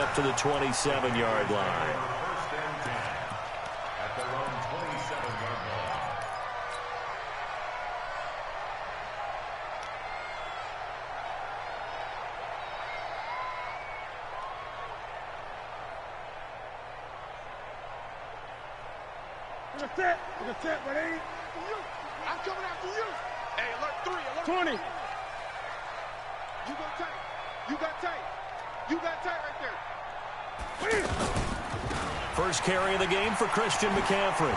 up to the 27-yard line. Look at ready? I'm coming after you. Hey, alert 3, alert 20. You got tight. You got tight. You got tight right there. First carry of the game for Christian McCaffrey.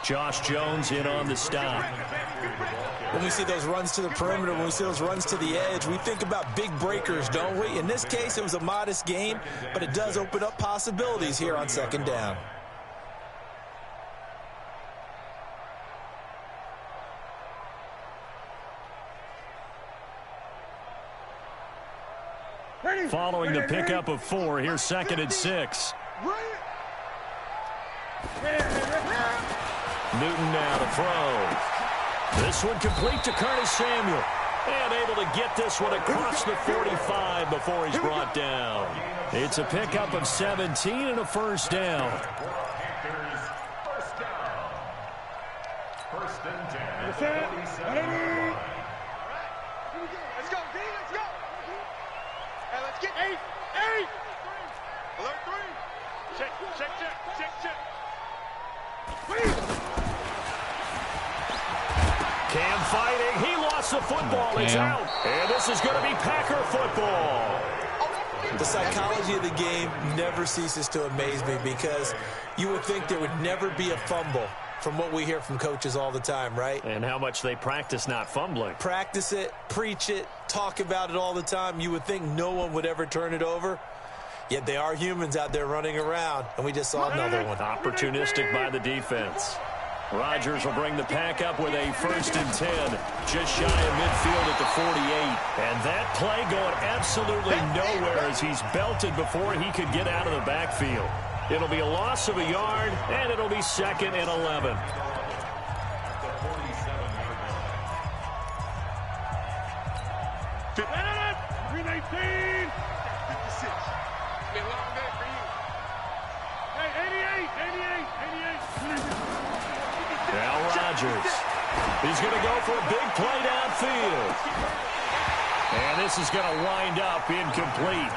Josh Jones in on the stop. When we see those runs to the perimeter, when we see those runs to the edge, we think about big breakers, don't we? In this case, it was a modest gain, but it does open up possibilities here on second down. Following the pickup of 4, here's 2nd and 6. Newton now to throw. This one complete to Curtis Samuel. And able to get this one across the 45 before he's brought down. It's a pickup of 17 and a first down. First and 10. Let's go, D, let's go. Hey, let's get 8. Alert 3. Check. Cam fighting. He lost the football. It's out. And this is going to be Packer football. The psychology of the game never ceases to amaze me because you would think there would never be a fumble from what we hear from coaches all the time, right? And how much they practice not fumbling. Practice it, preach it, talk about it all the time. You would think no one would ever turn it over. Yet they are humans out there running around, and we just saw another one. Opportunistic by the defense. Rodgers will bring the pack up with a 1st and 10, just shy of midfield at the 48. And that play going absolutely nowhere as he's belted before he could get out of the backfield. It'll be a loss of a yard, and it'll be 2nd and 11. Now Rodgers. He's going to go for a big play downfield. And this is going to wind up incomplete.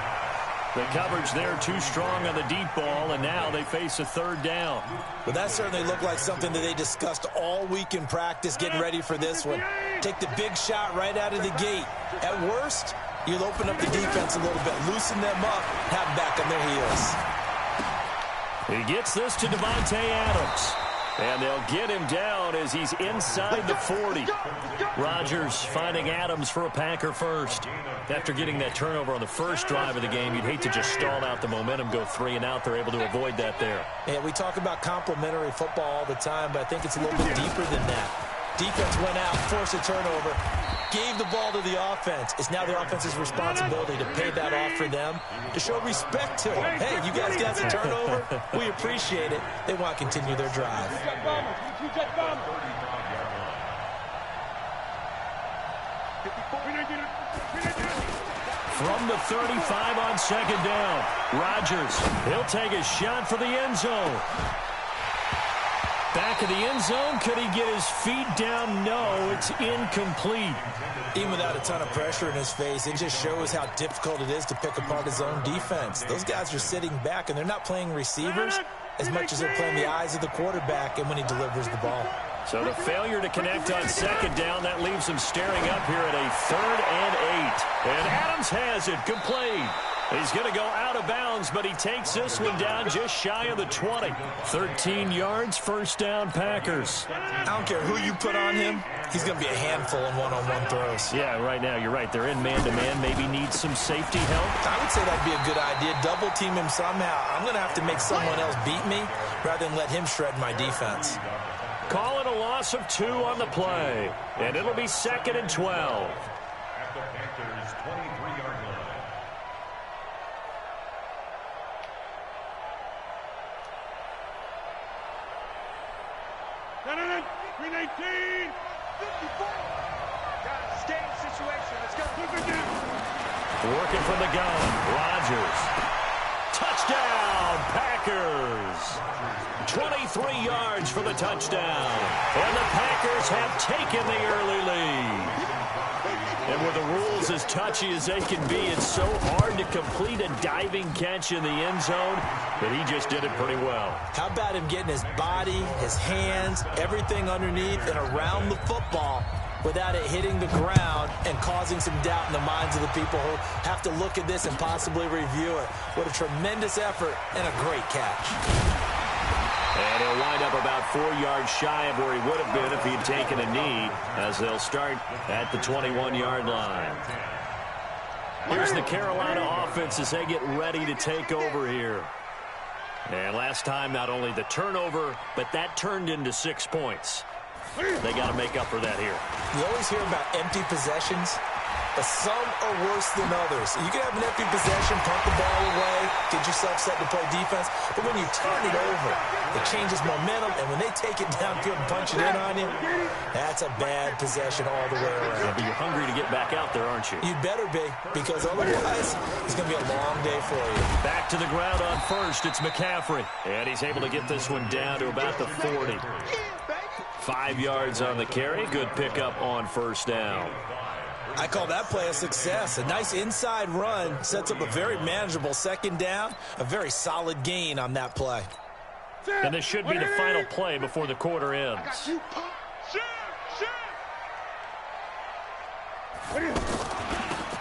The coverage there too strong on the deep ball, and now they face a 3rd down. Well, that certainly looked like something that they discussed all week in practice, getting ready for this one. Take the big shot right out of the gate. At worst, you'll open up the defense a little bit, loosen them up, have them back on their heels. He gets this to Devontae Adams. And they'll get him down as he's inside the 40. Rodgers finding Adams for a Packer first. After getting that turnover on the first drive of the game, you'd hate to just stall out the momentum, go 3 and out. They're able to avoid that there. Yeah, we talk about complementary football all the time, but I think it's a little bit deeper than that. Defense went out, forced a turnover, gave the ball to the offense. It's now the offense's responsibility to pay that off for them, to show respect to them. Hey, you guys got the turnover. We appreciate it. They want to continue their drive. From the 35 on 2nd down, Rodgers, he'll take a shot for the end zone. Back of the end zone, could he get his feet down? No, it's incomplete. Even without a ton of pressure in his face, it just shows how difficult it is to pick apart his own defense. Those guys are sitting back, and they're not playing receivers as much as they're playing the eyes of the quarterback and when he delivers the ball. So the failure to connect on 2nd down, that leaves him staring up here at a 3rd and 8. And Adams has it complete. He's going to go out of bounds, but he takes this one down just shy of the 20. 13 yards, 1st down Packers. I don't care who you put on him. He's going to be a handful in one-on-one throws. Yeah, right now, you're right. They're in man-to-man. Maybe need some safety help. I would say that'd be a good idea. Double team him somehow. I'm going to have to make someone else beat me rather than let him shred my defense. Call it a loss of 2 on the play. And it'll be 2nd and 12. At the Panthers' 23-yard line. Green 18, 54. Guys, it's game situation. Let's go. Working from the gun. Rodgers. Touchdown, Packers. 23 yards for the touchdown. And the Packers have taken the early lead. And with the rules as touchy as they can be, it's so hard to complete a diving catch in the end zone, but he just did it pretty well. How about him getting his body, his hands, everything underneath and around the football without it hitting the ground and causing some doubt in the minds of the people who have to look at this and possibly review it. What a tremendous effort and a great catch. And he'll wind up about 4 yards shy of where he would have been if he had taken a knee, as they'll start at the 21-yard line. Here's the Carolina offense as they get ready to take over here. And last time, not only the turnover, but that turned into 6 points. They got to make up for that here. You always hear about empty possessions, but some are worse than others. You can have an empty possession, punt the ball away, get yourself set to play defense, but when you turn it over, it changes momentum, and when they take it downfield and punch it in on you, that's a bad possession all the way around. Yeah, but you're hungry to get back out there, aren't you? You'd better be, because otherwise, it's going to be a long day for you. Back to the ground on first, it's McCaffrey, and he's able to get this one down to about the 40. 5 yards on the carry, good pickup on first down. I call that play a success. A nice inside run sets up a very manageable second down, a very solid gain on that play. And this should be the final play before the quarter ends.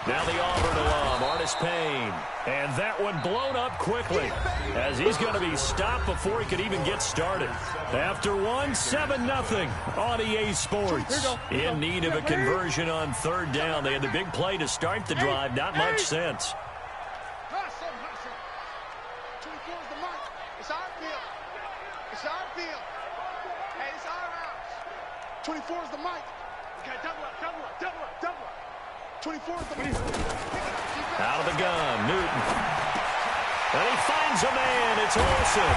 Now the Auburn alum, Artis Payne. And that one blown up quickly as he's going to be stopped before he could even get started. After one, 7-0 on EA Sports. In need of a conversion on third down. They had the big play to start the drive. Not much sense. It's our field. It's our field. Hey, it's our house. 24 is the mic. Okay, double up. 24 is the mic. Out of the gun, Newton. And he finds a man. It's Olsen.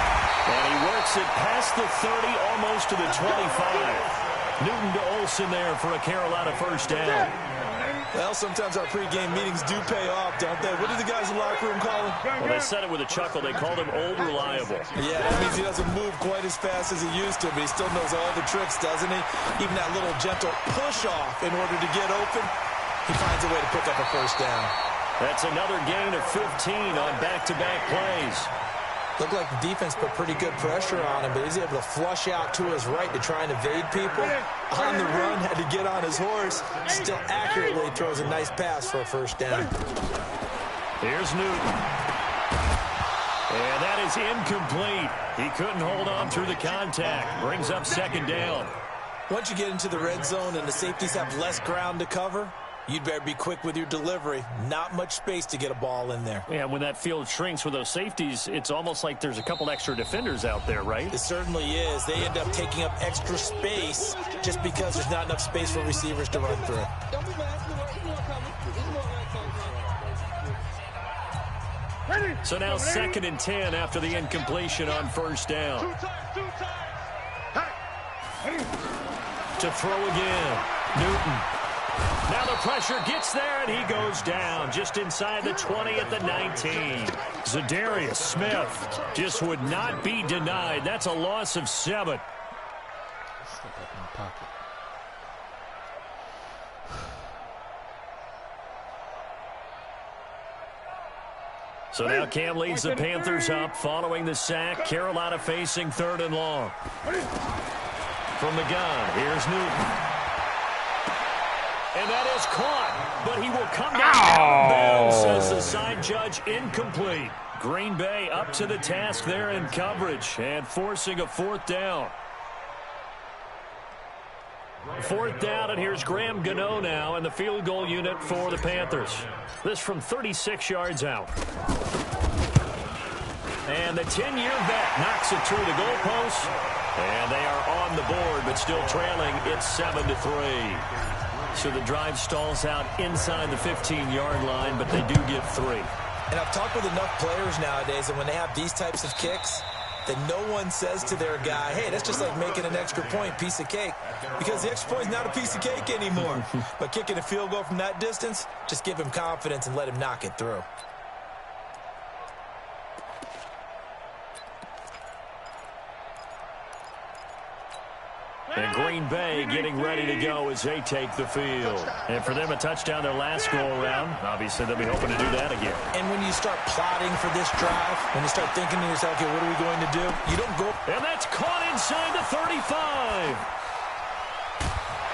And he works it past the 30, almost to the 25. Newton to Olsen there for a Carolina first down. Well, sometimes our pregame meetings do pay off, don't they? What do the guys in the locker room call him? Well, they said it with a chuckle. They called him Old Reliable. Yeah, that means he doesn't move quite as fast as he used to, but he still knows all the tricks, doesn't he? Even that little gentle push-off in order to get open, he finds a way to pick up a first down. That's another gain of 15 on back-to-back plays. Looked like the defense put pretty good pressure on him, but he's able to flush out to his right to try and evade people. On the run, had to get on his horse. Still accurately throws a nice pass for a first down. Here's Newton. And that is incomplete. He couldn't hold on through the contact. Brings up second down. Once you get into the red zone and the safeties have less ground to cover, you'd better be quick with your delivery. Not much space to get a ball in there. Yeah, when that field shrinks with those safeties, it's almost like there's a couple extra defenders out there, right? It certainly is. They end up taking up extra space just because there's not enough space for receivers to run through. So now 2nd and 10 after the incompletion on first down. To throw again. Newton. Now the pressure gets there, and he goes down just inside the 20 at the 19. Zadarius Smith just would not be denied. That's a loss of 7. Step up in the pocket. So now Cam leads the Panthers up following the sack. Carolina facing 3rd and long. From the gun, here's Newton. And that is caught, but he will come down out of bounds, says the side judge, incomplete. Green Bay up to the task there in coverage and forcing a 4th down. 4th down, and here's Graham Gano now in the field goal unit for the Panthers. This from 36 yards out. And the 10-year vet knocks it through the goalpost, and they are on the board, but still trailing. It's 7-3. So the drive stalls out inside the 15-yard line, but they do get 3. And I've talked with enough players nowadays, and when they have these types of kicks, that no one says to their guy, hey, that's just like making an extra point, piece of cake, because the extra point is not a piece of cake anymore. But kicking a field goal from that distance, just give him confidence and let him knock it through. And Green Bay getting ready to go as they take the field. And for them, a touchdown their last go-around. Obviously, they'll be hoping to do that again. And when you start plotting for this drive, when you start thinking to yourself, okay, what are we going to do? You don't go. And that's caught inside the 35.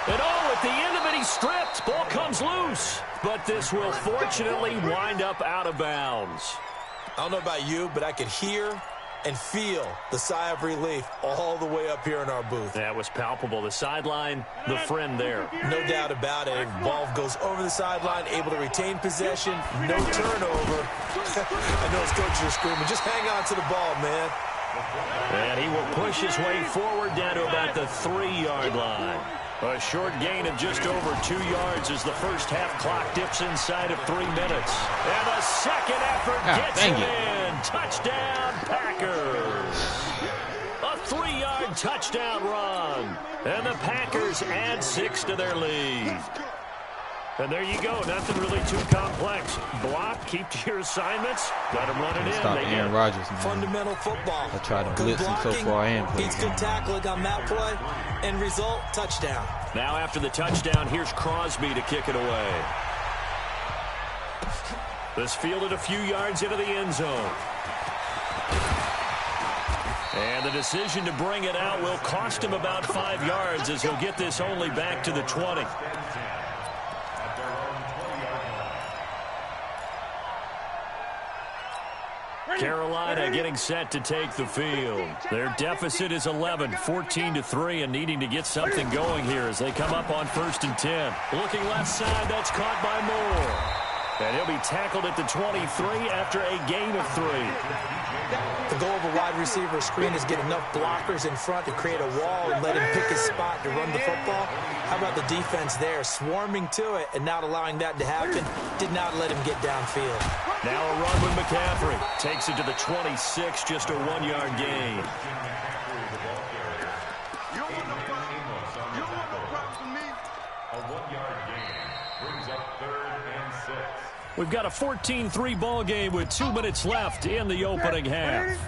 And at the end of it, he's stripped. Ball comes loose. But this will fortunately wind up out of bounds. I don't know about you, but I could hear and feel the sigh of relief all the way up here in our booth. That was palpable. The sideline, the friend there. No doubt about it. Ball goes over the sideline, able to retain possession, no turnover. I know his coaches are screaming, just hang on to the ball, man. And he will push his way forward down to about the 3-yard line. A short gain of just over 2 yards as the first half clock dips inside of 3 minutes. And the second effort gets him in. Touchdown, Packers. A 3-yard touchdown run. And the Packers add 6 to their lead. And there you go. Nothing really too complex. Block, keep to your assignments. Let them run it in. Stop Aaron Rodgers, man. Fundamental football. I tried to blitz him so far and play. Beats good tackling on that play. End result, touchdown. Now after the touchdown, here's Crosby to kick it away. This fielded a few yards into the end zone. And the decision to bring it out will cost him about 5 yards as he'll get this only back to the 20. Carolina getting set to take the field. Their deficit is 11, 14-3, and needing to get something going here as they come up on 1st and 10. Looking left side, that's caught by Moore. And he'll be tackled at the 23 after a gain of 3. The goal of a wide receiver screen is get enough blockers in front to create a wall and let him pick his spot to run the football. How about the defense there, swarming to it and not allowing that to happen? Did not let him get downfield. Now a run with McCaffrey. Takes it to the 26, just a 1-yard gain. You don't want no problem. You don't want no problem from me. A 1-yard gain brings up 3rd and 6. We've got a 14-3 ball game with 2 minutes left in the opening half.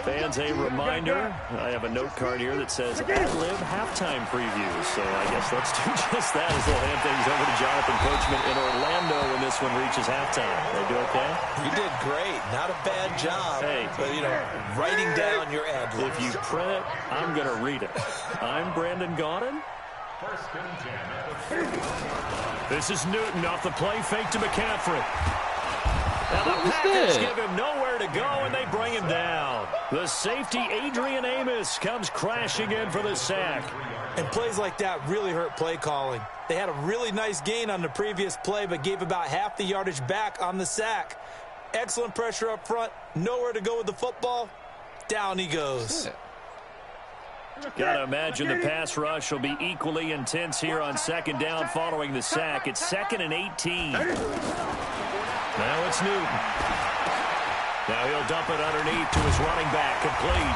Fans, a reminder, I have a note card here that says ad-lib halftime previews. So I guess let's do just that as we'll hand things over to Jonathan Coachman in Orlando when this one reaches halftime. They do okay? You did great. Not a bad job. Hey. But, you know, writing down your ad-libs. If you print it, I'm going to read it. I'm Brandon Gaudin. 1st and 10 at the This is Newton off the play fake to McCaffrey. Now the Packers give him nowhere to go, and they bring him down. The safety, Adrian Amos, comes crashing in for the sack. And plays like that really hurt play calling. They had a really nice gain on the previous play, but gave about half the yardage back on the sack. Excellent pressure up front. Nowhere to go with the football. Down he goes. Gotta imagine the pass rush will be equally intense here on 2nd down following the sack. It's 2nd and 18. Now it's Newton. Now he'll dump it underneath to his running back, complete.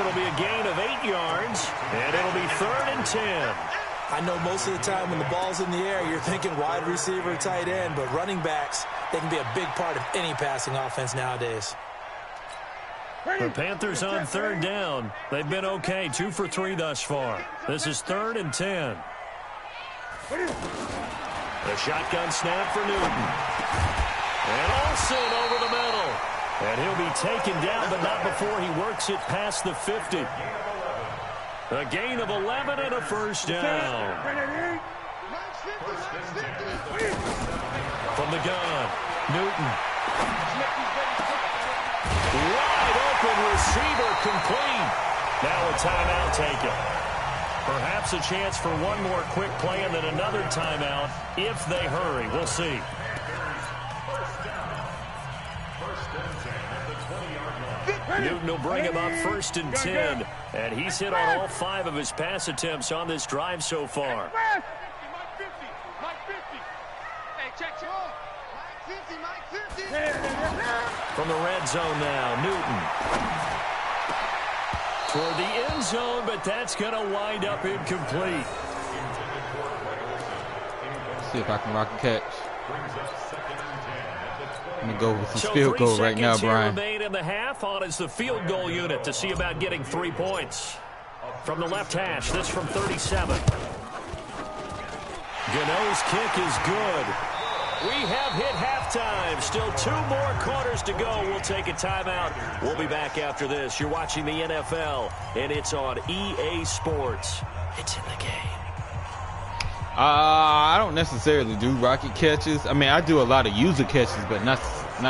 It'll be a gain of 8 yards, and it'll be 3rd and 10. I know most of the time when the ball's in the air, you're thinking wide receiver, tight end, but running backs, they can be a big part of any passing offense nowadays. The Panthers on 3rd down. They've been okay, 2 for 3 thus far. This is 3rd and 10. The shotgun snap for Newton. And Olsen over the middle. And he'll be taken down, but not before he works it past the 50. A gain of 11 and a 1st down. From the gun, Newton. Wide open receiver complete. Now a timeout taken. Perhaps a chance for one more quick play and then another timeout if they hurry. We'll see. Newton will bring him up 1st and 10. And he's hit on all 5 of his pass attempts on this drive so far. Mike 50. Hey, check. Mike 50. From the red zone now, Newton. Toward the end zone, but that's going to wind up incomplete. See if I can rock a catch. I'm going to go with this field goal right now, Brian. 3 seconds here remain in the half on as the field goal unit to see about getting 3 points. From the left hash, this from 37. Gano's kick is good. We have hit halftime. Still 2 more quarters to go. We'll take a timeout. We'll be back after this. You're watching the NFL, and it's on EA Sports. It's in the game. I don't necessarily do rocket catches. I mean, I do a lot of user catches, but not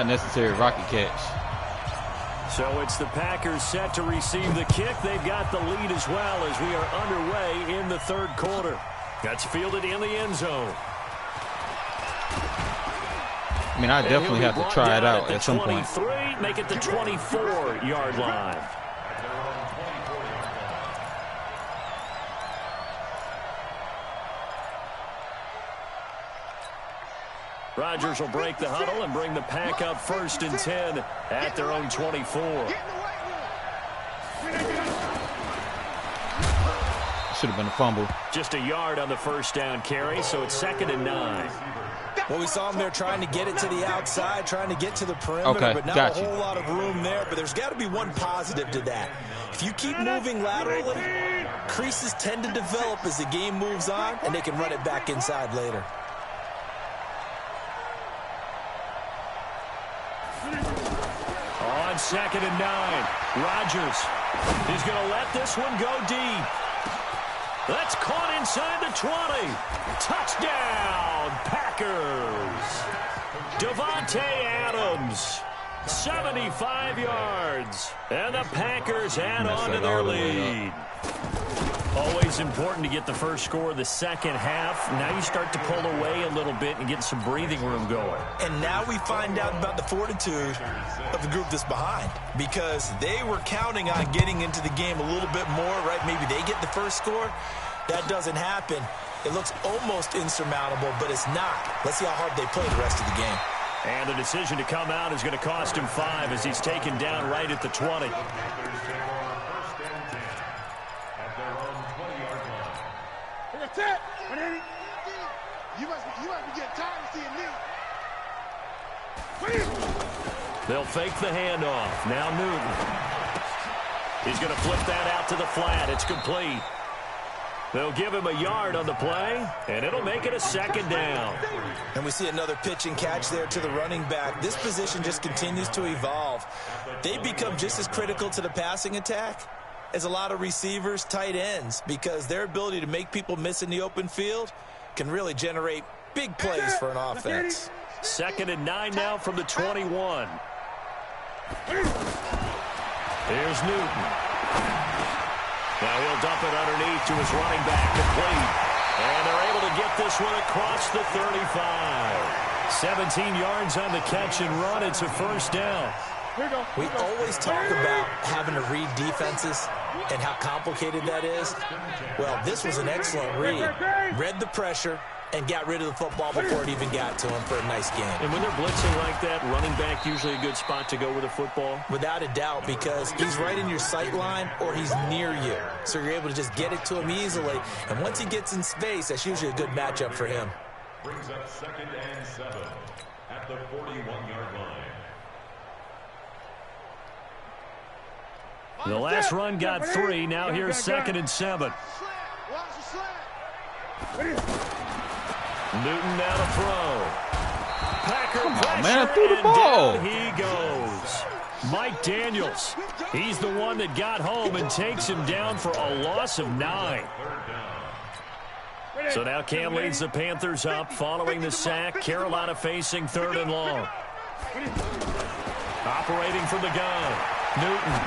necessarily rocket catch. So it's the Packers set to receive the kick. They've got the lead as well as we are underway in the 3rd quarter. That's fielded in the end zone. I mean, I definitely have to try it out at some point. 23, make it the 24-yard line. Rodgers will break the huddle and bring the pack up 1st and 10 at their own 24. Should have been a fumble. Just a yard on the 1st down carry, so it's 2nd and 9. Well, we saw him there trying to get it to the outside, trying to get to the perimeter, but not a whole lot of room there. But there's got to be one positive to that. If you keep moving laterally, creases tend to develop as the game moves on, and they can run it back inside later. On 2nd and 9, Rodgers. He's going to let this one go deep. That's caught inside the 20. Touchdown, Packers. Devontae Adams, 75 yards. And the Packers add on to their lead. Always important to get the first score of the 2nd half. Now you start to pull away a little bit and get some breathing room going. And now we find out about the fortitude of the group that's behind, because they were counting on getting into the game a little bit more, right? Maybe they get the first score. That doesn't happen. It looks almost insurmountable, but it's not. Let's see how hard they play the rest of the game. And the decision to come out is going to cost him 5 as he's taken down right at the 20. You must be getting tired of seeing me. They'll fake the handoff. Now Newton. He's going to flip that out to the flat. It's complete. They'll give him a yard on the play, and it'll make it a 2nd down. And we see another pitch and catch there to the running back. This position just continues to evolve. They become just as critical to the passing attack as a lot of receivers, tight ends, because their ability to make people miss in the open field can really generate big plays for an offense. 2nd and 9 now from the 21. Here's Newton. Now he'll dump it underneath to his running back, complete. And they're able to get this one across the 35. 17 yards on the catch and run. It's a 1st down. We always talk about having to read defenses and how complicated that is. Well, this was an excellent read. Read the pressure and got rid of the football before it even got to him for a nice game. And when they're blitzing like that, running back usually a good spot to go with the football? Without a doubt, because he's right in your sight line or he's near you. So you're able to just get it to him easily. And once he gets in space, that's usually a good matchup for him. Brings up 2nd and 7 at the 41-yard line. The last run got 3. Now here's 2nd and 7. Newton now to throw. Packer pressure, man, threw the ball. Down he goes. Mike Daniels. He's the one that got home and takes him down for a loss of 9. So now Cam leads the Panthers up following the sack. Carolina facing 3rd and long. Operating from the gun. Newton.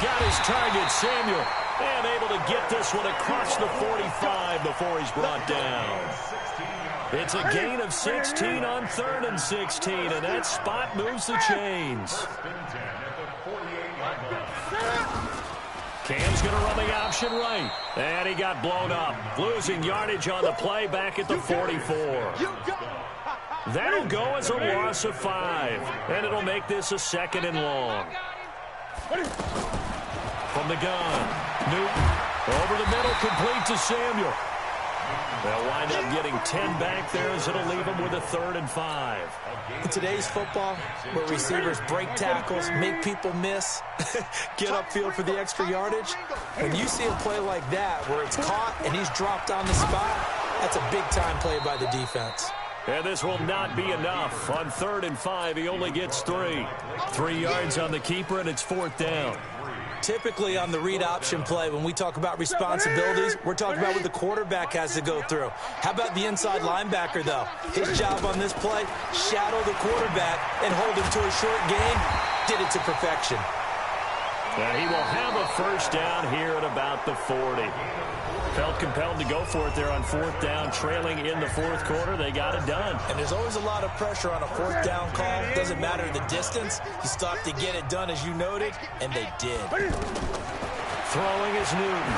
Got his target, Samuel. And able to get this one across the 45 before he's brought down. It's a gain of 16 on 3rd and 16, and that spot moves the chains. Cam's going to run the option right. And he got blown up. Losing yardage on the play back at the 44. That'll go as a loss of 5. And it'll make this a 2nd and long. From the gun, Newton over the middle, complete to Samuel. They'll wind up getting 10 back there as it'll leave them with a 3rd and 5. In today's football, where receivers break tackles, make people miss, get upfield for the extra yardage, when you see a play like that where it's caught and he's dropped on the spot, that's a big-time play by the defense. And this will not be enough. On 3rd and 5, he only gets 3. 3 yards on the keeper, and it's 4th down. Typically on the read option play, when we talk about responsibilities, we're talking about what the quarterback has to go through. How about the inside linebacker, though? His job on this play, shadow the quarterback and hold him to a short gain. Did it to perfection. And he will have a 1st down here at about the 40. Felt compelled to go for it there on 4th down, trailing in the 4th quarter. They got it done. And there's always a lot of pressure on a 4th down call. Doesn't matter the distance. You still have to get it done, as you noted, and they did. Throwing is Newton.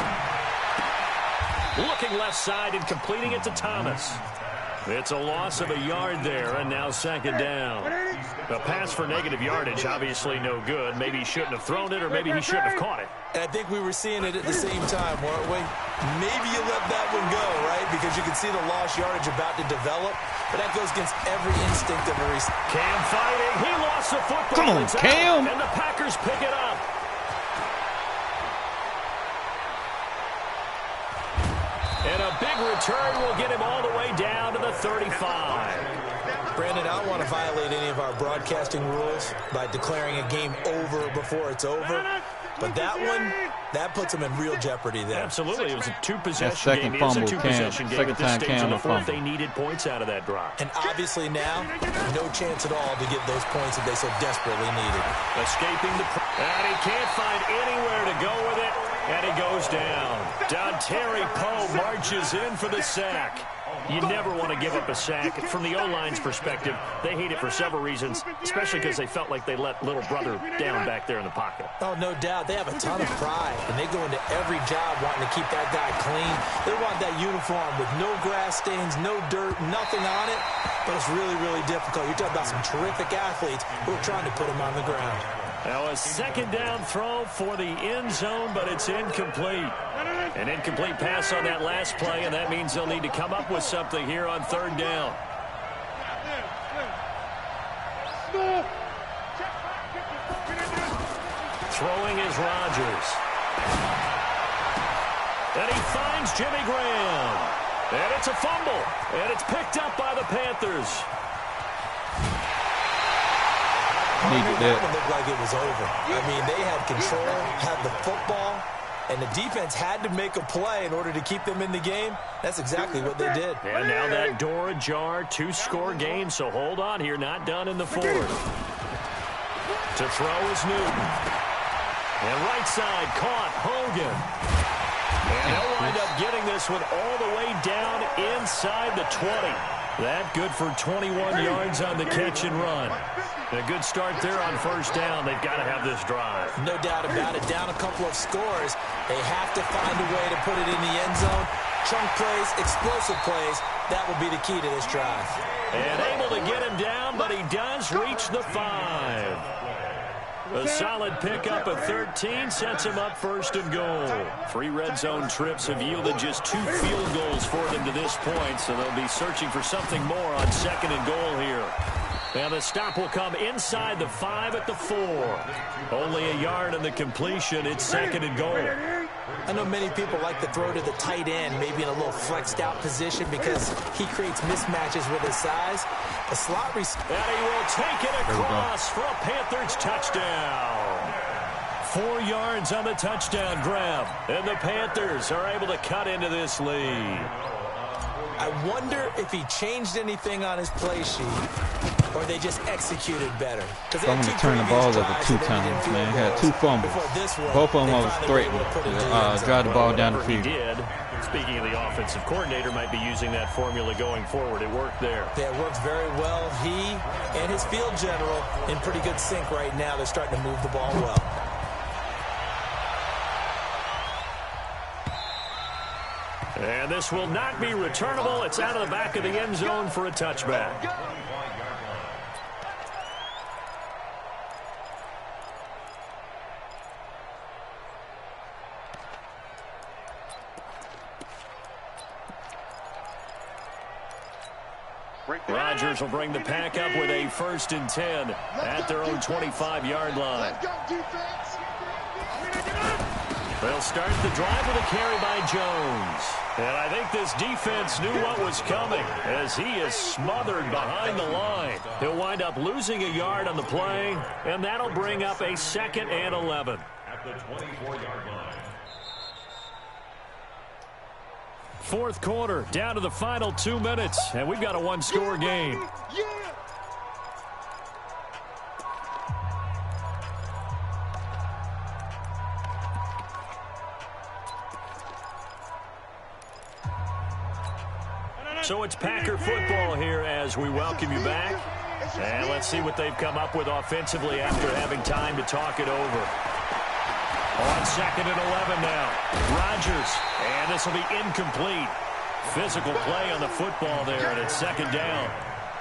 Looking left side and completing it to Thomas. It's a loss of a yard there, and now 2nd down. A pass for negative yardage, obviously no good. Maybe he shouldn't have thrown it, or maybe he shouldn't have caught it. And I think we were seeing it at the same time, weren't we? Maybe you let that one go, right? Because you can see the lost yardage about to develop. But that goes against every instinct of a receiver. Cam fighting. He lost the football. Come on, Cam. And the Packers pick it up. And a big return will get him all the way down to the 35. Brandon, I don't want to violate any of our broadcasting rules by declaring a game over before it's over. But that one, that puts them in real jeopardy there. Absolutely. It was a two-possession game. It is a two-possession game at this stage of the 4th. They needed points out of that drive. And obviously now, no chance at all to get those points that they so desperately needed. Escaping the... And he can't find anywhere to go with it. And he goes down. Terry Poe marches in for the sack. You never want to give up a sack. From the O-line's perspective, they hate it for several reasons, especially because they felt like they let little brother down back there in the pocket. Oh, no doubt. They have a ton of pride, and they go into every job wanting to keep that guy clean. They want that uniform with no grass stains, no dirt, nothing on it. But it's really, really difficult. You're talking about some terrific athletes who are trying to put him on the ground. Now a 2nd down throw for the end zone, but it's incomplete. An incomplete pass on that last play, and that means they'll need to come up with something here on 3rd down. Throwing is Rodgers. And he finds Jimmy Graham. And it's a fumble. And it's picked up by the Panthers. It looked like it was over. I mean, they had control, had the football, and the defense had to make a play in order to keep them in the game. That's exactly what they did. And now that door ajar, 2-score game, so hold on here, not done in the 4th. To throw is Newton. And right side caught, Hogan. And they'll wind up getting this one all the way down inside the 20. That good for 21 yards on the catch and run. A good start there on 1st down. They've got to have this drive. No doubt about it. Down a couple of scores. They have to find a way to put it in the end zone. Chunk plays, explosive plays. That will be the key to this drive. And able to get him down, but he does reach the 5. A solid pickup of 13 sets him up 1st and goal. 3 red zone trips have yielded just 2 field goals for them to this point, so they'll be searching for something more on 2nd and goal here. And the stop will come inside the 5 at the 4. Only a yard on the completion. It's 2nd and goal. I know many people like to throw to the tight end, maybe in a little flexed out position because he creates mismatches with his size. A slot receiver. And he will take it across for a Panthers touchdown. 4 yards on the touchdown grab. And the Panthers are able to cut into this lead. I wonder if he changed anything on his play sheet or they just executed better. I'm going to turn the ball over 2 times, man. He had 2 fumbles. Both of them was threatening. Drive the ball down the field. He did. Speaking of the offensive coordinator, might be using that formula going forward. It worked there. Yeah, it works very well. He and his field general in pretty good sync right now. They're starting to move the ball well. And this will not be returnable. It's out of the back of the end zone for a touchback. Rodgers will bring the pack up with a 1st and 10 at their own 25-yard line. Let's go, defense. They'll start the drive with a carry by Jones. And I think this defense knew what was coming as he is smothered behind the line. He'll wind up losing a yard on the play, and that'll bring up a 2nd and 11. At the 24-yard line. 4th quarter, down to the final 2 minutes, and we've got a one-score game. Yeah. So it's Packer football here as we welcome you back. And let's see what they've come up with offensively after having time to talk it over. On 2nd and 11 now. Rodgers, and this will be incomplete. Physical play on the football there, and it's 2nd down.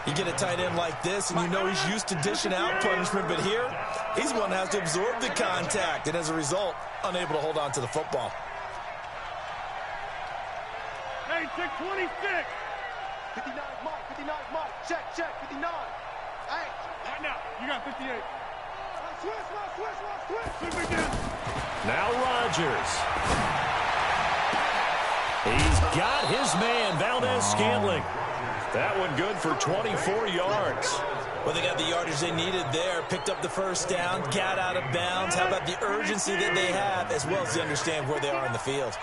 You get a tight end like this, and you know he's used to dishing out punishment, but here, he's the one that has to absorb the contact, and as a result, unable to hold on to the football. Hey, check 26. 59 Mike, 59 Mike. Check, 59. Hey. Right now, you got 58. Switch again. Now Rodgers. He's got his man, Valdez-Scantling. That one good for 24 yards. Well, they got the yardage they needed there, picked up the 1st down, got out of bounds. How about the urgency that they have, as well as they understand where they are in the field?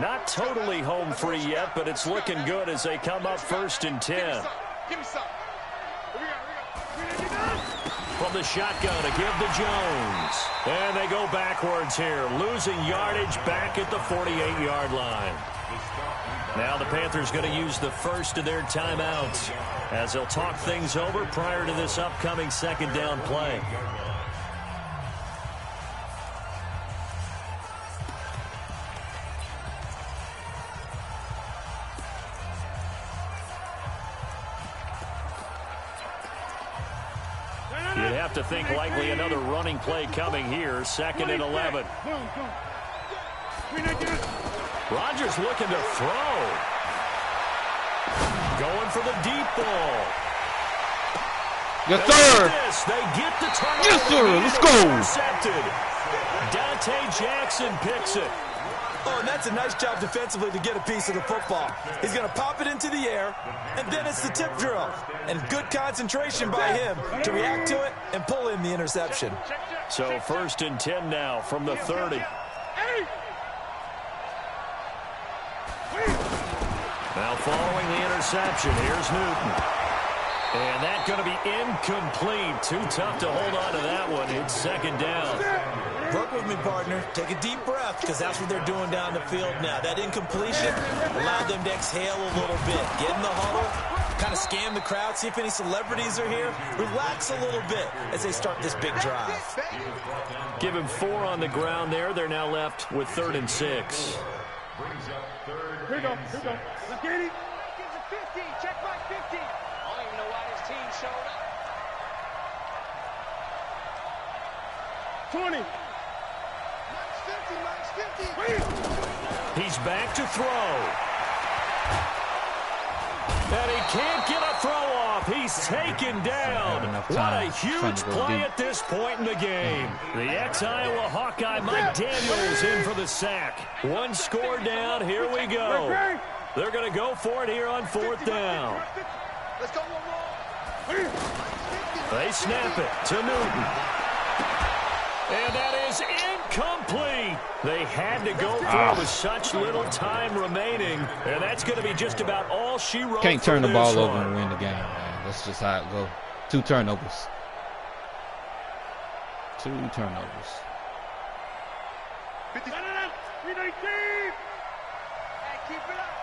Not totally home free yet, but it's looking good as they come up 1st and 10. Give me some. From the shotgun to give to Jones. And they go backwards here, losing yardage back at the 48-yard line. Now the Panthers going to use the first of their timeouts as they'll talk things over prior to this upcoming 2nd down play. You'd have to think likely another running play coming here, 2nd and 11. Rodgers looking to throw. Going for the deep ball. Yes, sir. They get the turnover. Yes, sir. Let's go. Intercepted. Dante Jackson picks it. Oh, and that's a nice job defensively to get a piece of the football. He's going to pop it into the air, and then it's the tip drill. And good concentration by him to react to it and pull in the interception. So 1st and 10 now from the 30. Now following the interception, here's Newton. And that's going to be incomplete. Too tough to hold on to that one. It's 2nd down. Work with me, partner. Take a deep breath, because that's what they're doing down the field now. That incompletion allowed them to exhale a little bit. Get in the huddle, kind of scan the crowd, see if any celebrities are here. Relax a little bit as they start this big drive. Give him 4 on the ground there. They're now left with 3rd and 6. Here we go. Let's get it. Gives a 50. Check my 50. I don't even know why his team showed up. 20. Mike's 50. He's back to throw. And he can't get a throw off. He's taken down. What a huge play at this point in the game. The ex-Iowa Hawkeye Mike Daniels in for the sack. 1 score down. Here we go. They're going to go for it here on 4th down. Let's go one more. They snap it to Newton. And that is incomplete. They had to go for it with such little time remaining. And that's going to be just about all she wrote. Can't turn the ball over and win the game, man. That's just how it goes. 2 turnovers. 2 turnovers. 50. 319. Hey, keep it up.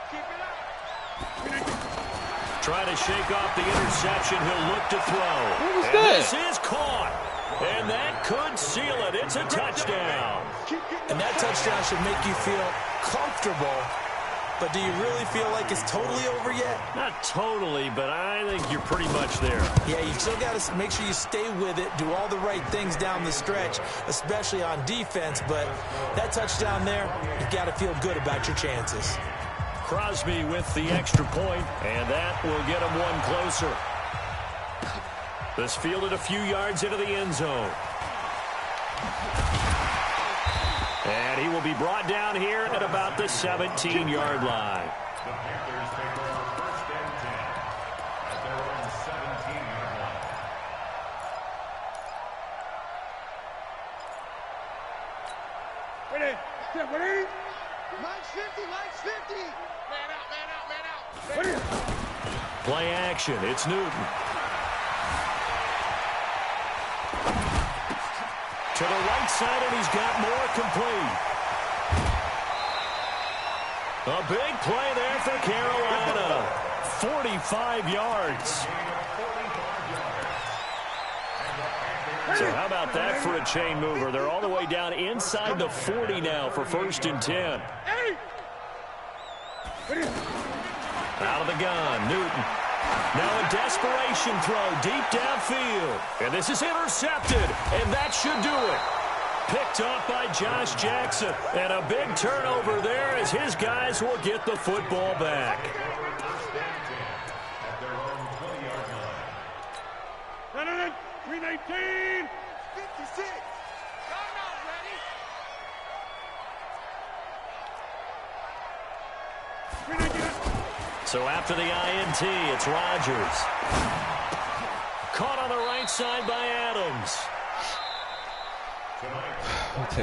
Trying to shake off the interception. He'll look to throw. What was and that? This is caught. And that could seal it. It's a touchdown. And that touchdown should make you feel comfortable. But do you really feel like it's totally over yet? Not totally, but I think you're pretty much there. Yeah, you still got to make sure you stay with it, do all the right things down the stretch, especially on defense. But that touchdown there, you got to feel good about your chances. Crosby with the extra point, and that will get him 1 closer. This fielded a few yards into the end zone. And he will be brought down here at about the 17-yard line. The Panthers take over first and 10 at their own 17-yard line. Ready? Step, ready? Mike's 50, Mike's 50. Man out, man out, man out. Ready? Play action. It's Newton. To the right side, and he's got more complete. A big play there for Carolina. 45 yards. So how about that for a chain mover? They're all the way down inside the 40 now for first and 10. Out of the gun, Newton. Now a desperation throw deep downfield. And this is intercepted, and that should do it. Picked up by Josh Jackson. And a big turnover there as his guys will get the football back. First and 10 at their own 20-yard line. 319. 56. Timeout, ready? 319. So after the INT, it's Rodgers. Caught on the right side by Adams.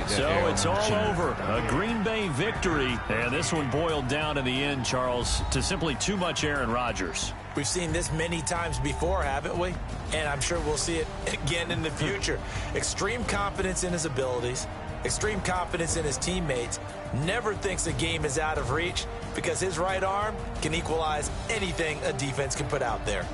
So it's all over. A Green Bay victory. And this one boiled down in the end, Charles, to simply too much Aaron Rodgers. We've seen this many times before, haven't we? And I'm sure we'll see it again in the future. Extreme confidence in his abilities, extreme confidence in his teammates, never thinks a game is out of reach because his right arm can equalize anything a defense can put out there.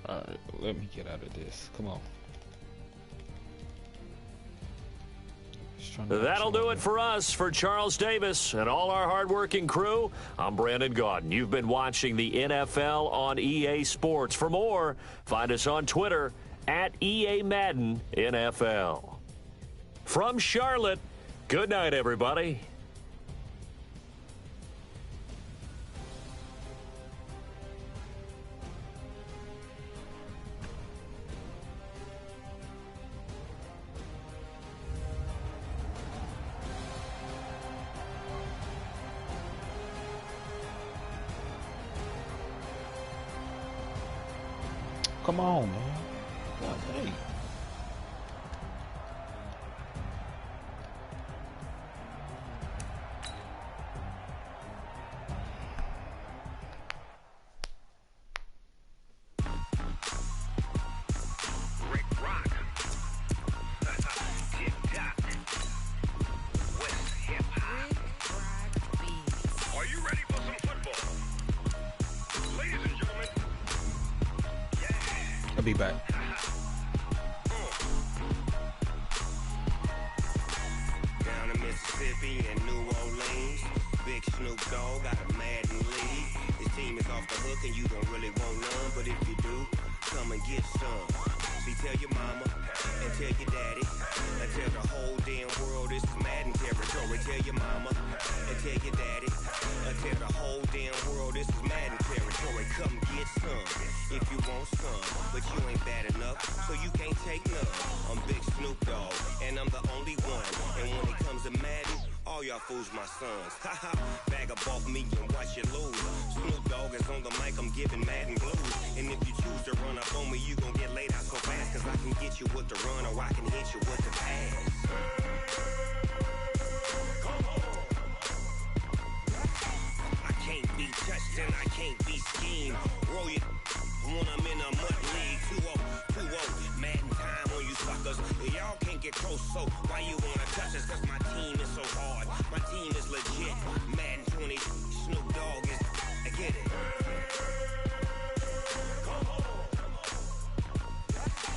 All right, let me get out of this. Come on. That'll do it for us. For Charles Davis and all our hardworking crew, I'm Brandon Gaudin. You've been watching the NFL on EA Sports. For more, find us on Twitter at EA Madden NFL. From Charlotte, good night, everybody. Come on, man. God dang. I'll be back. Down in Mississippi and New Orleans, Big Snoop Dogg got a Madden lead. His team is off the hook and you don't really want none, but if you do, come and get some. See, tell your mama and tell your daddy and tell the whole damn world this is Madden territory. Tell your mama and tell your daddy and tell the whole damn world this is Madden territory. Come get some if you want some, but you ain't bad enough, so you can't take none. I'm Big Snoop Dogg, and I'm the only one. And when it comes to Madden, all y'all fools my sons. Haha, bag up off me and watch you lose. Snoop Dogg is on the mic, I'm giving Madden blues. And if you choose to run up on me, you gon' get laid out so fast, cause I can get you with the run or I can hit you with the pass. I can't be touched and I can't be schemed. Roll it when I'm in a mud league. 2-0, 2-0, Madden time on you suckers. Y'all can't get close, so why you wanna touch us? Cause my team is so hard, my team is legit. Madden 20, Snoop Dogg is, I get it.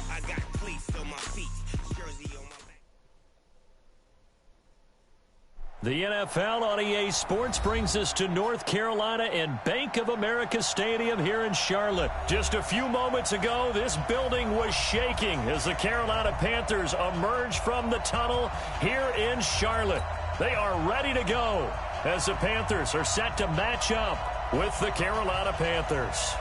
I got cleats on my feet, jersey on my back. The NFL on EA Sports brings us to North Carolina and Bank of America Stadium here in Charlotte. Just a few moments ago, this building was shaking as the Carolina Panthers emerged from the tunnel here in Charlotte. They are ready to go as the Panthers are set to match up with the Carolina Panthers.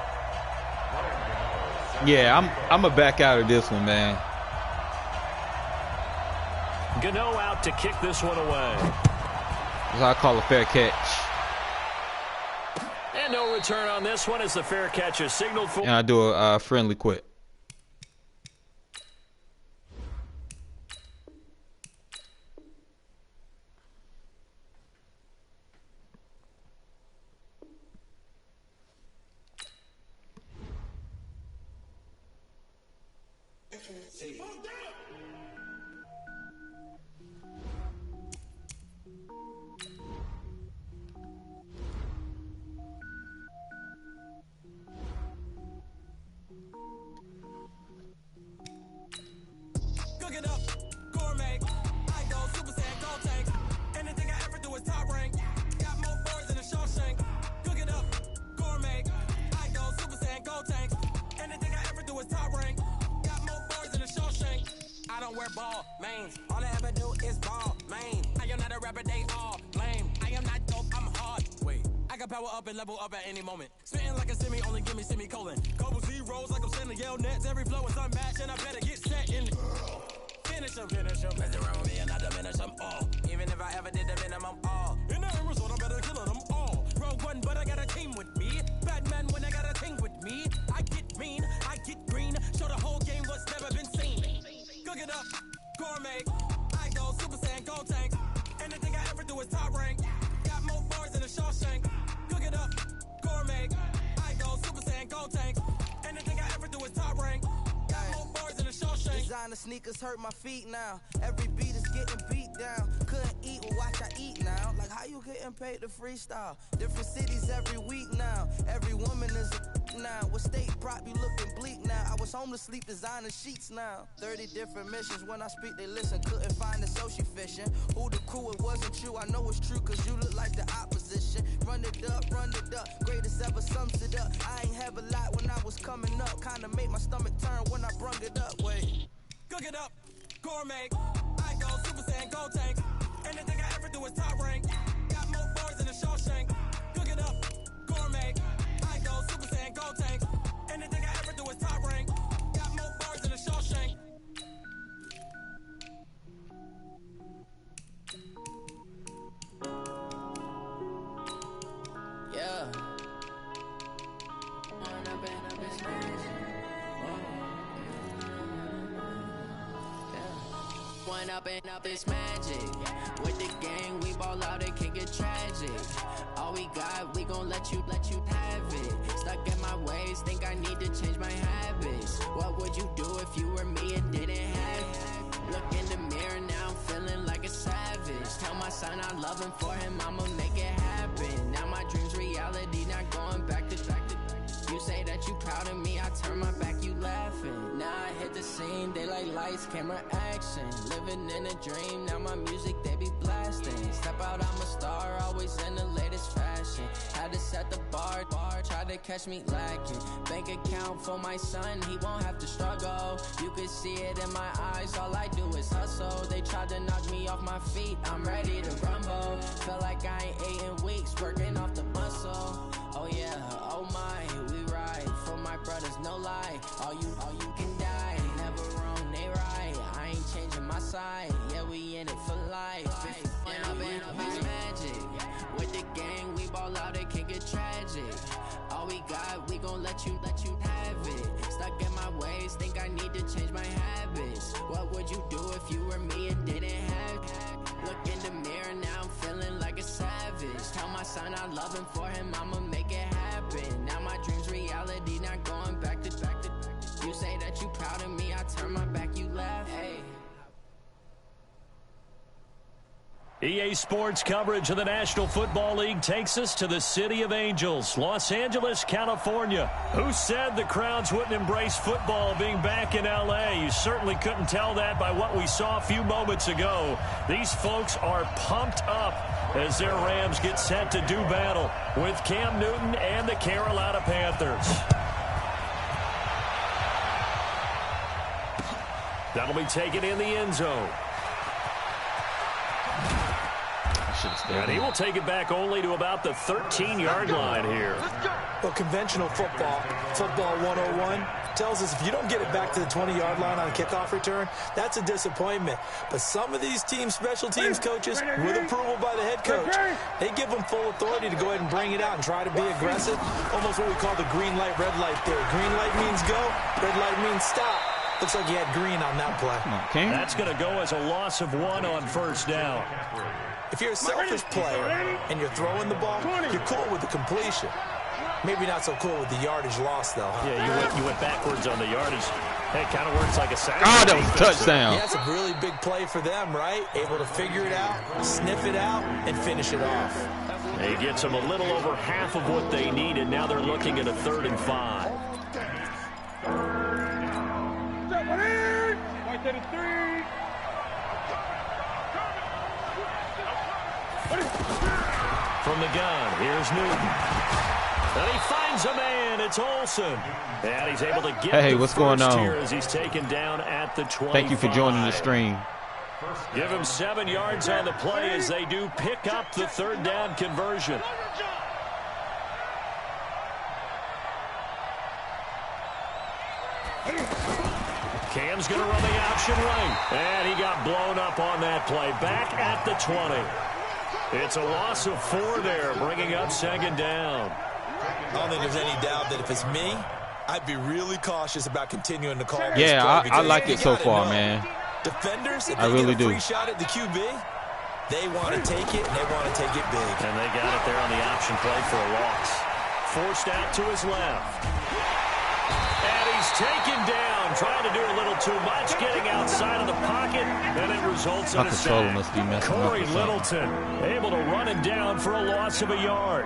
Yeah, I'm going to back out of this one, man. Gano out to kick this one away. That's what I call a fair catch. And no return on this one as the fair catch is signaled for. And I do a friendly quit. Ball, mains. All I ever do is ball, main. I am not a rapper, they all blame. I am not dope, I'm hard. Wait, I can power up and level up at any moment. Spitting like a semi, only give me semicolon. Couple zeros like I'm sending yell nets. Every flow is unmatched, and I better get set in. Finish them. Mess around with me and I diminish them all. Even if I ever did the minimum, all. In the end result, I better kill them all. Rogue one, but I got a team with me. Batman when I got a team with me. I get mean, I get green. Show the whole game what's never been seen. Cook it up, gourmet. I go Super Saiyan, gold tank. Anything I ever do is top rank. Got more bars than a Shawshank. Cook it up, gourmet. I go Super Saiyan, gold tank. Anything I ever do is top rank. Got more bars than a Shawshank. Designer sneakers hurt my feet now. Every beat is getting beat down. Couldn't eat, well watch I eat now. Like how you getting paid to freestyle? Different cities every week now. Every woman is a now. What state prop you looking bleak now? I was home to sleep, designer sheets now. 30 different missions. When I speak, they listen. Couldn't find it, so she fishing. Who the crew? It wasn't you. I know it's true, cause you look like the opposition. Run it up. Greatest ever sums it up. I ain't have a lot when I was coming up. Kinda made my stomach turn when I brung it up. Wait. Cook it up, gourmet. I go Super Saiyan, gold tank. Anything I ever do is top rank. Got more bars than a Shawshank. Cook it up, gourmet. I go Super Saiyan, gold tank. Anything I ever do is top rank. Got more bars than a Shawshank. Yeah. One up and up is magic. With the gang, we ball out, it can get tragic. All we got, we gon' let you have it. Stuck in my ways, think I need to change my habits. What would you do if you were me and didn't have it? Look in the mirror, now I'm feeling like a savage. Tell my son I love him, for him I'ma make it happen. Now my dream's reality, not going back to. You say that you proud of me, I turn my back, you laughing. Now I hit the scene, they like lights, camera, action. Living in a dream, now my music, they be blasting. Step out, I'm a star, always in the latest fashion. Had to set the bar, try to catch me lacking. Bank account for my son, he won't have to struggle. You can see it in my eyes, all I do is hustle. They tried to knock me off my feet, I'm ready to rumble. Feel like I ain't ate in weeks, working off the muscle. Oh yeah, oh my, we ride for my brothers, no lie. All you can die, never wrong, they right. I ain't changing my side, yeah, we in it for life. And up is magic. With the gang, we ball out, it can get tragic. All we got, we gon' let you have it. Stuck in my ways, think I need to change my habits. What would you do if you were me and didn't have it? Look in the mirror, now I'm feeling like a savage. Tell my son I love him, for him I'ma make it happen. Now my dream's reality, not going back to. You say that you proud of me, I turn my back, you laugh. Hey. EA Sports coverage of the National Football League takes us to the City of Angels, Los Angeles, California. Who said the crowds wouldn't embrace football being back in L.A.? You certainly couldn't tell that by what we saw a few moments ago. These folks are pumped up as their Rams get set to do battle with Cam Newton and the Carolina Panthers. That'll be taken in the end zone. And he will take it back only to about the 13-yard line here. Well, conventional football 101, tells us if you don't get it back to the 20-yard line on a kickoff return, that's a disappointment. But some of these special teams coaches, with approval by the head coach, they give them full authority to go ahead and bring it out and try to be aggressive. Almost what we call the green light, red light theory. Green light means go, red light means stop. Looks like he had green on that play. Okay. That's going to go as a loss of 1 on first down. If you're a selfish player and you're throwing the ball, you're cool with the completion. Maybe not so cool with the yardage loss, though. Huh? Yeah, you went backwards on the yardage. Hey, it kind of works like a sack. Oh, that was a touchdown. Yeah, it's a really big play for them, right? Able to figure it out, sniff it out, and finish it off. He gets them a little over half of what they needed. Now they're looking at a 3rd and 5. From the gun, here's Newton. And he finds a man. It's Olsen. And he's able to get what's going on? Here as he's taken down at the 25. Thank you for joining the stream. Give him 7 yards on the play as they do pick up the 3rd down conversion. Cam's going to run the option right. And he got blown up on that play. Back at the 20. It's a loss of 4 there, bringing up 2nd down. I don't think there's any doubt that if it's me, I'd be really cautious about continuing to call this Yeah, play I like it so far, man. Defenders, if I they really get a do. free shot at the QB, they want to take it, and they want to take it big. And they got it there on the option play for a loss. Forced out to his left. And he's taken down, trying to do a little too much, getting outside of the pocket, and it results in a sack. Must be messing up Corey or something. Littleton able to run him down for a loss of a yard.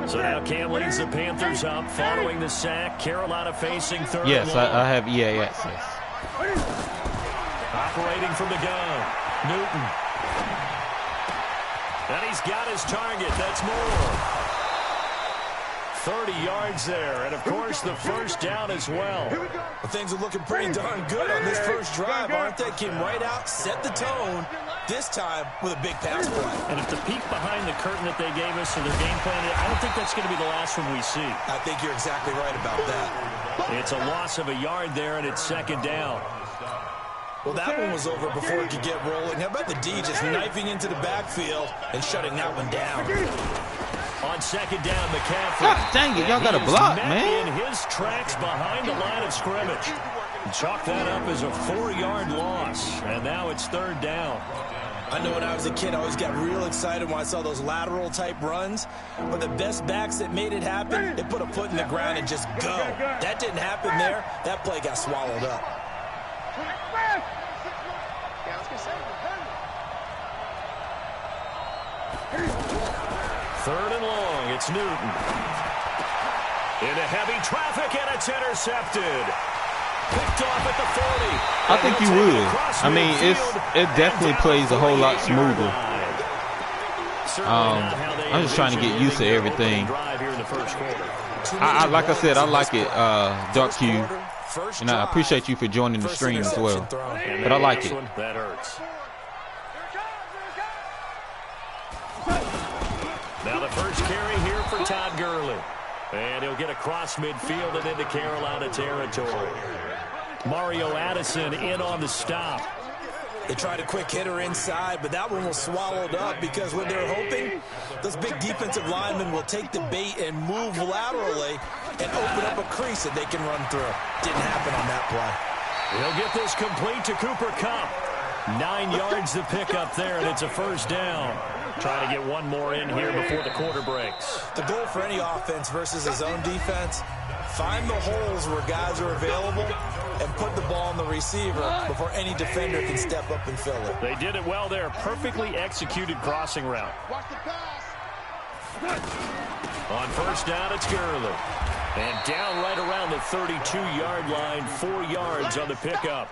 So now Cam leads the Panthers up following the sack. Carolina facing 3rd Yes, and long. I have EA access. Operating from the gun, Newton. And he's got his target. That's more. 30 yards there, and of course the 1st down as well. Well, things are looking pretty darn good on this first drive, aren't they? Came right out, set the tone, this time with a big pass play. And if the peek behind the curtain that they gave us to their game plan, I don't think that's going to be the last one we see. I think you're exactly right about that. It's a loss of a yard there, and it's 2nd down. Well, that one was over before it could get rolling. How about the D just knifing into the backfield and shutting that one down? On 2nd down, McCaffrey. God dang it, y'all got to block, man. In his tracks behind the line of scrimmage. Chalk that up as a 4-yard loss, and now it's 3rd down. I know when I was a kid, I always got real excited when I saw those lateral-type runs. But the best backs that made it happen, they put a foot in the ground and just go. That didn't happen there. That play got swallowed up. 3rd and long, it's Newton. Into heavy traffic, and it's intercepted. Picked off at the 40. I think you would. I mean, it definitely plays a whole lot smoother. I'm just trying to get used to everything. Like I said, I like it, Dark Q. And I appreciate you for joining the stream as well. But I like it. That hurts. Now the first carry here for Todd Gurley. And he'll get across midfield and into Carolina territory. Mario Addison in on the stop. They tried a quick hitter inside, but that one was swallowed up because what they're hoping, those big defensive linemen will take the bait and move laterally and open up a crease that they can run through. Didn't happen on that play. He'll get this complete to Cooper Kupp. 9 yards to pick up there, and it's a 1st down. Trying to get one more in here before the quarter breaks. The goal for any offense versus a zone defense, find the holes where guys are available and put the ball on the receiver before any defender can step up and fill it. They did it well there. Perfectly executed crossing route. On first down, it's Gurley. And down right around the 32-yard line, 4 yards on the pickup.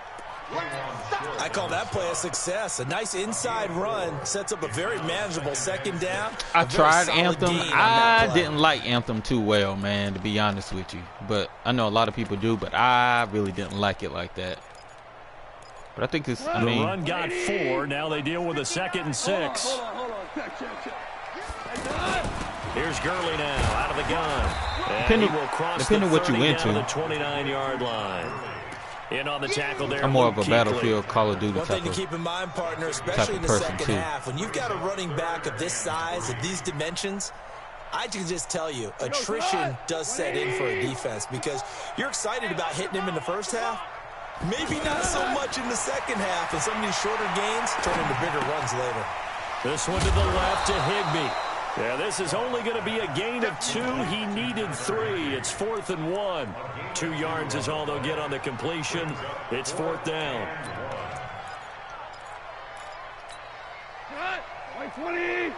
I call that play a success. A nice inside run sets up a very manageable second down. I tried Anthem. I didn't like Anthem too well, man, to be honest with you. But I know a lot of people do, but I really didn't like it like that. But I think this, the run got 4. Now they deal with a 2nd and 6. Here's Gurley now out of the gun. And he will cross depending the 30 what you into. down to the 29-yard line. In on the tackle there. I'm more of a Battlefield, Call of Duty One type thing to keep in mind, partner, especially in the second half, when you've got a running back of this size, of these dimensions, I can just tell you, attrition does set in for a defense because you're excited about hitting him in the first half. Maybe not so much in the second half, and some of these shorter gains turn into bigger runs later. This one to the left to Higbee. Yeah, this is only going to be a gain of 2. He needed 3. It's 4th and 1. 2 yards is all they'll get on the completion. It's 4th down. White 20. Here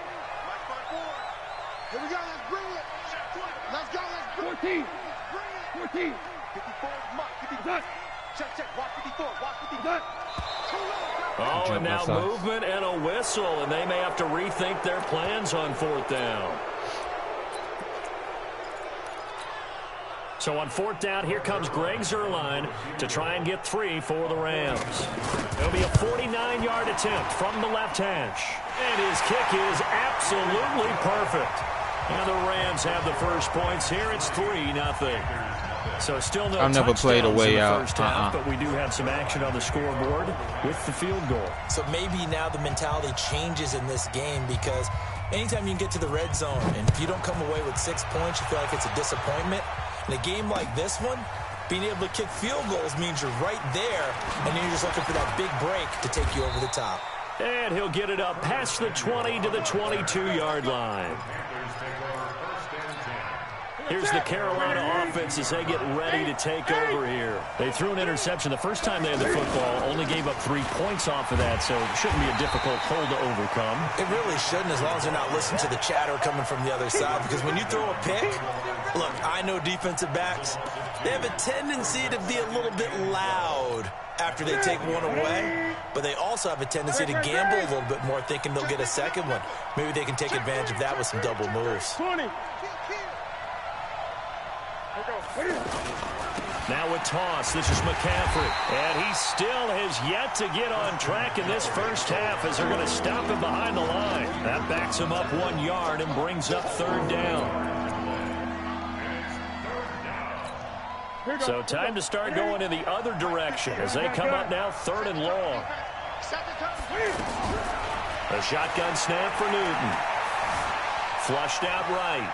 we go. Let's bring it. Let's go. Let's bring it. 14. 54. Mark 54. Check. Watch 54. Watch 54. Oh, and now movement and a whistle, and they may have to rethink their plans on 4th down. So on 4th down, here comes Greg Zuerlein to try and get 3 for the Rams. It'll be a 49-yard attempt from the left hash. And his kick is absolutely perfect. And the Rams have the first points here. It's 3-0. So still no I've never played a way out. First half, but we do have some action on the scoreboard with the field goal. So maybe now the mentality changes in this game because anytime you can get to the red zone and if you don't come away with 6 points, you feel like it's a disappointment. In a game like this one, being able to kick field goals means you're right there, and then you're just looking for that big break to take you over the top. And he'll get it up past the 20 to the 22-yard line. Here's the Carolina offense as they get ready to take over here. They threw an interception the first time they had the football, only gave up 3 points off of that, so it shouldn't be a difficult hole to overcome. It really shouldn't, as long as they're not listening to the chatter coming from the other side, because when you throw a pick, look, I know defensive backs, they have a tendency to be a little bit loud after they take one away, but they also have a tendency to gamble a little bit more, thinking they'll get a second one. Maybe they can take advantage of that with some double moves. Now with toss, this is McCaffrey. And he still has yet to get on track in this first half as they're going to stop him behind the line. That backs him up 1 yard and brings up 3rd down. So time to start going in the other direction as they come up now 3rd and long. A shotgun snap for Newton. Flushed out right.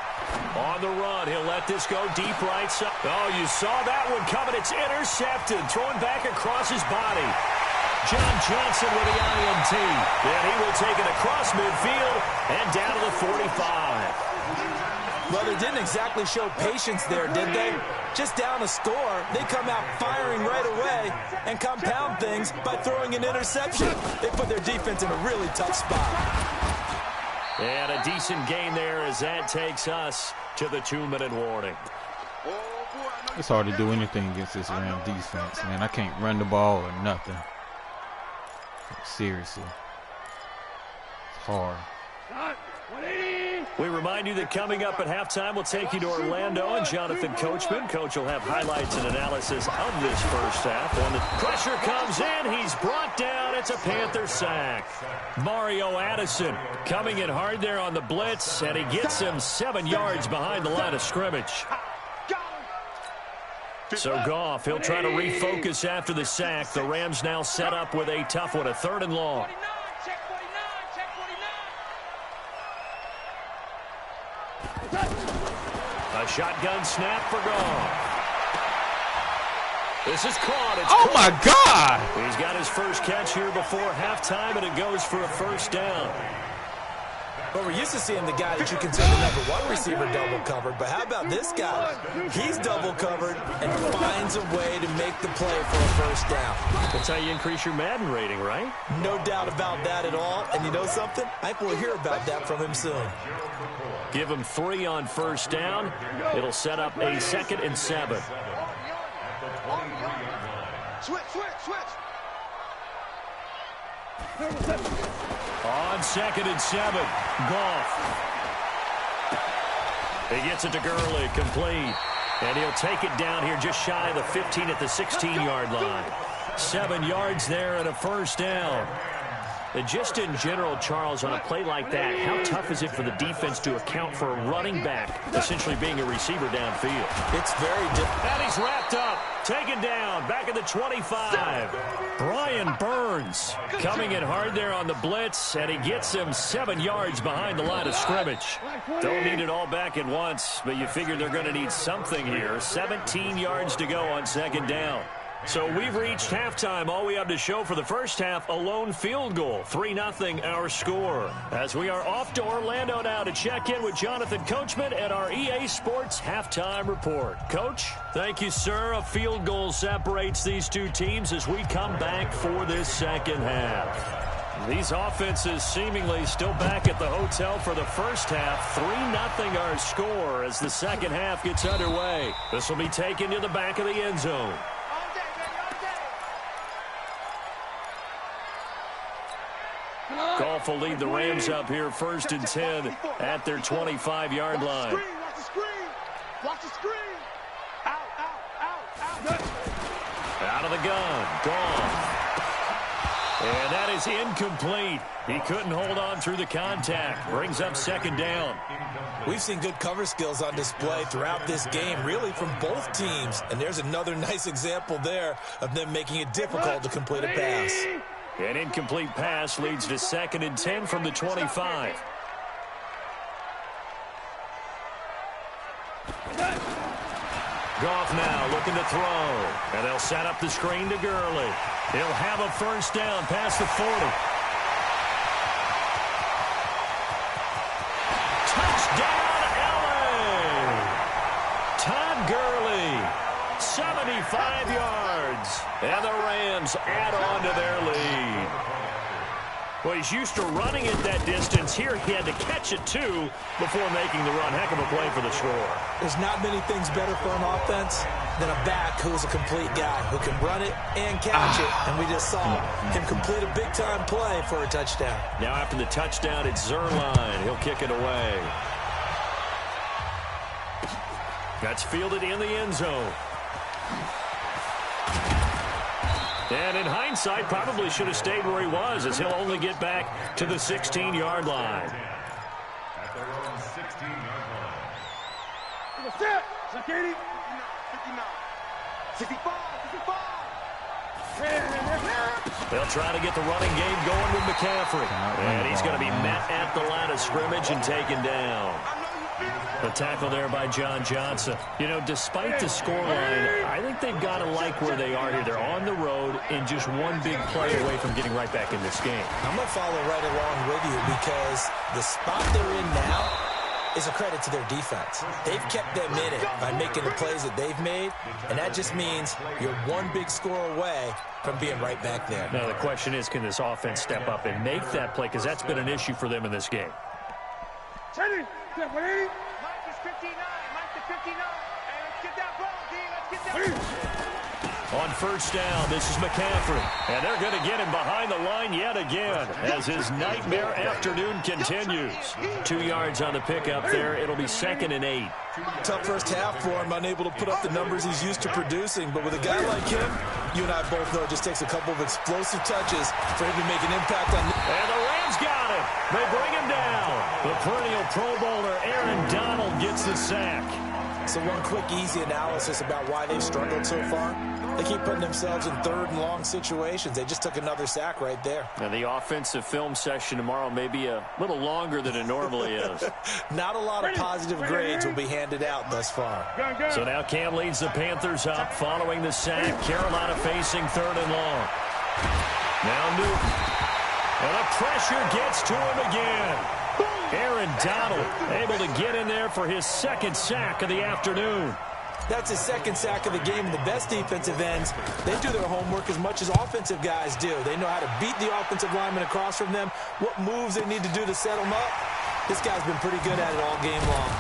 On the run, he'll let this go deep right side. Oh, you saw that one coming. It's intercepted. Throwing back across his body. John Johnson with the INT. And he will take it across midfield and down to the 45. Well, they didn't exactly show patience there, did they? Just down a score, they come out firing right away and compound things by throwing an interception. They put their defense in a really tough spot. And a decent gain there as that takes us to the 2-minute warning. It's hard to do anything against this Ram defense, man. I can't run the ball or nothing. Seriously. It's hard. We remind you that coming up at halftime, we'll take you to Orlando and Jonathan Coachman. Coach will have highlights and analysis of this first half. When the pressure comes in, he's brought down. It's a Panther sack. Mario Addison coming in hard there on the blitz, and he gets him 7 yards behind the line of scrimmage. So Goff, he'll try to refocus after the sack. The Rams now set up with a tough one, a 3rd and long. A shotgun snap for Goff. This is caught. It's caught. My God. He's got his first catch here before halftime, and it goes for a 1st down. Well, we're used to seeing the guy that you consider the #1 receiver double covered, but how about this guy? He's double covered and finds a way to make the play for a first down. That's how you increase your Madden rating, right? No doubt about that at all. And you know something? I think we'll hear about that from him soon. Give him 3 on first down. It'll set up a 2nd and 7. Switch. On 2nd and 7, Goff. He gets it to Gurley, complete. And he'll take it down here just shy of the 15 at the 16-yard line. 7 yards there and a first down. And just in general, Charles, on a play like that, how tough is it for the defense to account for a running back essentially being a receiver downfield? It's very difficult. And he's wrapped up, taken down, back at the 25. Brian Burns coming in hard there on the blitz, and he gets him 7 yards behind the line of scrimmage. Don't need it all back at once, but you figure they're going to need something here. 17 yards to go on 2nd down. So we've reached halftime. All we have to show for the first half, a lone field goal. 3-0 our score. As we are off to Orlando now to check in with Jonathan Coachman at our EA Sports Halftime Report. Coach, thank you, sir. A field goal separates these two teams as we come back for this second half. These offenses seemingly still back at the hotel for the first half. 3-0 our score as the second half gets underway. This will be taken to the back of the end zone. Goff will lead the Rams up here 1st and 10 at their 25-yard line. Watch the screen. Out. Out of the gun. Goff. And that is incomplete. He couldn't hold on through the contact. Brings up 2nd down. We've seen good cover skills on display throughout this game, really from both teams. And there's another nice example there of them making it difficult to complete a pass. An incomplete pass leads to 2nd and 10 from the 25. Goff now looking to throw. And they'll set up the screen to Gurley. He'll have a first down past the 40. Touchdown, LA! Todd Gurley, 75 yards. And the Rams add on to their lead. Well, he's used to running it that distance. Here he had to catch it, too, before making the run. Heck of a play for the score. There's not many things better for an offense than a back who is a complete guy who can run it and catch it. And we just saw him complete a big-time play for a touchdown. Now after the touchdown, it's Zerline. He'll kick it away. That's fielded in the end zone. And in hindsight, probably should have stayed where he was, as he'll only get back to the 16-yard line. At their own 16-yard line. 59, 65. They'll try to get the running game going with McCaffrey. And he's going to be met at the line of scrimmage and taken down. The tackle there by John Johnson. You know, despite the scoreline, I think they've got to like where they are here. They're on the road and just one big play away from getting right back in this game. I'm going to follow right along with you because the spot they're in now is a credit to their defense. They've kept them in it by making the plays that they've made, and that just means you're one big score away from being right back there. Now, the question is, can this offense step up and make that play? Because that's been an issue for them in this game. Mike is 59. Mike to 59. Hey, let's get that ball, D. Let's get that. On first down, this is McCaffrey. And they're going to get him behind the line yet again as his nightmare afternoon continues. 2 yards on the pickup there. It'll be 2nd and 8. Tough first half for him, unable to put up the numbers he's used to producing. But with a guy like him, you and I both know it just takes a couple of explosive touches for him to make an impact on. And the Rams got him. They bring him down. The perennial Pro Bowler Aaron Donald gets the sack. So one quick, easy analysis about why they've struggled so far. They keep putting themselves in 3rd and long situations. They just took another sack right there. And the offensive film session tomorrow may be a little longer than it normally is. Not a lot of positive grades will be handed out thus far. So now Cam leads the Panthers up following the sack. Carolina facing 3rd and long. Now Newton. And the pressure gets to him again. Aaron Donald able to get in there for his second sack of the afternoon. That's his second sack of the game. And the best defensive ends, they do their homework as much as offensive guys do. They know how to beat the offensive lineman across from them, what moves they need to do to set them up. This guy's been pretty good at it all game long.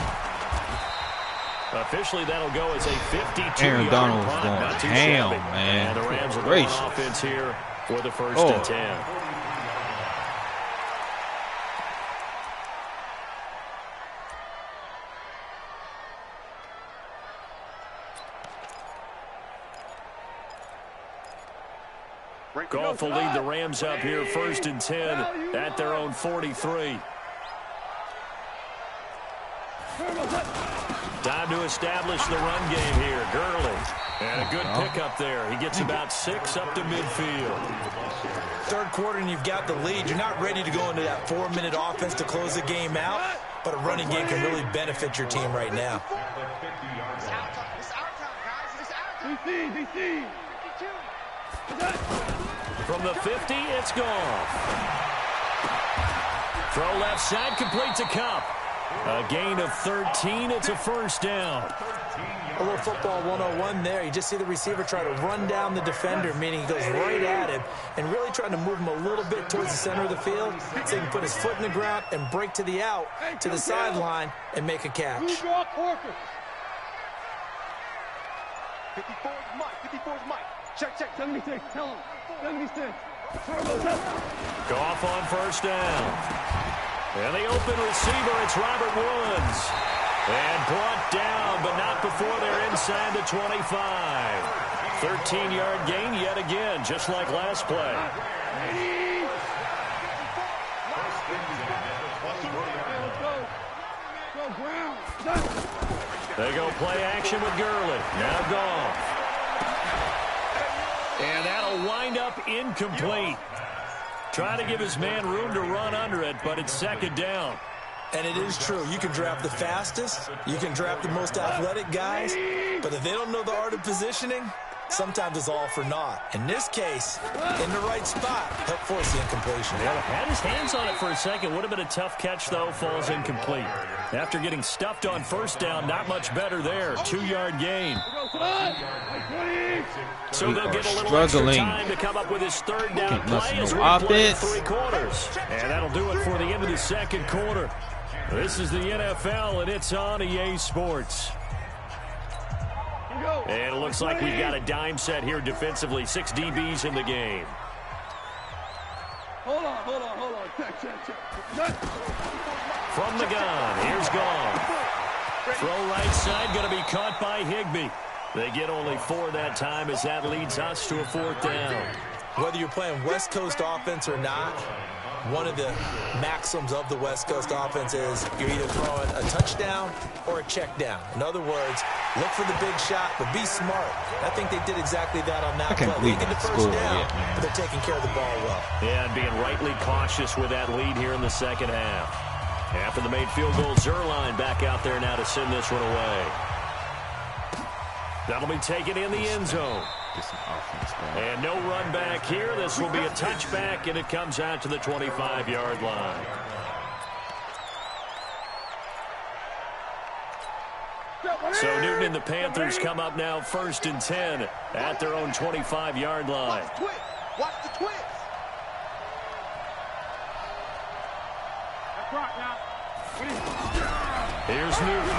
Officially, that'll go as a 52-yard Aaron Donald's punt. going Not too ham, shabby. man. And the Rams will go Gracious. on offense here for the first and 10. Goff will lead the Rams up here first and 10 at their own 43. Time to establish the run game here. Gurley. And a good pickup there. He gets about 6 up to midfield. Third quarter and you've got the lead. You're not ready to go into that 4-minute offense to close the game out, but a running game can really benefit your team right now. It's our time, guys. It's our time. From the 50, it's Goff. Throw left side, complete to Cup. A gain of 13. It's a first down. A little football 101 there. You just see the receiver try to run down the defender, meaning he goes right at him and really trying to move him a little bit towards the center of the field so he can put his foot in the ground and break to the out, to the sideline, and make a catch. 54's Mike. 54's Mike. Check. 76. Tell him. 76. Goff on first down. And the open receiver, it's Robert Woods. And brought down, but not before they're inside the 25. 13-yard gain yet again, just like last play. They go play action with Gurley. Now Goff. And that'll wind up incomplete. Trying to give his man room to run under it, but it's second down. And it is true. You can draft the fastest. You can draft the most athletic guys. But if they don't know the art of positioning, sometimes it's all for naught. In this case, in the right spot, help force the incompletion. Yeah, had his hands on it for a second. Would have been a tough catch, though. Falls incomplete. After getting stuffed on first down, not much better there. 2-yard gain. So they'll get a little extra time to come up with his third down play as we play 3 quarters. And that'll do it for the end of the second quarter. This is the NFL, and it's on EA Sports. And it looks like we've got a dime set here defensively. 6 DBs in the game. Hold on. Check. From the gun, here's Goff. Throw right side, going to be caught by Higbee. They get only 4 that time as that leads us to a 4th down. Whether you're playing West Coast offense or not, one of the maxims of the West Coast offense is you're either throwing a touchdown or a check down. In other words, look for the big shot, but be smart. I think they did exactly that on that play. They get the first down, but they're taking care of the ball well. Yeah, and being rightly cautious with that lead here in the second half. After the made field goal, Zerline back out there now to send this one away. That'll be taken in the end zone. And no run back here. This will be a touchback, and it comes out to the 25-yard line. So Newton and the Panthers come up now first and 10 at their own 25-yard line. Watch the twist. Here's Newton.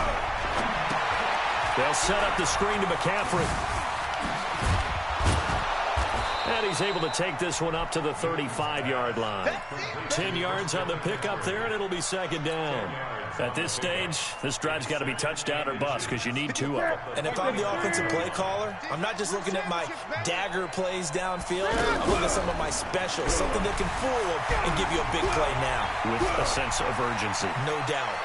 They'll set up the screen to McCaffrey. And he's able to take this one up to the 35-yard line. 10 yards on the pickup there, and it'll be second down. At this stage, this drive's got to be touchdown or bust because you need 2 of them. And if I'm the offensive play caller, I'm not just looking at my dagger plays downfield. I'm looking at some of my specials, something that can fool them and give you a big play now. With a sense of urgency. No doubt.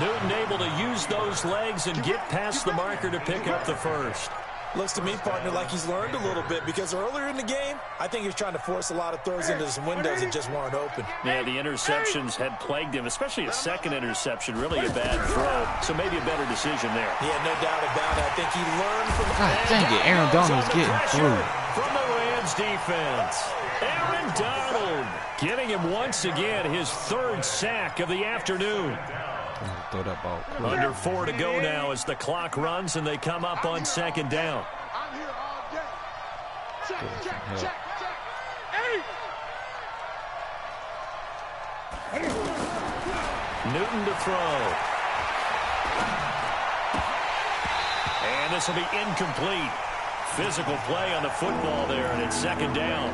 Newton able to use those legs and get past the marker to pick up the first. Looks to me, partner, like he's learned a little bit because earlier in the game, I think he was trying to force a lot of throws into some windows that just weren't open. Yeah, the interceptions had plagued him, especially a second interception, really a bad throw. So maybe a better decision there. Yeah, no doubt about it. I think he learned from... God dang it, Aaron Donald's getting through. From the Rams. Rams defense. Aaron Donald getting him once again his 3rd sack of the afternoon. Throw that ball. Under 4 to go now as the clock runs and they come up on 2nd down. I'm here all day. Check. Newton to throw. And this will be incomplete. Physical play on the football there, and it's 2nd down.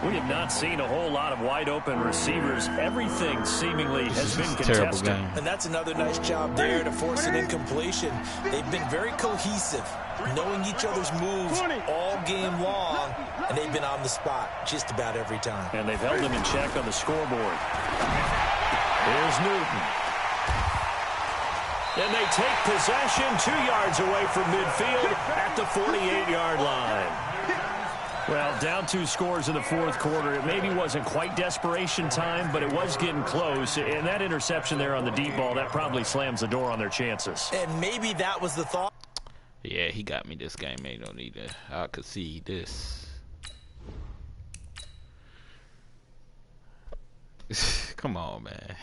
We have not seen a whole lot of wide-open receivers. Everything seemingly has been contested. And that's another nice job there to force an incompletion. They've been very cohesive, knowing each other's moves all game long, and they've been on the spot just about every time. And they've held them in check on the scoreboard. Here's Newton. And they take possession 2 yards away from midfield at the 48-yard line. Well, down 2 scores in the 4th quarter. It maybe wasn't quite desperation time, but it was getting close. And that interception there on the deep ball, that probably slams the door on their chances. And maybe that was the thought. Yeah, he got me this game. Man, don't need to. I could see this. Come on, man.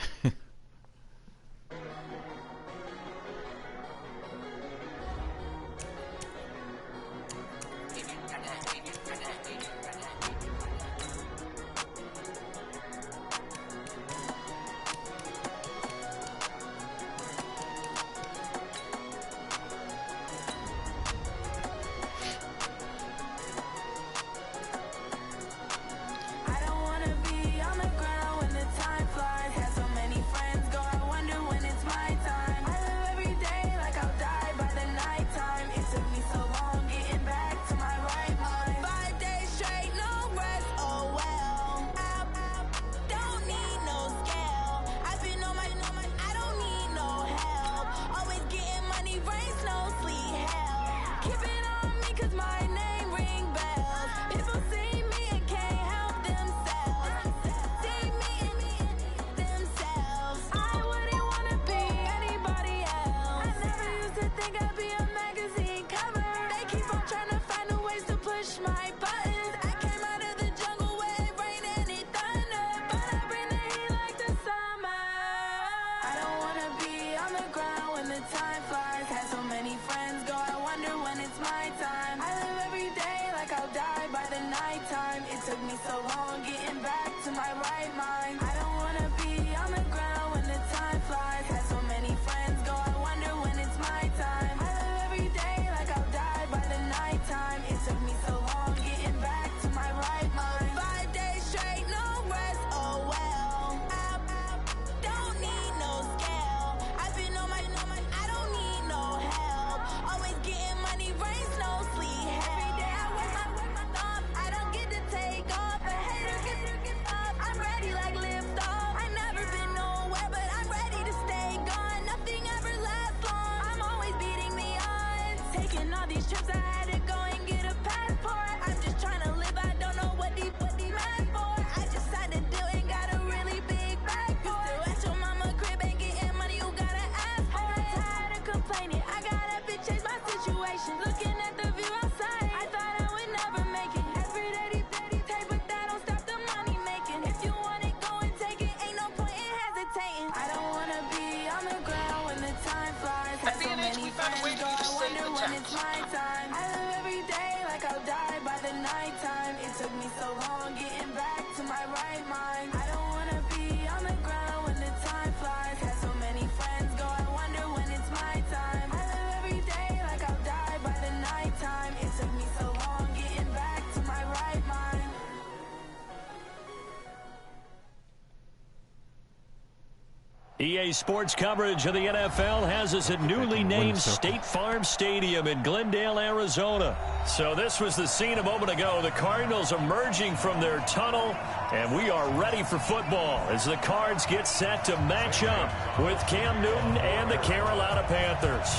EA Sports coverage of the NFL has us at newly named State Farm Stadium in Glendale, Arizona. So this was the scene a moment ago. The Cardinals emerging from their tunnel, and we are ready for football as the Cards get set to match up with Cam Newton and the Carolina Panthers.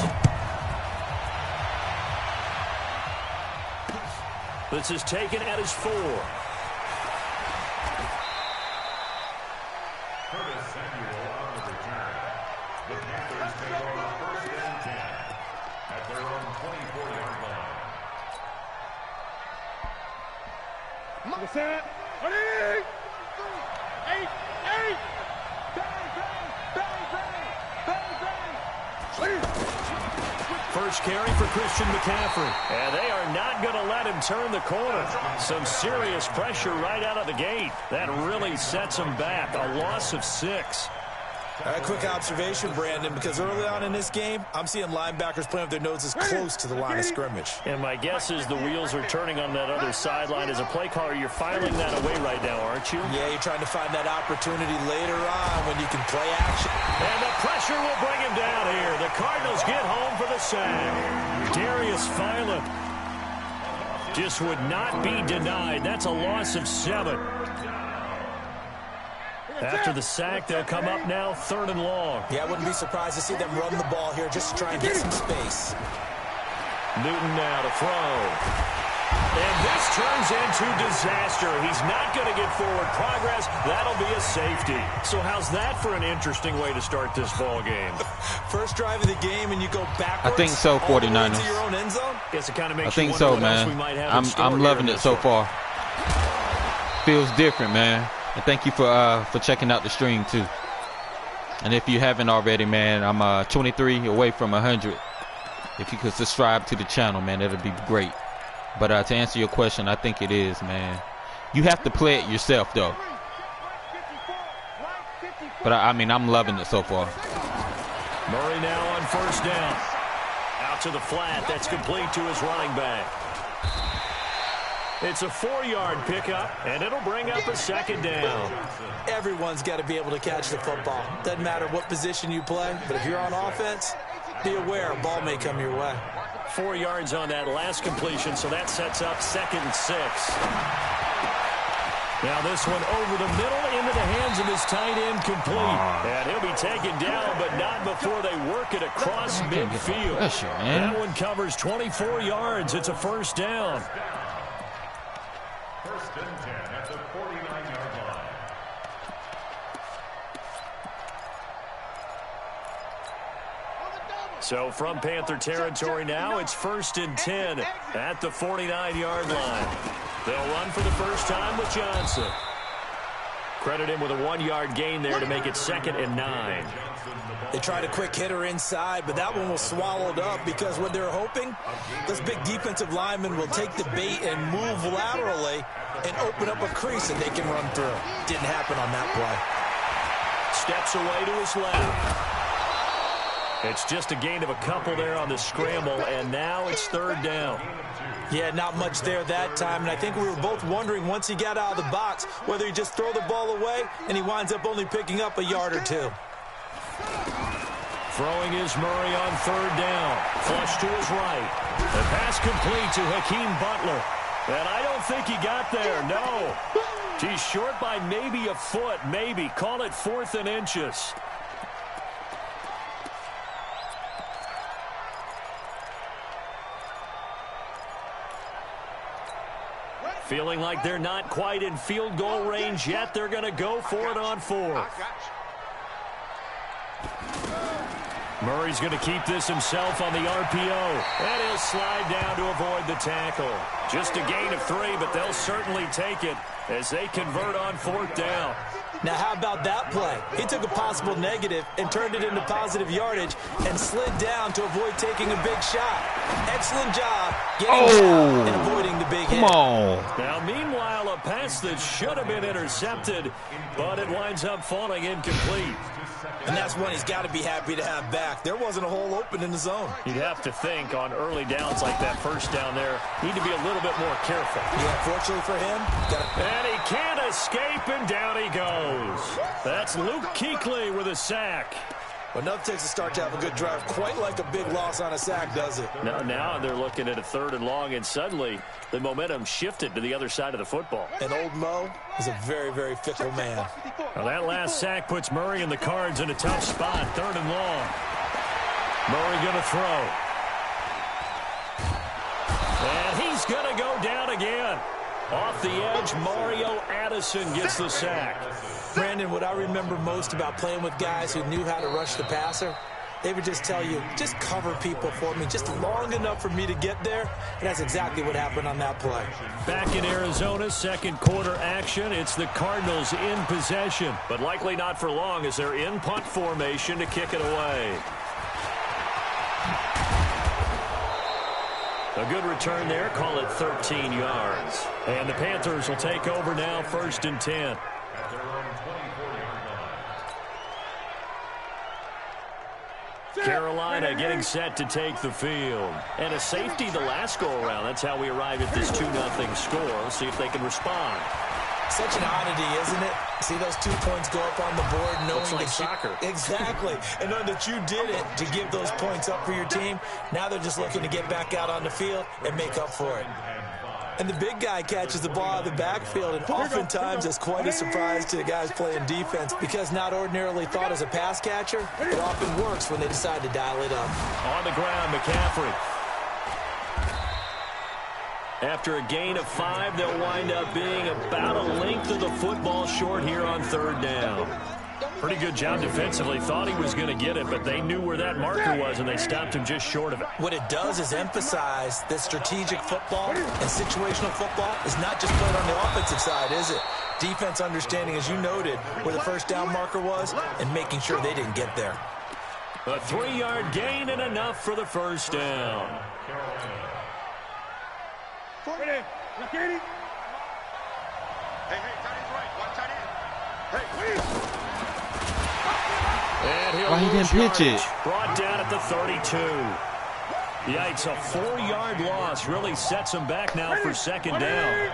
This is taken at his 4. First carry for Christian McCaffrey. And they are not going to let him turn the corner. Some serious pressure right out of the gate. That really sets him back. A loss of 6. A quick observation, Brandon, because early on in this game, I'm seeing linebackers playing with their noses close to the line of scrimmage. And my guess is the wheels are turning on that other sideline. As a play caller, you're filing that away right now, aren't you? Yeah, you're trying to find that opportunity later on when you can play action. And the pressure will bring him down here. The Cardinals get home for the sack. Darius Philon just would not be denied. That's a loss of 7. After the sack, they'll come up now 3rd and long. Yeah, I wouldn't be surprised to see them run the ball here just to try and get some space. Newton now to throw. And this turns into disaster. He's not going to get forward progress. That'll be a safety. So how's that for an interesting way to start this ball game? First drive of the game and you go backwards. I think so, 49ers. To your own end zone? Guess it kind of makes I think you so, wonder what else man. we might have in store I'm loving here it so far. Feels different, man. And thank you for checking out the stream too. And if you haven't already, man, I'm 23 away from 100. If you could subscribe to the channel, man, that'd be great. But to answer your question, I think it is, man. You have to play it yourself, though. But I mean, I'm loving it so far. Murray now on 1st down. Out to the flat. That's complete to his running back. It's a 4-yard pickup, and it'll bring up a 2nd down. Everyone's got to be able to catch the football. Doesn't matter what position you play, but if you're on offense, be aware a ball may come your way. 4 yards on that last completion, so that sets up 2nd and 6. Now this one over the middle into the hands of his tight end, complete. And he'll be taken down, but not before they work it across midfield. Pressure, man. That one covers 24 yards. It's a 1st down. 1st and 10 at the 49-yard line. So from Panther territory now, it's 1st and 10 at the 49-yard line. They'll run for the first time with Johnson. Credit him with a 1-yard gain there to make it 2nd and 9. They tried a quick hitter inside, but that one was swallowed up because what they're hoping, this big defensive lineman will take the bait and move laterally and open up a crease that they can run through. Didn't happen on that play. Steps away to his left. It's just a gain of a couple there on the scramble, and now it's 3rd down. Yeah, not much there that time, and I think we were both wondering once he got out of the box whether he just throw the ball away and he winds up only picking up a yard or 2. Throwing is Murray on 3rd down. Flush to his right. The pass complete to Hakeem Butler. And I don't think he got there, no. He's short by maybe a foot, maybe. Call it 4th and inches. Feeling like they're not quite in field goal range yet. They're going to go for it on 4th. Murray's going to keep this himself on the RPO. And he'll slide down to avoid the tackle. Just a gain of 3, but they'll certainly take it as they convert on 4th down. Now, how about that play? He took a possible negative and turned it into positive yardage and slid down to avoid taking a big shot. Excellent job getting down and avoiding the big hit. Come on. Now, meanwhile, a pass that should have been intercepted, but it winds up falling incomplete. And that's one he's got to be happy to have back. There wasn't a hole open in the zone. You'd have to think on early downs like that 1st down there, need to be a little bit more careful. Yeah, fortunately for him. And he can't escape, and down he goes. That's Luke Kuechly with a sack. Well, nothing takes a start to have a good drive quite like a big loss on a sack, does it? Now they're looking at a 3rd and long, and suddenly the momentum shifted to the other side of the football. And old Mo is a very, very fickle man. Well, that last sack puts Murray and the Cards in a tough spot. 3rd and long. Murray going to throw. And he's going to go down again. Off the edge, Mario Addison gets the sack. Brandon, what I remember most about playing with guys who knew how to rush the passer They would just tell you, just cover people for me, just long enough for me to get there. And that's exactly what happened on that play. Back in Arizona, second quarter action. It's the Cardinals in possession, but likely not for long as they're in punt formation to kick it away. A good return there. Call it 13 yards. And the Panthers will take over now, 1st and 10. Carolina getting set to take the field. And a safety the last go-around. That's how we arrive at this 2-0 score. Let's see if they can respond. Such an oddity, isn't it? See those 2 points go up on the board, knowing Looks like that soccer. Exactly. And knowing that you did it to give those points up for your team. Now they're just looking to get back out on the field and make up for it. And the big guy catches the ball out of the backfield, and oftentimes it's quite a surprise to the guys playing defense because not ordinarily thought as a pass catcher, it often works when they decide to dial it up. On the ground, McCaffrey. After a gain of 5, they'll wind up being about a length of the football short here on 3rd down. Pretty good job defensively. Thought he was going to get it, but they knew where that marker was, and they stopped him just short of it. What it does is emphasize that strategic football and situational football is not just played on the offensive side, is it? Defense understanding, as you noted, where the 1st down marker was and making sure they didn't get there. A 3-yard gain and enough for the 1st down. Hey, tight end's right. Watch tight end. Hey, please. And he'll Why he didn't pitch it? Brought down at the 32. Yikes, a 4-yard loss really sets him back now for 2nd down.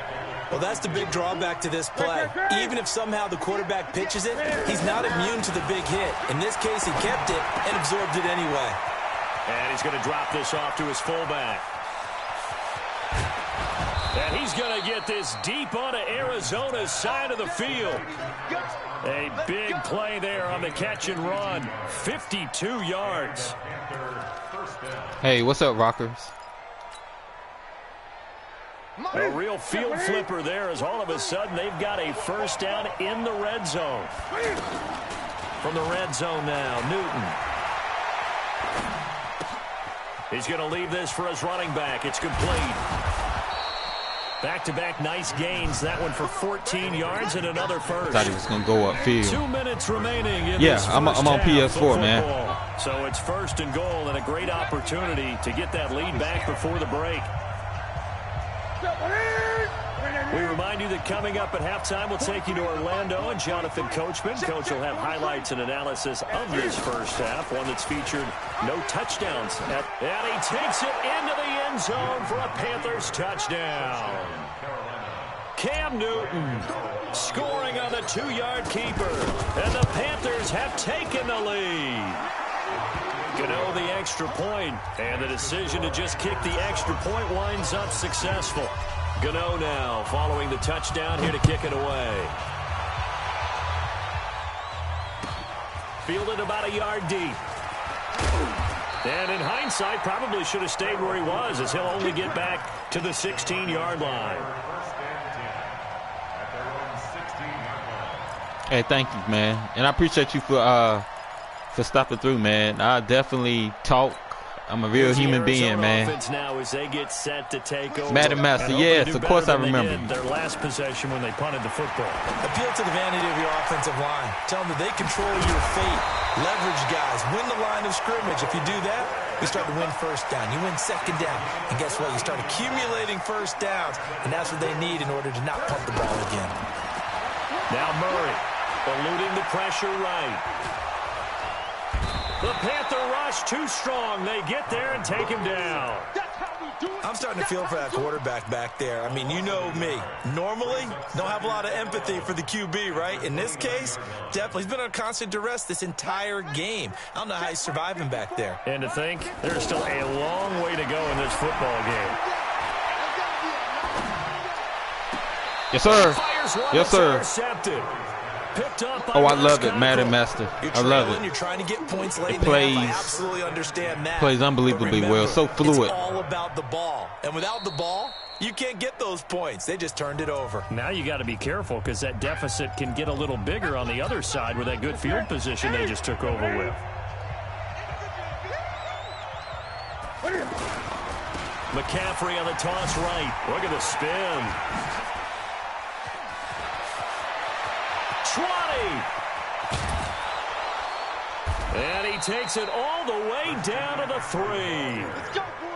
Well, that's the big drawback to this play. Even if somehow the quarterback pitches it, he's not immune to the big hit. In this case, he kept it and absorbed it anyway. And he's going to drop this off to his fullback. And he's going to get this deep onto Arizona's side of the field. A big play there on the catch and run. 52 yards. Hey, what's up, Rockers? A real field flipper there as all of a sudden they've got a 1st down in the red zone. From the red zone now, Newton. He's going to leave this for his running back. It's complete. Back-to-back nice gains. That one for 14 yards and another first. Thought he was going to go upfield. 2 minutes remaining in yeah, this I'm on PS4, man. So it's 1st and goal and a great opportunity to get that lead back before the break. We remind you that coming up at halftime, we'll take you to Orlando and Jonathan Coachman. Coach will have highlights and analysis of this 1st half, one that's featured no touchdowns. And he takes it into the end zone for a Panthers touchdown. Cam Newton scoring on the 2-yard keeper. And the Panthers have taken the lead. Gano the extra point, and the decision to just kick the extra point winds up successful. Gano now following the touchdown here to kick it away. Fielded about a yard deep. And in hindsight, probably should have stayed where he was as he'll only get back to the 16-yard line. Hey, thank you, man. And I appreciate you for stopping through, man. I definitely talk. I'm a real human being, man. Now as they get set to take over. Madden Master, yes, of course I remember. Their last possession when they punted the football. Appeal to the vanity of your offensive line. Tell them that they control your fate. Leverage guys. Win the line of scrimmage. If you do that, you start to win 1st down. You win 2nd down. And guess what? You start accumulating 1st downs. And that's what they need in order to not pump the ball again. Now Murray eluding the pressure right. The Panther rush too strong. They get there and take him down. I'm starting to feel for that quarterback back there. I mean, you know me. Normally, don't have a lot of empathy for the QB, right? In this case, definitely. He's been on constant duress this entire game. I don't know how he's surviving back there. And to think, there's still a long way to go in this football game. Yes, sir. Yes, sir. Intercepted. Oh, I love it, Madden Master. I love it. You're trying to get points late. It plays. I absolutely understand that. Plays unbelievably well. So fluid. It's all about the ball. And without the ball, you can't get those points. They just turned it over. Now you got to be careful because that deficit can get a little bigger on the other side with that good field position they just took over with. McCaffrey on the toss right. Look at the spin. 20. And he takes it all the way down to the 3.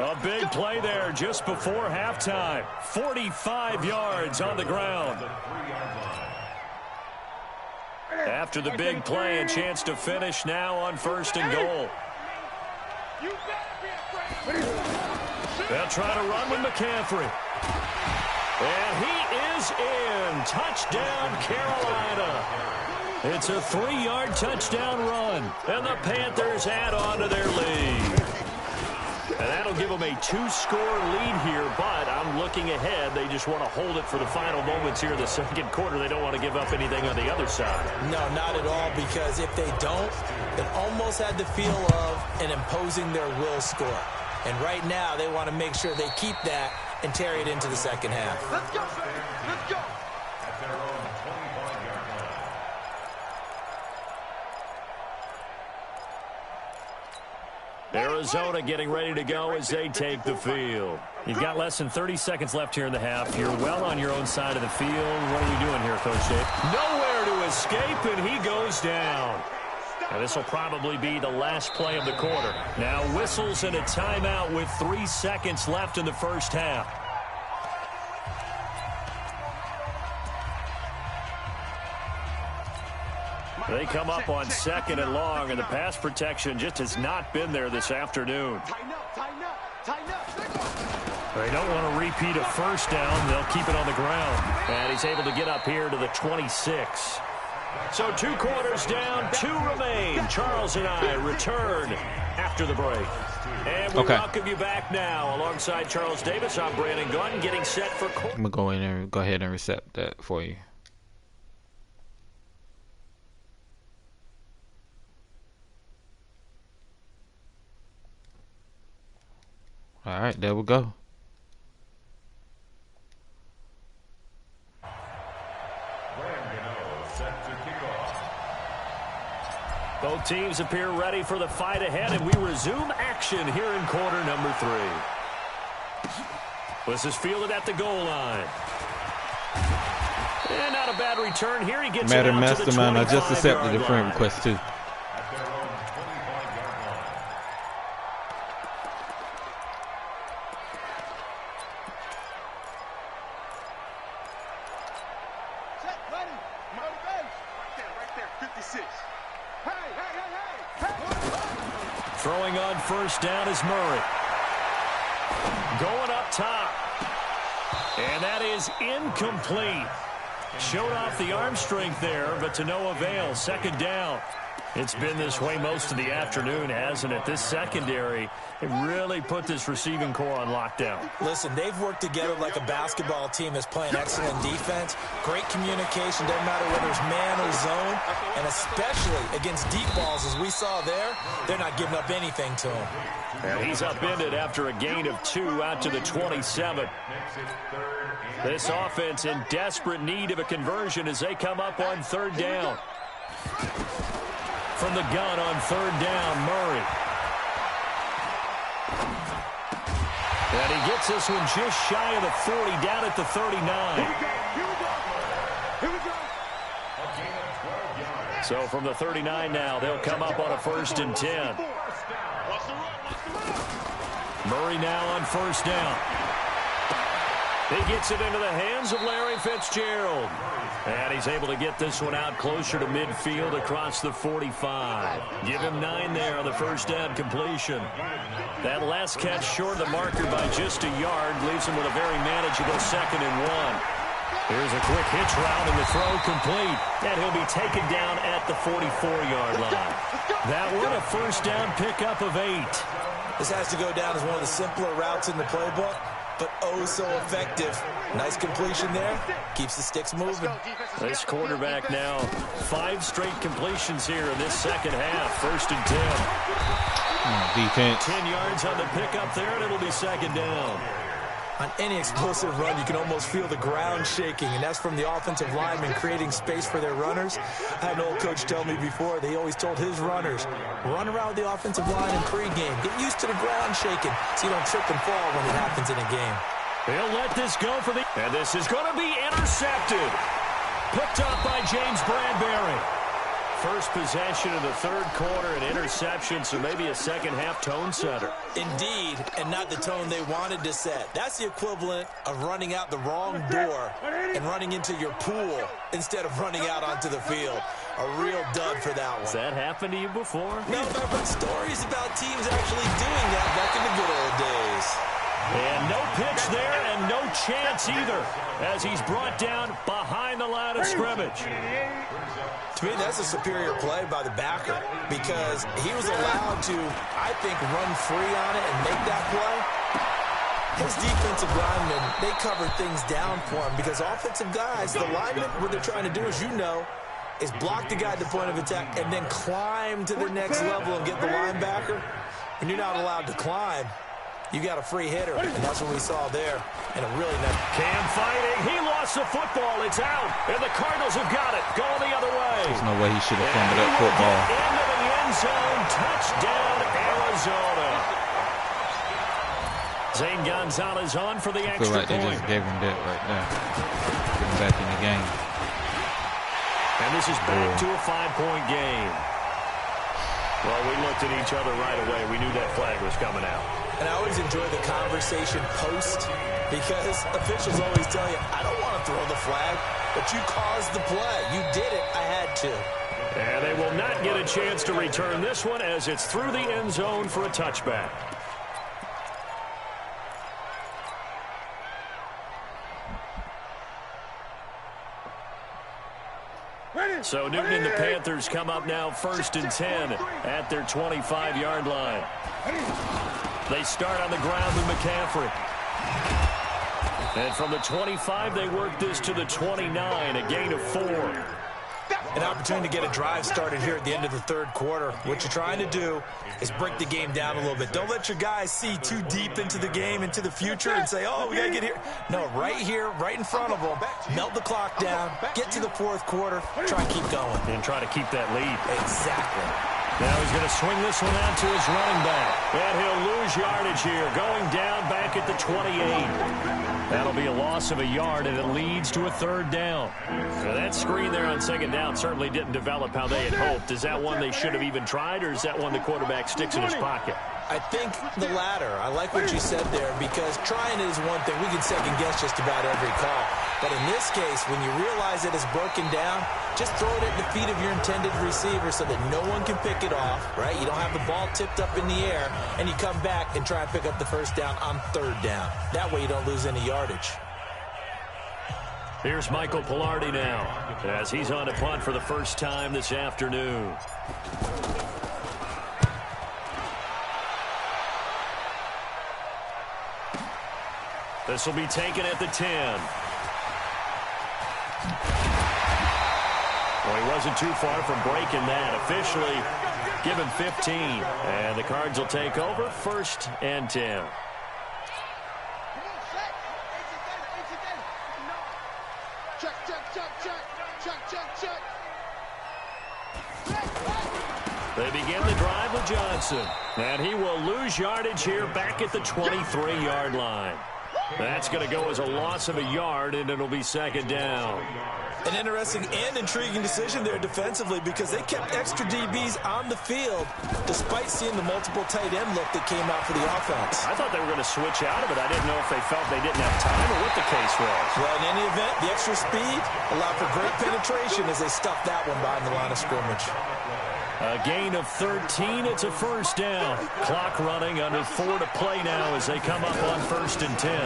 A big play there just before halftime. 45 yards on the ground. After the big play, a chance to finish now on 1st and goal. They'll try to run with McCaffrey. And he is in. Touchdown, Carolina. It's a 3-yard touchdown run. And the Panthers add on to their lead. And that'll give them a 2-score lead here, but I'm looking ahead. They just want to hold it for the final moments here in the second quarter. They don't want to give up anything on the other side. No, not at all, because if they don't, it almost had the feel of an imposing their will score. And right now, they want to make sure they keep that and carry it into the second half. Let's go, let's go. At their own 25-yard line. Arizona getting ready to go as they take the field. You've got less than 30 seconds left here in the half. You're well on your own side of the field. What are we doing here, Coach Dave? Nowhere to escape, and he goes down. Now, this will probably be the last play of the quarter. Now whistles and a timeout with 3 seconds left in the first half. They come up on 2nd and long, and the pass protection just has not been there this afternoon. They don't want to repeat a first down. They'll keep it on the ground. And he's able to get up here to the 26. So 2 quarters down, 2 remain. Charles and I return after the break. And we welcome you back now. Alongside Charles Davis, I'm Brandon Gunn, getting set for... I'm going to go ahead and reset that for you. All right, there we go. Both teams appear ready for the fight ahead, and we resume action here in quarter number 3. This is fielded at the goal line. And not a bad return here. He gets Madden it out to the 25-yard line. Mastermind, I just accepted the friend request too. Throwing on first down is Murray. Going up top. And that is incomplete. Showed off the arm strength there, but to no avail. 2nd down. It's been this way most of the afternoon, hasn't it? This secondary, it really put this receiving core on lockdown. Listen, they've worked together like a basketball team that's playing excellent defense. Great communication, doesn't matter whether it's man or zone. And especially against deep balls, as we saw there, they're not giving up anything to him. And he's upended after a gain of 2 out to the 27. This offense in desperate need of a conversion as they come up on 3rd down. From the gun on 3rd down, Murray. And he gets this one just shy of the 40, down at the 39. So from the 39 now, they'll come up on a 1st and 10. Murray now on 1st down. He gets it into the hands of Larry Fitzgerald. And he's able to get this one out closer to midfield across the 45. Give him 9 there on the 1st down completion. That last catch short of the marker by just a yard leaves him with a very manageable 2nd and 1. Here's a quick hitch route and the throw complete. And he'll be taken down at the 44-yard line. That one a 1st down pickup of 8. This has to go down as one of the simpler routes in the playbook, but oh so effective. Nice completion there. Keeps the sticks moving. This quarterback now 5 straight completions here in this second half. 1st and 10. Defense. 10 yards on the pickup there, and it'll be 2nd down. On any explosive run, you can almost feel the ground shaking, and that's from the offensive linemen creating space for their runners. I had an old coach tell me before, they always told his runners, run around the offensive line in pregame. Get used to the ground shaking so you don't trip and fall when it happens in a game. He'll let this go for the... And this is going to be intercepted. Picked up by James Bradbury. First possession of the third quarter, an interception, so maybe a second-half tone setter. Indeed, and not the tone they wanted to set. That's the equivalent of running out the wrong door and running into your pool instead of running out onto the field. A real dud for that one. Has that happened to you before? No, but I've heard stories about teams actually doing that back in the good old days. And no pitch there and no chance either as he's brought down behind the line of scrimmage. To me, that's a superior play by the backer because he was allowed to, I think, run free on it and make that play. His defensive linemen, they covered things down for him because offensive guys, the linemen, what they're trying to do, as you know, is block the guy at the point of attack and then climb to the next level and get the linebacker. When you're not allowed to climb, you got a free hitter, and that's what we saw there. And a really nice... Cam fighting. He lost the football. It's out. And the Cardinals have got it. Going the other way. There's no way he should have fumbled that football. Into the end zone. Touchdown, Arizona. Zane Gonzalez on for the extra point. I feel like they just gave him that right there. Get him back in the game. And this is back to a 5-point game. Well, we looked at each other right away. We knew that flag was coming out. And I always enjoy the conversation post because officials always tell you, I don't want to throw the flag, but you caused the play. You did it. I had to. And they will not get a chance to return this one as it's through the end zone for a touchback. So Newton and the Panthers come up now 1st and 10 at their 25-yard line. They start on the ground with McCaffrey. And from the 25, they work this to the 29, a gain of 4. An opportunity to get a drive started here at the end of the third quarter. What you're trying to do is break the game down a little bit. Don't let your guys see too deep into the game, into the future, and say, oh, we got to get here. No, right here, right in front of them, melt the clock down, get to the fourth quarter, try and keep going. And try to keep that lead. Exactly. Now he's going to swing this one out to his running back. And he'll lose yardage here, going down back at the 28. That'll be a loss of a yard, and it leads to a third down. Now that screen there on second down certainly didn't develop how they had hoped. Is that one they should have even tried, or is that one the quarterback sticks in his pocket? I think the latter. I like what you said there because trying it is one thing. We can second guess just about every call. But in this case, when you realize it is broken down, just throw it at the feet of your intended receiver so that no one can pick it off, right? You don't have the ball tipped up in the air, and you come back and try and pick up the first down on third down. That way you don't lose any yardage. Here's Michael Pilardi now as he's on a punt for the first time this afternoon. This will be taken at the 10. Well, he wasn't too far from breaking that. Officially given 15. And the Cards will take over 1st and 10. Check, check, check, check, check, check, check. They begin the drive with Johnson. And he will lose yardage here back at the 23-yard line. That's going to go as a loss of a yard, and it'll be second down. An interesting and intriguing decision there defensively because they kept extra DBs on the field despite seeing the multiple tight end look that came out for the offense. I thought they were going to switch out of it. I didn't know if they felt they didn't have time or what the case was. Well, in any event, the extra speed allowed for great penetration as they stuffed that one behind the line of scrimmage. A gain of 13. It's a first down. Clock running under 4 to play now as they come up on 1st and 10.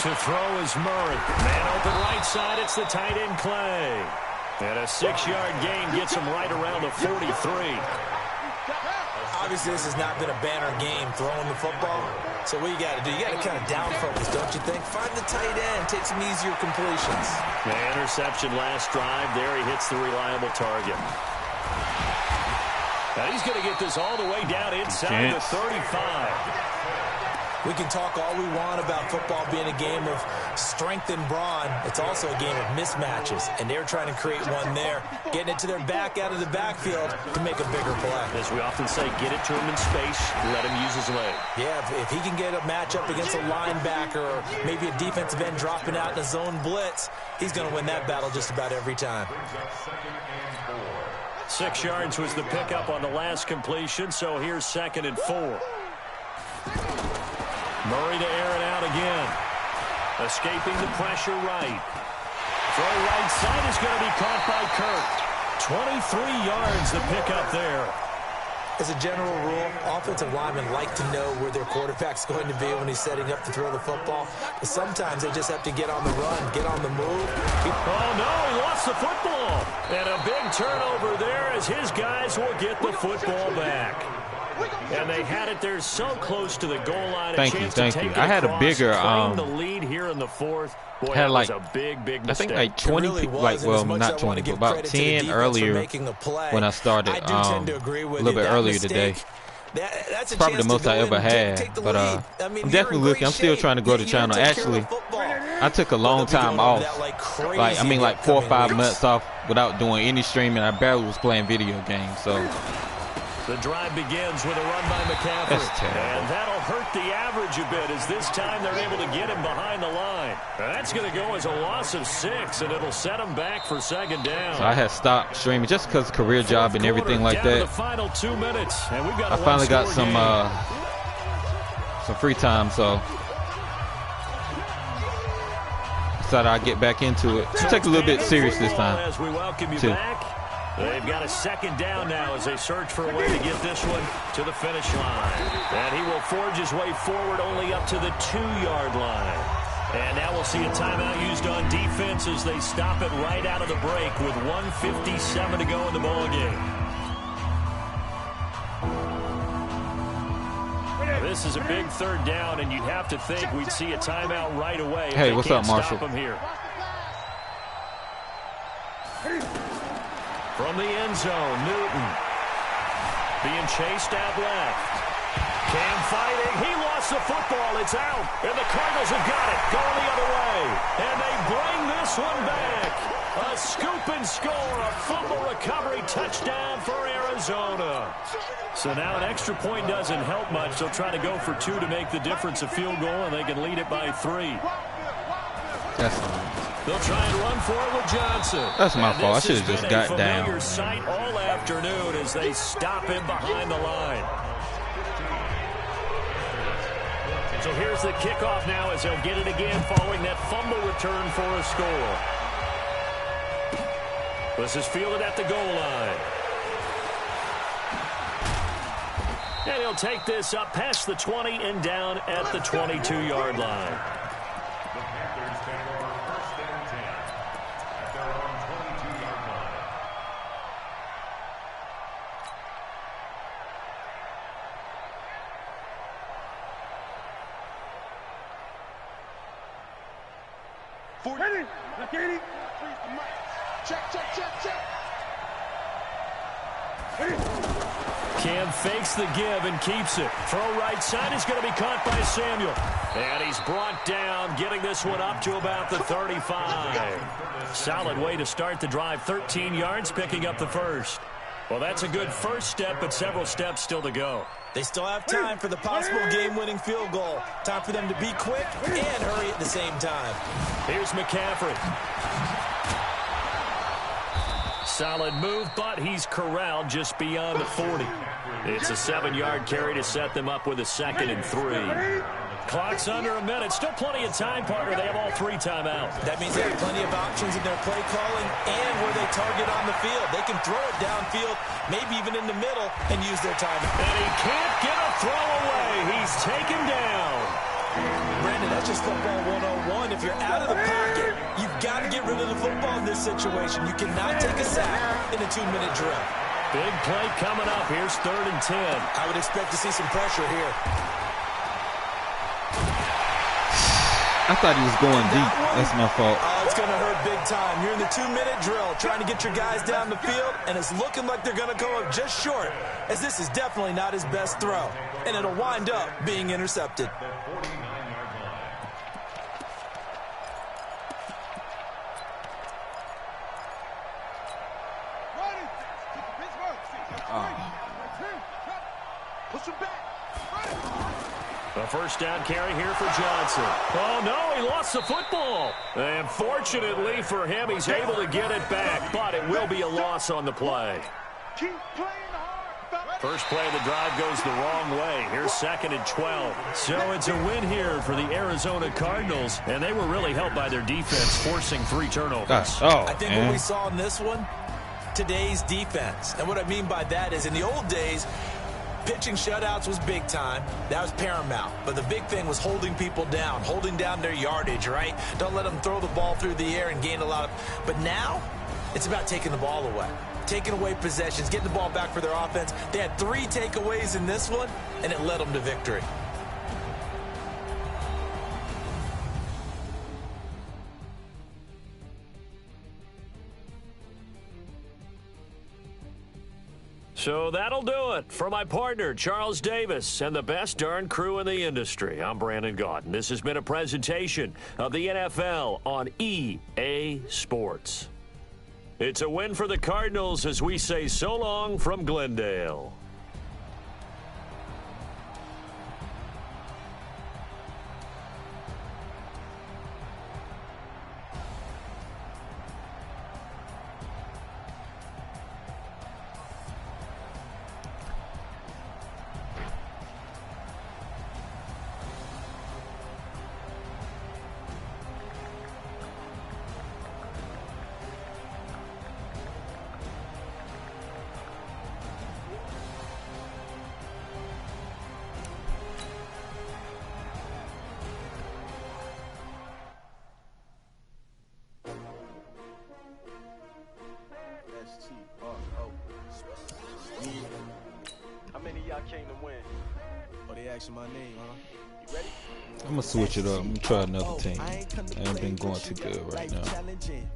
To throw is Murray. Man open right side. It's the tight end Clay. And a 6-yard gain gets him right around the 43. Obviously, this has not been a banner game throwing the football. So what you got to do, you got to kind of down focus, don't you think? Find the tight end. Take some easier completions. The interception last drive. There he hits the reliable target. Now he's going to get this all the way down inside the 35. We can talk all we want about football being a game of strength and brawn. It's also a game of mismatches, and they're trying to create one there, getting it to their back out of the backfield to make a bigger play. As we often say, get it to him in space, let him use his leg. Yeah, if he can get a matchup against a linebacker or maybe a defensive end dropping out in a zone blitz, he's going to win that battle just about every time. 6 yards was the pickup on the last completion, so here's 2nd and 4. Murray to air it out again. Escaping the pressure right. Throw right side is going to be caught by Kirk. 23 yards the pickup there. As a general rule, offensive linemen like to know where their quarterback's going to be when he's setting up to throw the football. But sometimes they just have to get on the run, get on the move. Oh, no, he lost the football. And a big turnover there as his guys will get the football back. And they had it there so close to the goal line. Thank you. I had a bigger the lead here in the 4th. Boy, had that like was a big mistake. I think like 20 really people, like, well, not 20, but about 10 earlier when I started a little bit earlier today. That's probably the most I ever had. But I'm definitely looking. I'm still trying to grow the channel. Actually, I took a long time off. Like 4 or 5 months off without doing any streaming. I barely was playing video games. So the drive begins with a run by McCaffrey. That's terrible. And that'll hurt the average a bit as this time they're able to get him behind the line. That's going to go as a loss of 6, and it'll set him back for 2nd down. So I had stopped streaming just because of career job and everything like that. The final 2 minutes, and we've got I finally got some free time, so decided I'd get back into it. Take a little bit serious this time. As we welcome you back. They've got a 2nd down now as they search for a way to get this one to the finish line. And he will forge his way forward only up to the 2-yard line. And now we'll see a timeout used on defense as they stop it right out of the break with 1:57 to go in the ballgame. This is a big 3rd down, and you'd have to think we'd see a timeout right away. Hey, what's up, Marshall? Stop him here. From the end zone, Newton being chased out left. Cam fighting. He lost the football. It's out. And the Cardinals have got it. Going the other way. And they bring this one back. A scoop and score. A fumble recovery touchdown for Arizona. So now an extra point doesn't help much. They'll try to go for 2 to make the difference a field goal, and they can lead it by 3. They'll try and run for it with Johnson. That's my fault. I should have just got down. Familiar sight all afternoon as they stop him behind the line. So here's the kickoff now as they'll get it again following that fumble return for a score. This is fielded at the goal line. And he'll take this up past the 20 and down at the 22-yard line. Ready? Ready? Check, check, check, check. Ready? Cam fakes the give and keeps it. Throw right side is going to be caught by Samuel. And he's brought down, getting this one up to about the 35. Solid way to start the drive. 13 yards, picking up the 1st. Well, that's a good first step, but several steps still to go. They still have time for the possible game-winning field goal. Time for them to be quick and hurry at the same time. Here's McCaffrey. Solid move, but he's corralled just beyond the 40. It's a 7-yard carry to set them up with a 2nd and 3. Clock's under a minute. Still plenty of time, partner. They have all 3 timeouts. That means they have plenty of options in their play calling and where they target on the field. They can throw it downfield, maybe even in the middle, and use their time. And he can't get a throw away. He's taken down. Brandon, that's just football 101. If you're out of the pocket, you've got to get rid of the football in this situation. You cannot take a sack in a 2-minute drill. Big play coming up. Here's 3rd and 10. I would expect to see some pressure here. I thought he was going deep. That's my fault. Oh, It's going to hurt big time. You're in the 2-minute drill trying to get your guys down the field, and it's looking like they're going to come up just short, as this is definitely not his best throw, and it'll wind up being intercepted. A first down carry here for Johnson. Oh, no, he lost the football. And fortunately for him, he's able to get it back, but it will be a loss on the play. Keep playing hard. First play of the drive goes the wrong way. Here's 2nd and 12. So it's a win here for the Arizona Cardinals, and they were really helped by their defense, forcing 3 turnovers. I think what we saw in this one, today's defense. And what I mean by that is in the old days, pitching shutouts was big time. That was paramount. But the big thing was holding people down, holding down their yardage, right? Don't let them throw the ball through the air and gain a lot of... But now, it's about taking the ball away. Taking away possessions, getting the ball back for their offense. They had 3 takeaways in this one, and it led them to victory. So that'll do it for my partner, Charles Davis, and the best darn crew in the industry. I'm Brandon Gaudin. This has been a presentation of the NFL on EA Sports. It's a win for the Cardinals as we say so long from Glendale. How many of y'all came to win? Oh, they asking my name, huh? You ready? I'm gonna switch it up. I'm gonna try another team. I ain't been going too good right now.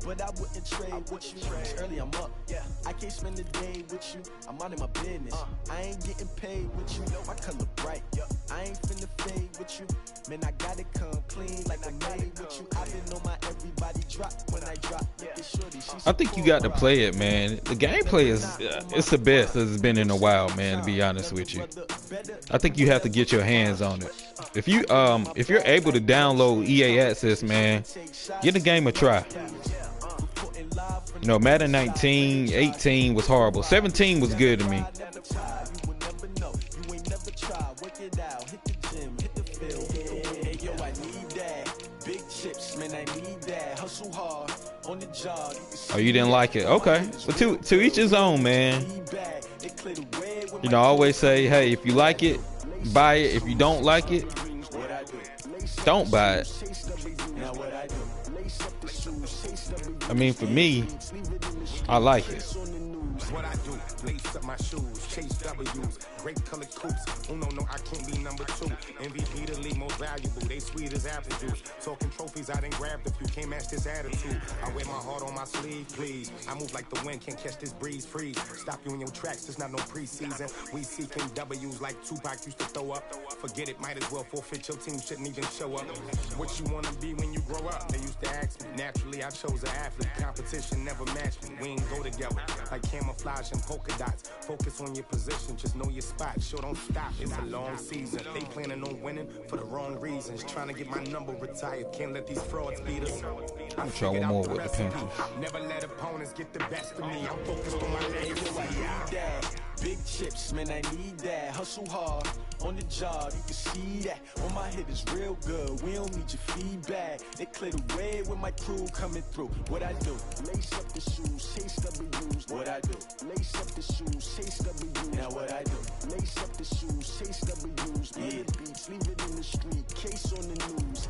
But I wouldn't trade with you. Early I'm up. Yeah. I can't spend the day with you. I'm out of my business. I ain't getting paid with you. My color bright. I ain't finna fade with you. Man, I gotta come clean like I made with you. I've been on my everybody drop when I drop. I think you got to play it, man. The gameplay is it's the best it's been in a while, man, to be honest with you. I think you have to get your hands on it. If you're able to download EA Access, man, give the game a try. You know, Madden 19, 18 was horrible. 17 was good to me. Oh, you didn't like it? Okay. Well, to each his own, man. You know, I always say, hey, if you like it, buy it. If you don't like it, don't buy it. I mean, for me, I like it. What I do, lace up my shoes, chase W's, great colored coops. No, I can't be number 2. MVP the league most valuable, they sweet as apple juice. Talking trophies, I didn't grab the few, can't match this attitude. I wear my heart on my sleeve, please. I move like the wind, can't catch this breeze, freeze. Stop you in your tracks, there's not no preseason. We seeking W's like Tupac used to throw up. Forget it, might as well forfeit, your team shouldn't even show up. What you wanna be when you grow up? They used to ask me. Naturally, I chose an athlete. Competition never matched me. We ain't go together like camouflage and polka dots. Focus on your position, just know your spot. Sure, don't stop. It's a long season. They planning on winning for the wrong reasons. Trying to get my number retired. Can't let these frauds beat us. I'm trying one more with the Panthers. Never let opponents get the best of me. I'm focused on my legacy. Big chips, man, I need that. Hustle hard on the job, you can see that. On my head is real good, we don't need your feedback. They clear the way with my crew coming through. What I do? Lace up the shoes, chase W's. What I do? Lace up the shoes, chase W's. Now what I do? Lace up the shoes, chase W's. Yeah, beats, leave it in the street, case on the news.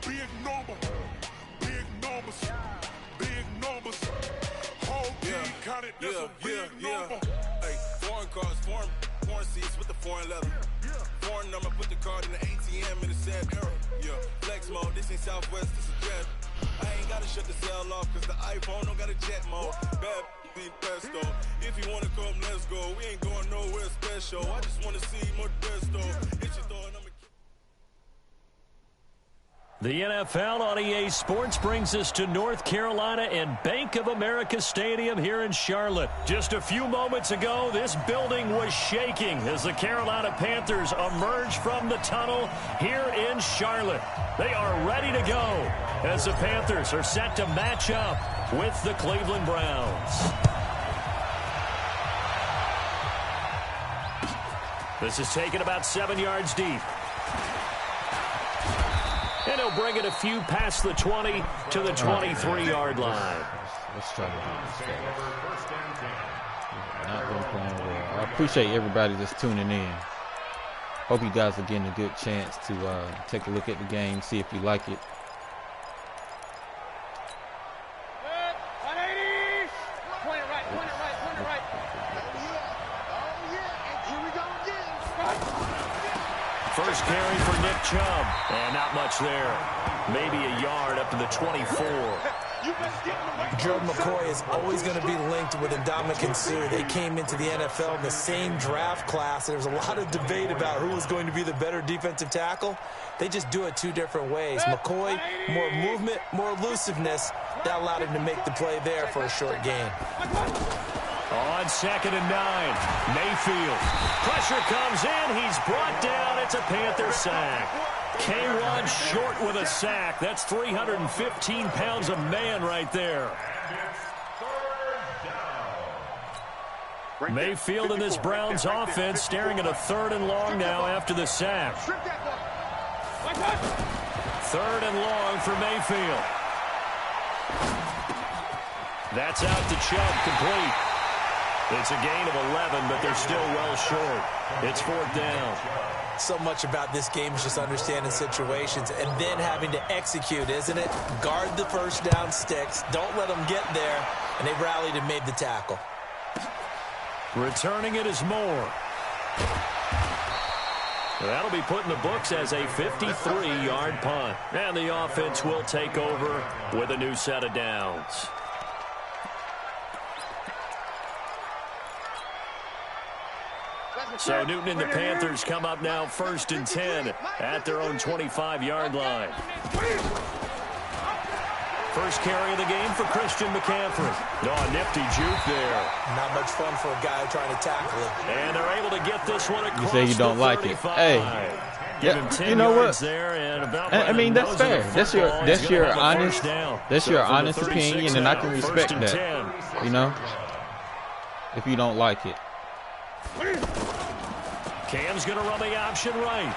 big number. Big numbers. Big numbers. Whole team counted, that's a big number. Hey, foreign cars, foreign seats with the foreign leather. Foreign number, put the card in the ATM in the sad era. Yeah, flex mode, this ain't Southwest, this is jet. I ain't gotta shut the cell off, cause the iPhone don't got a jet mode. Bad be pesto. If you wanna come, let's go. We ain't going nowhere special. I just wanna see more Modesto. Hit your thought, I'ma The NFL on EA Sports brings us to North Carolina and Bank of America Stadium here in Charlotte. Just a few moments ago, this building was shaking as the Carolina Panthers emerge from the tunnel here in Charlotte. They are ready to go as the Panthers are set to match up with the Cleveland Browns. This is taken about 7 yards deep. And he'll bring it a few past the 20 to the 23-yard line. Let's try to do this. Not been playing well. I appreciate everybody that's tuning in. Hope you guys are getting a good chance to take a look at the game, see if you like it. Point it right. Here we go again. First carry for Nick Chubb. And not much there. Maybe a yard up to the 24. Gerald McCoy is always going to be linked with Ndamukong Suh. They came into the NFL in the same draft class. There's a lot of debate about who was going to be the better defensive tackle. They just do it two different ways. McCoy, more movement, more elusiveness. That allowed him to make the play there for a short gain. On 2nd and 9, Mayfield. Pressure comes in. He's brought down. It's a Panther sack. K-Rod short with a sack. That's 315 pounds of man right there. Mayfield in this Browns offense staring at a 3rd and long now after the sack. 3rd and long for Mayfield. That's out to Chubb, complete. It's a gain of 11, but they're still well short. It's 4th down. So much about this game is just understanding situations and then having to execute, isn't it? Guard the first down sticks. Don't let them get there. And they rallied and made the tackle. Returning it is Moore. That'll be put in the books as a 53-yard punt. And the offense will take over with a new set of downs. So Newton and the Panthers come up now 1st and 10 at their own 25-yard line. First carry of the game for Christian McCaffrey. Oh, nifty juke there. Not much fun for a guy trying to tackle it. And they're able to get this one across. You say you don't like it. Hey, you know what? There and about I mean, that's fair. That's your honest opinion, and I can respect that. You know, if you don't like it. Cam's going to run the option right.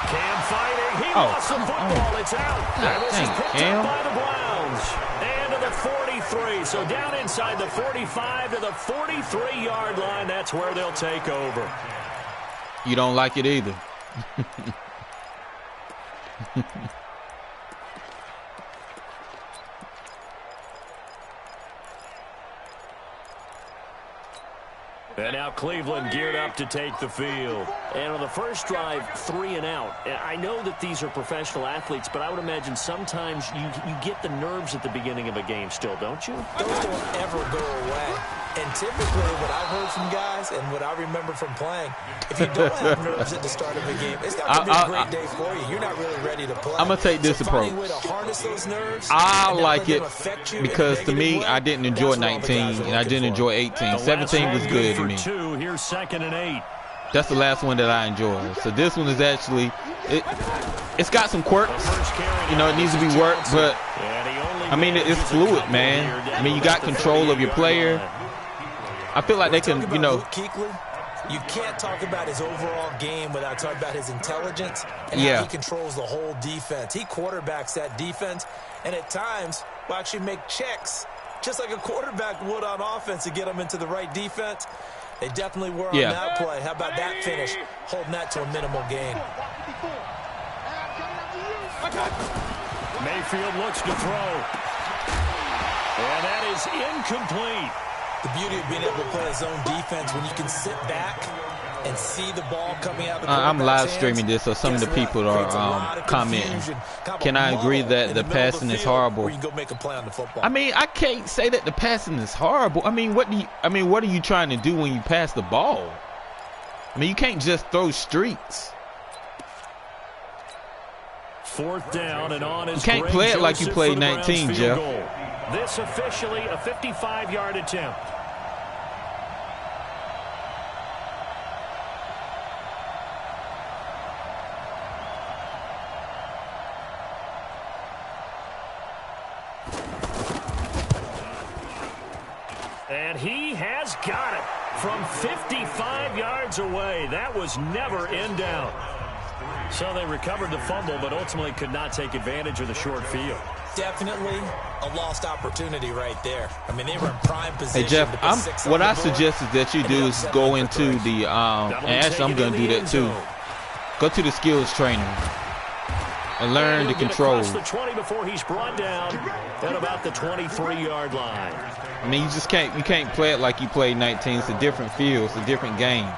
Cam fighting. He lost the football. It's out. And this is picked up by the Browns. And to the 43. So down inside the 45 to the 43-yard line. That's where they'll take over. You don't like it either. And now Cleveland geared up to take the field. And on the first drive, 3 and out. I know that these are professional athletes, but I would imagine sometimes you get the nerves at the beginning of a game still, don't you? Those don't ever go away. And typically what I've heard from guys and what I remember from playing, if you don't have nerves at the start of a game, it's not going to be a great day for you. You're not really ready to play. I'm going to take this approach. Way to harness those nerves, I like it because to me, I didn't enjoy 19 and I didn't enjoy 18. 17 was good to me. Here's 2nd and 8. That's the last one that I enjoyed. So this one is actually, it's got some quirks. You know, it needs to be worked, but I mean, it's fluid, man. I mean, you got control of your player. I feel like they can, you know. You can't talk about his overall game without talking about his intelligence and how he controls the whole defense. He quarterbacks that defense, and at times will actually make checks, just like a quarterback would on offense to get them into the right defense. They definitely were on that play. How about that finish, holding that to a minimal gain? Mayfield looks to throw. And that is incomplete. The beauty of being able to play a zone defense when you can sit back and see the ball coming out of the I'm live streaming this, so some of the people are commenting. Can I agree that the passing is horrible? I mean, I can't say that the passing is horrible. I mean, what are you trying to do when you pass the ball? I mean, you can't just throw streaks. Fourth down and on is you can't play it like you played 19, Jeff. This officially a 55-yard attempt. And he has got it from 55 yards away. That was never in doubt. So they recovered the fumble, but ultimately could not take advantage of the short field. Definitely a lost opportunity right there. I mean, they were in prime position. Hey, Jeff, what I suggest is that you do is go into the, and actually I'm going to do that too. Go to the skills training and learn the controls. The 20 before he's brought down at about the 23-yard line. I mean, you can't play it like you played 19. It's a different field. It's a different game.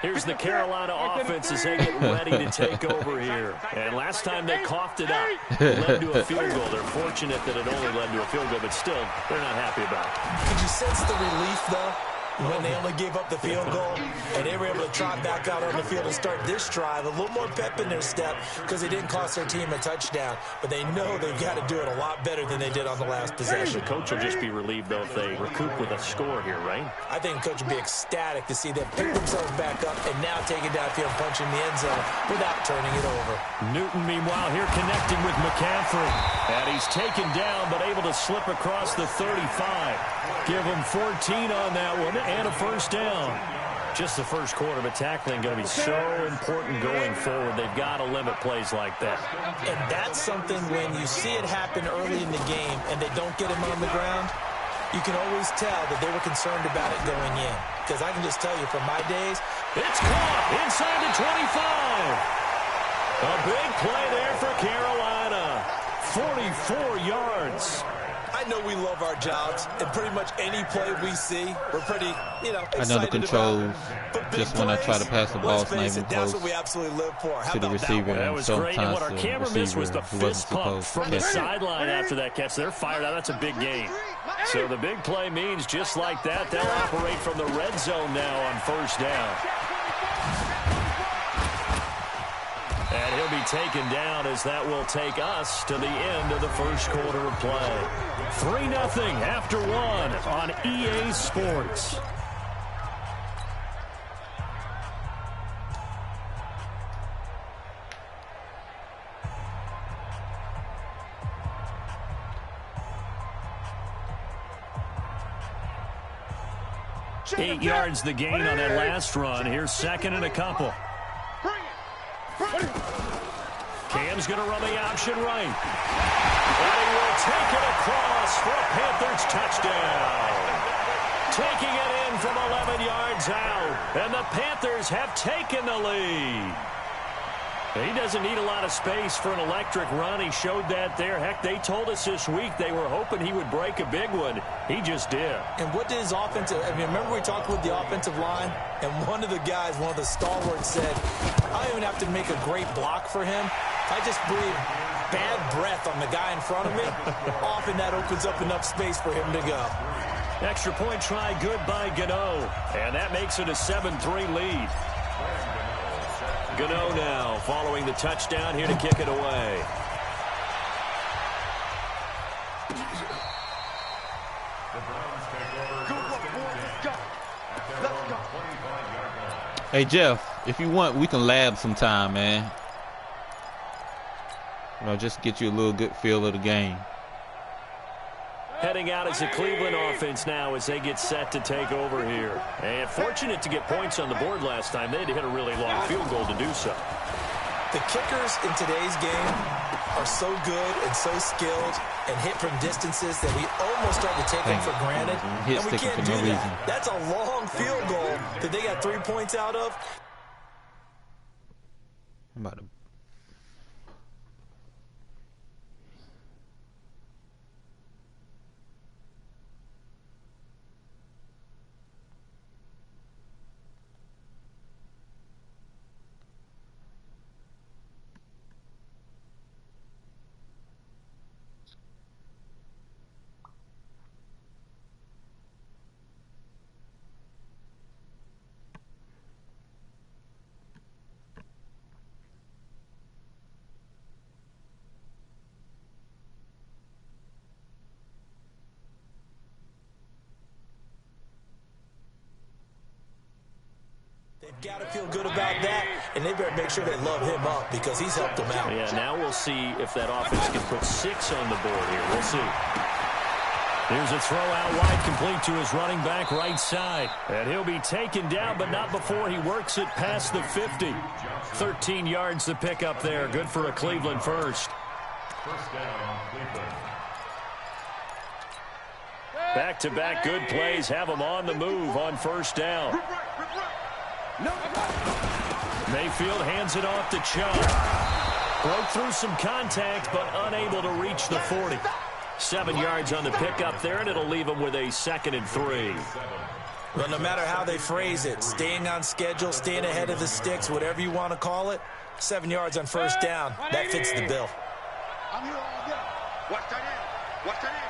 Here's the Carolina offense as they get ready to take over here. And last time they coughed it up, it led to a field goal. They're fortunate that it only led to a field goal, but still, they're not happy about it. Could you sense the relief, though, when they only gave up the field goal and they were able to trot back out on the field and start this drive? A little more pep in their step because they didn't cost their team a touchdown, but they know they've got to do it a lot better than they did on the last possession. The coach will just be relieved, though, if they recoup with a score here, right? I think the coach will be ecstatic to see them pick themselves back up and now take it downfield and punch in the end zone without turning it over. Newton, meanwhile, here connecting with McCaffrey. And he's taken down, but able to slip across the 35. Give him 14 on that one and a first down. Just the first quarter, but tackling going to be so important going forward. They've got to limit plays like that. And that's something when you see it happen early in the game and they don't get him on the ground, you can always tell that they were concerned about it going in. Because I can just tell you from my days, it's caught inside the 25. A big play there for Carolina. 44 yards. I know we love our jobs, and pretty much any play we see, we're pretty, excited. I know the controls. Just when I try to pass the ball, it's not even close. That's what we absolutely live for. How to the receiver. That was great. And what our camera missed was the fist pump from the sideline after that catch. They're fired out. That's a big gain. So the big play means just like that, they'll operate from the red zone now on first down. And he'll be taken down as that will take us to the end of the first quarter of play. 3-0 after one on EA Sports. Eight yards the gain on that last run. Here's second and a couple. Cam's going to run the option right. And he will take it across for a Panthers touchdown. Taking it in from 11 yards out. And the Panthers have taken the lead. He doesn't need a lot of space for an electric run. He showed that there. Heck, they told us this week they were hoping he would break a big one. He just did. And what did his offensive, remember we talked with the offensive line? And one of the guys, one of the stalwarts said, I don't even have to make a great block for him. I just breathe bad breath on the guy in front of me. Often that opens up enough space for him to go. Extra point try good by Gano. And that makes it a 7-3 lead. Gano now following the touchdown here to kick it away. Hey, Jeff, if you want, we can lab sometime, man. Just get you a little good feel of the game. Heading out as a Cleveland offense now as they get set to take over here. And fortunate to get points on the board last time. They had to hit a really long field goal to do so. The kickers in today's game are so good and so skilled and hit from distances that we almost start to take them for granted. And we can't do that. That's a long field goal that they got 3 points out of. I'm about to... They've got to feel good about that, and they better make sure they love him up because he's helped them out. Yeah, now we'll see if that offense can put 6 on the board here. We'll see. Here's a throw out wide, complete to his running back right side. And he'll be taken down, but not before he works it past the 50. 13 yards to pick up there. Good for a Cleveland first. First down, Cleveland. Back-to-back good plays have him on the move on first down. Mayfield hands it off to Chubb. Broke through some contact, but unable to reach the 40. 7 yards on the pickup there, and it'll leave him with a 2nd and 3. Well, no matter how they phrase it, staying on schedule, staying ahead of the sticks, whatever you want to call it, 7 yards on first down, that fits the bill. I'm here all day. Watch that in. Watch that in.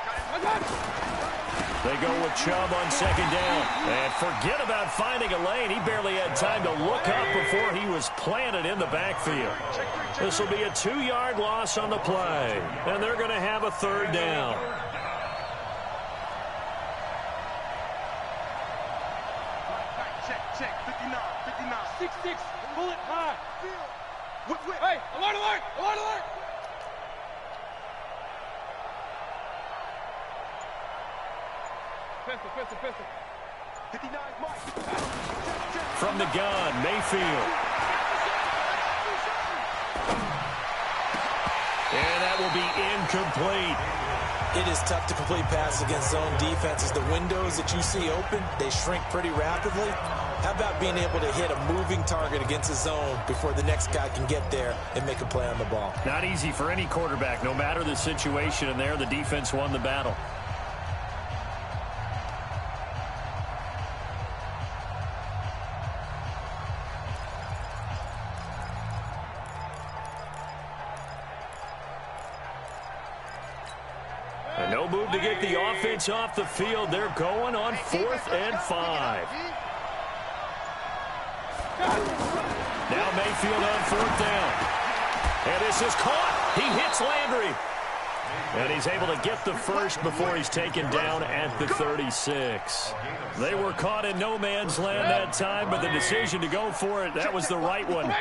They go with Chubb on 2nd down. And forget about finding a lane. He barely had time to look up before he was planted in the backfield. This will be a 2-yard loss on the play. And they're going to have a 3rd down. Check. 59. 6-6. Bullet high. Whip. Hey, alert. Pistol. 59 Mike. From the gun, Mayfield. And that will be incomplete. It is tough to complete passes against zone defenses. The windows that you see open, they shrink pretty rapidly. How about being able to hit a moving target against a zone before the next guy can get there and make a play on the ball? Not easy for any quarterback, no matter the situation. And there, the defense won the battle. No move to get the offense off the field. They're going on 4th and 5. Now Mayfield on 4th down. And this is caught. He hits Landry. And he's able to get the first before he's taken down at the 36. They were caught in no man's land that time, but the decision to go for it, that was the right one.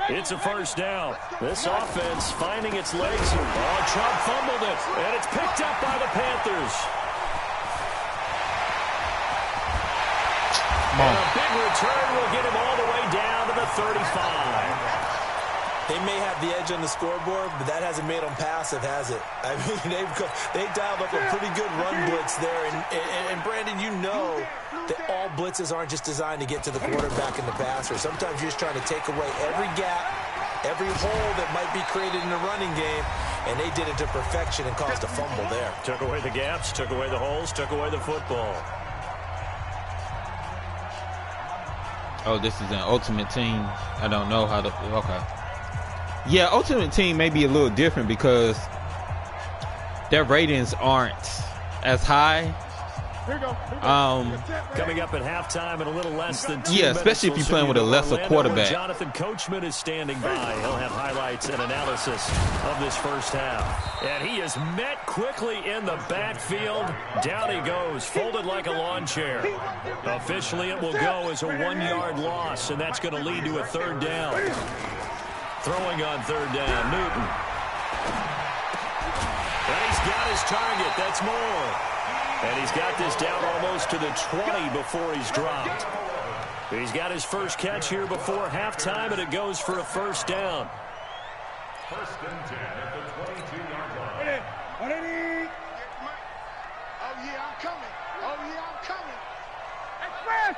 It's a first down. This offense finding its legs. Oh, Chubb fumbled it, and it's picked up by the Panthers. And a big return will get him all the way down to the 35. They may have the edge on the scoreboard, but that hasn't made them passive, has it? I mean, they dialed up a pretty good run blitz there. And Brandon, you know that all blitzes aren't just designed to get to the quarterback and the passer. Sometimes you're just trying to take away every gap, every hole that might be created in the running game, and they did it to perfection and caused a fumble there. Took away the gaps, took away the holes, took away the football. Oh, this is an ultimate team. I don't know how to... Okay. Yeah, Ultimate Team may be a little different because their ratings aren't as high. Coming up at halftime in a little less than 2 minutes. Yeah, especially if you're playing with a lesser quarterback. Jonathan Coachman is standing by. He'll have highlights and analysis of this first half. And he is met quickly in the backfield. Down he goes, folded like a lawn chair. Officially, it will go as a 1-yard loss, and that's going to lead to a 3rd down. Throwing on 3rd down, Newton. And he's got his target. That's Moore. And he's got this down almost to the 20 before he's dropped. He's got his first catch here before halftime, and it goes for a first down. First and 10 at the 22-yard line. Oh, yeah, I'm coming. Oh, yeah, I'm coming. Express!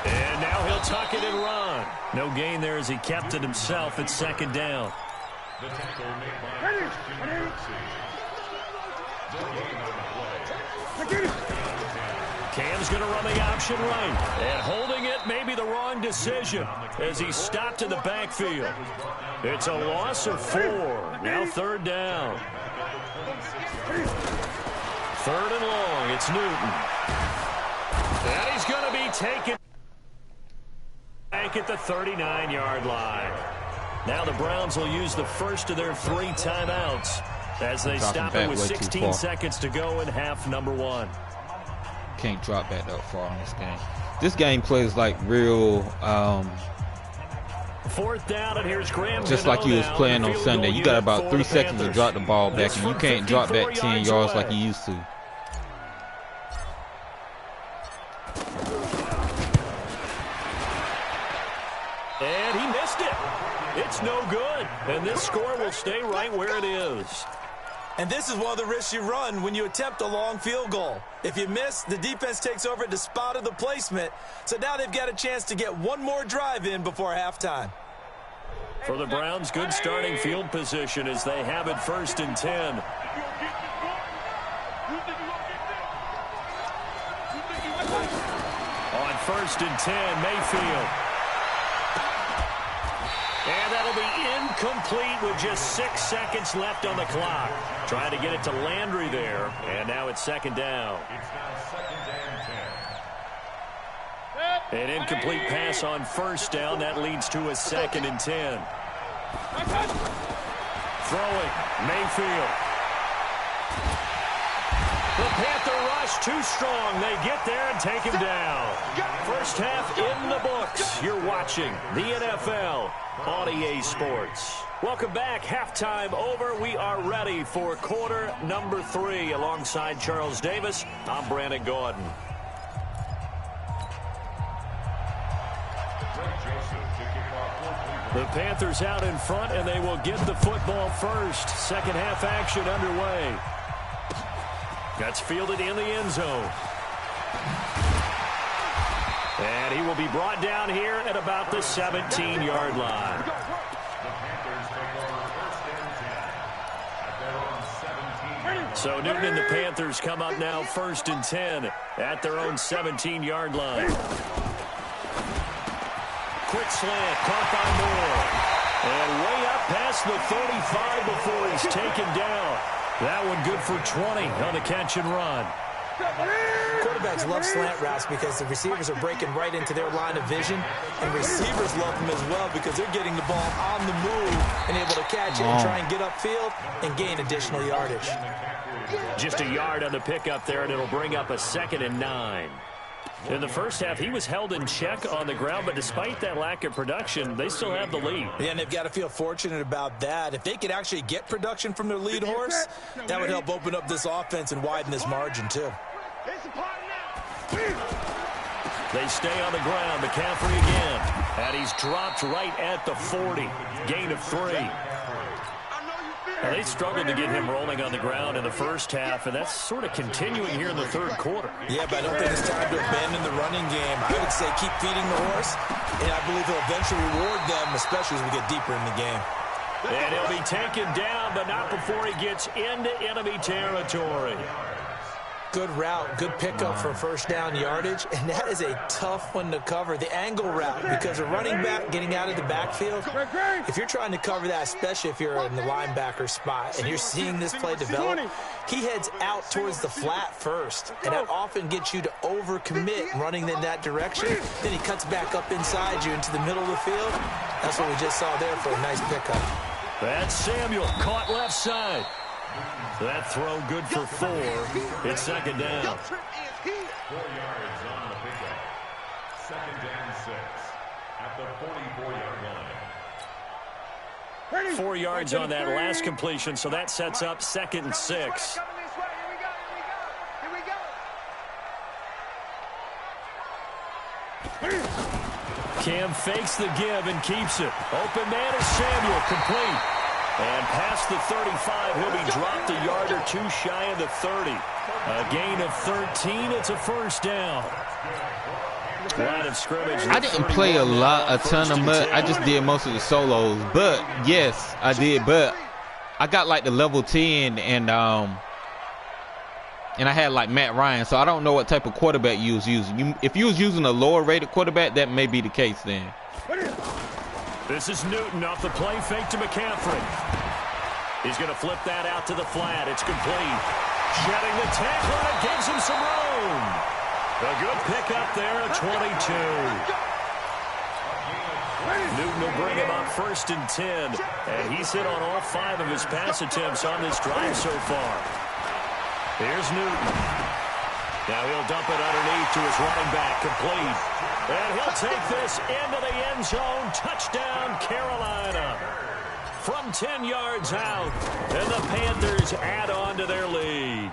And now he'll tuck it and run. No gain there as he kept it himself at second down. The tackle made by Christian Kirksey. The gain on the play. Cam's going to run the option right. And holding it may be the wrong decision as he stopped in the backfield. It's a loss of 4. Now third down. Third and long. It's Newton. And he's going to be taken back at the 39-yard line. Now the Browns will use the first of their 3 timeouts as they stop it with 16 seconds to go in half number 1. Can't drop back that far in this game. This game plays like real, fourth down, and here's Graham. Just like you was playing on Sunday. You got about 3 seconds to drop the ball back, and you can't drop back 10 yards like you used to. And he missed it. It's no good. And this score will stay right where it is. And this is one of the risks you run when you attempt a long field goal. If you miss, the defense takes over at the spot of the placement. So now they've got a chance to get one more drive in before halftime. For the Browns, good starting field position as they have it first and 10. On first and 10, Mayfield. And that'll be incomplete with just 6 seconds left on the clock. Trying to get it to Landry there. And now it's second down. It's now second and 10. An incomplete pass on first down. That leads to a second and 10. Throwing, Mayfield. The Panther rush too strong. They get there and take him down. First half in the books. You're watching the NFL on EA Sports. Welcome back. Halftime over. We are ready for quarter number 3. Alongside Charles Davis, I'm Brandon Gordon. The Panthers out in front, and they will get the football first. Second half action underway. That's fielded in the end zone. And he will be brought down here at about the 17-yard line. So Newton and the Panthers come up now first and 10 at their own 17-yard line. Quick slant, caught by Moore. And way up past the 35 before he's taken down. That one good for 20 on the catch and run. Quarterbacks love slant routes because the receivers are breaking right into their line of vision, and receivers love them as well because they're getting the ball on the move and able to catch it and try and get upfield and gain additional yardage. Just a yard on the pickup there, and it'll bring up a 2nd and 9. In the first half, he was held in check on the ground, but despite that lack of production, they still have the lead. Yeah, and they've got to feel fortunate about that. If they could actually get production from their lead horse, that would help open up this offense and widen this margin, too. They stay on the ground. McCaffrey again. And he's dropped right at the 40. Gain of 3. Now, they struggled to get him rolling on the ground in the first half, and that's sort of continuing here in the third quarter. Yeah, but I don't think it's time to abandon the running game. I would say keep feeding the horse, and I believe he'll eventually reward them, especially as we get deeper in the game. And he'll be taken down, but not before he gets into enemy territory. Good route, good pickup for first down yardage, and that is a tough one to cover, the angle route, because a running back getting out of the backfield, if you're trying to cover that, especially if you're in the linebacker spot and you're seeing this play develop, he heads out towards the flat first, and that often gets you to overcommit running in that direction. Then he cuts back up inside you into the middle of the field. That's what we just saw there for a nice pickup. That's Samuel, caught left side. That throw good for 4. It's second down. 4 yards on the pickup. Second and 6 at the 44-yard line. 4 yards on that last completion, so that sets up 2nd and 6. Cam fakes the give and keeps it. Open man is Samuel, complete. And past the 35, he'll be dropped a yard or two shy of the 30. A gain of 13, it's a first down. Line of scrimmage. I didn't play a ton of mud. I just did most of the solos. But, yes, I did. But I got like the level 10 and I had like Matt Ryan. So I don't know what type of quarterback you was using. If you was using a lower rated quarterback, that may be the case then. This is Newton off the play fake to McCaffrey. He's going to flip that out to the flat. It's complete. Shedding the tackler, and it gives him some room. A good pickup there at 22. Newton will bring him up 1st and 10. And he's hit on all 5 of his pass attempts on this drive so far. Here's Newton. Now he'll dump it underneath to his running back, complete. And he'll take this into the end zone. Touchdown, Carolina. From 10 yards out. And the Panthers add on to their lead.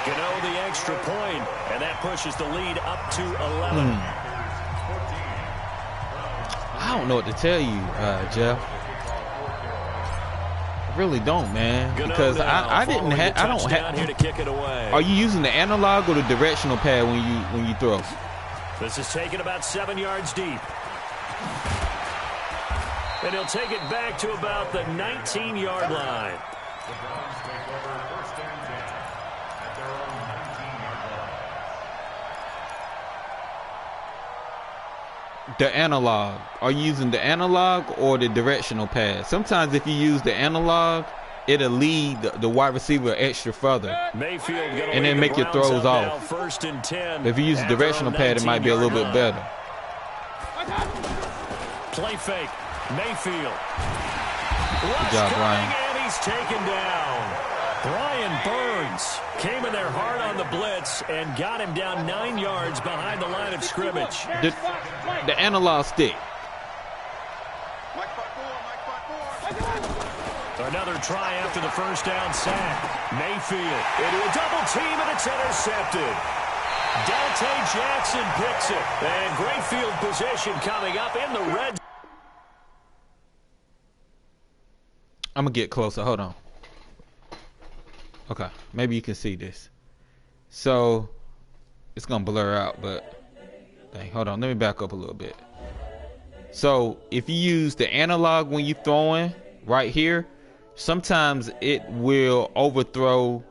Gano the extra point, and that pushes the lead up to 11. I don't know what to tell you, Jeff. I really don't, man. Because I don't have here to kick it away. Are you using the analog or the directional pad when you throw? This is taken about 7 yards deep. And he'll take it back to about the 19-yard line. The Browns take over 1st and 10 at their own 19-yard line. The analog. Are you using the analog or the directional pad? Sometimes if you use the analog, it'll lead the wide receiver extra further. Mayfield and then make your throws off. 1st and 10. If you use the directional pad, it might be a little bit better. Play fake. Mayfield. Good job, Brian. And he's taken down. Brian Burns came in there hard on the blitz and got him down 9 yards behind the line of scrimmage. The analog stick. Another try after the first down sack. Mayfield into a double team, and it's intercepted. Dante Jackson picks it. And great field position coming up in the red. I'm going to get closer. Hold on. Okay. Maybe you can see this. So, it's going to blur out, but dang, hold on. Let me back up a little bit. So, if you use the analog when you're throwing right here, sometimes it will overthrow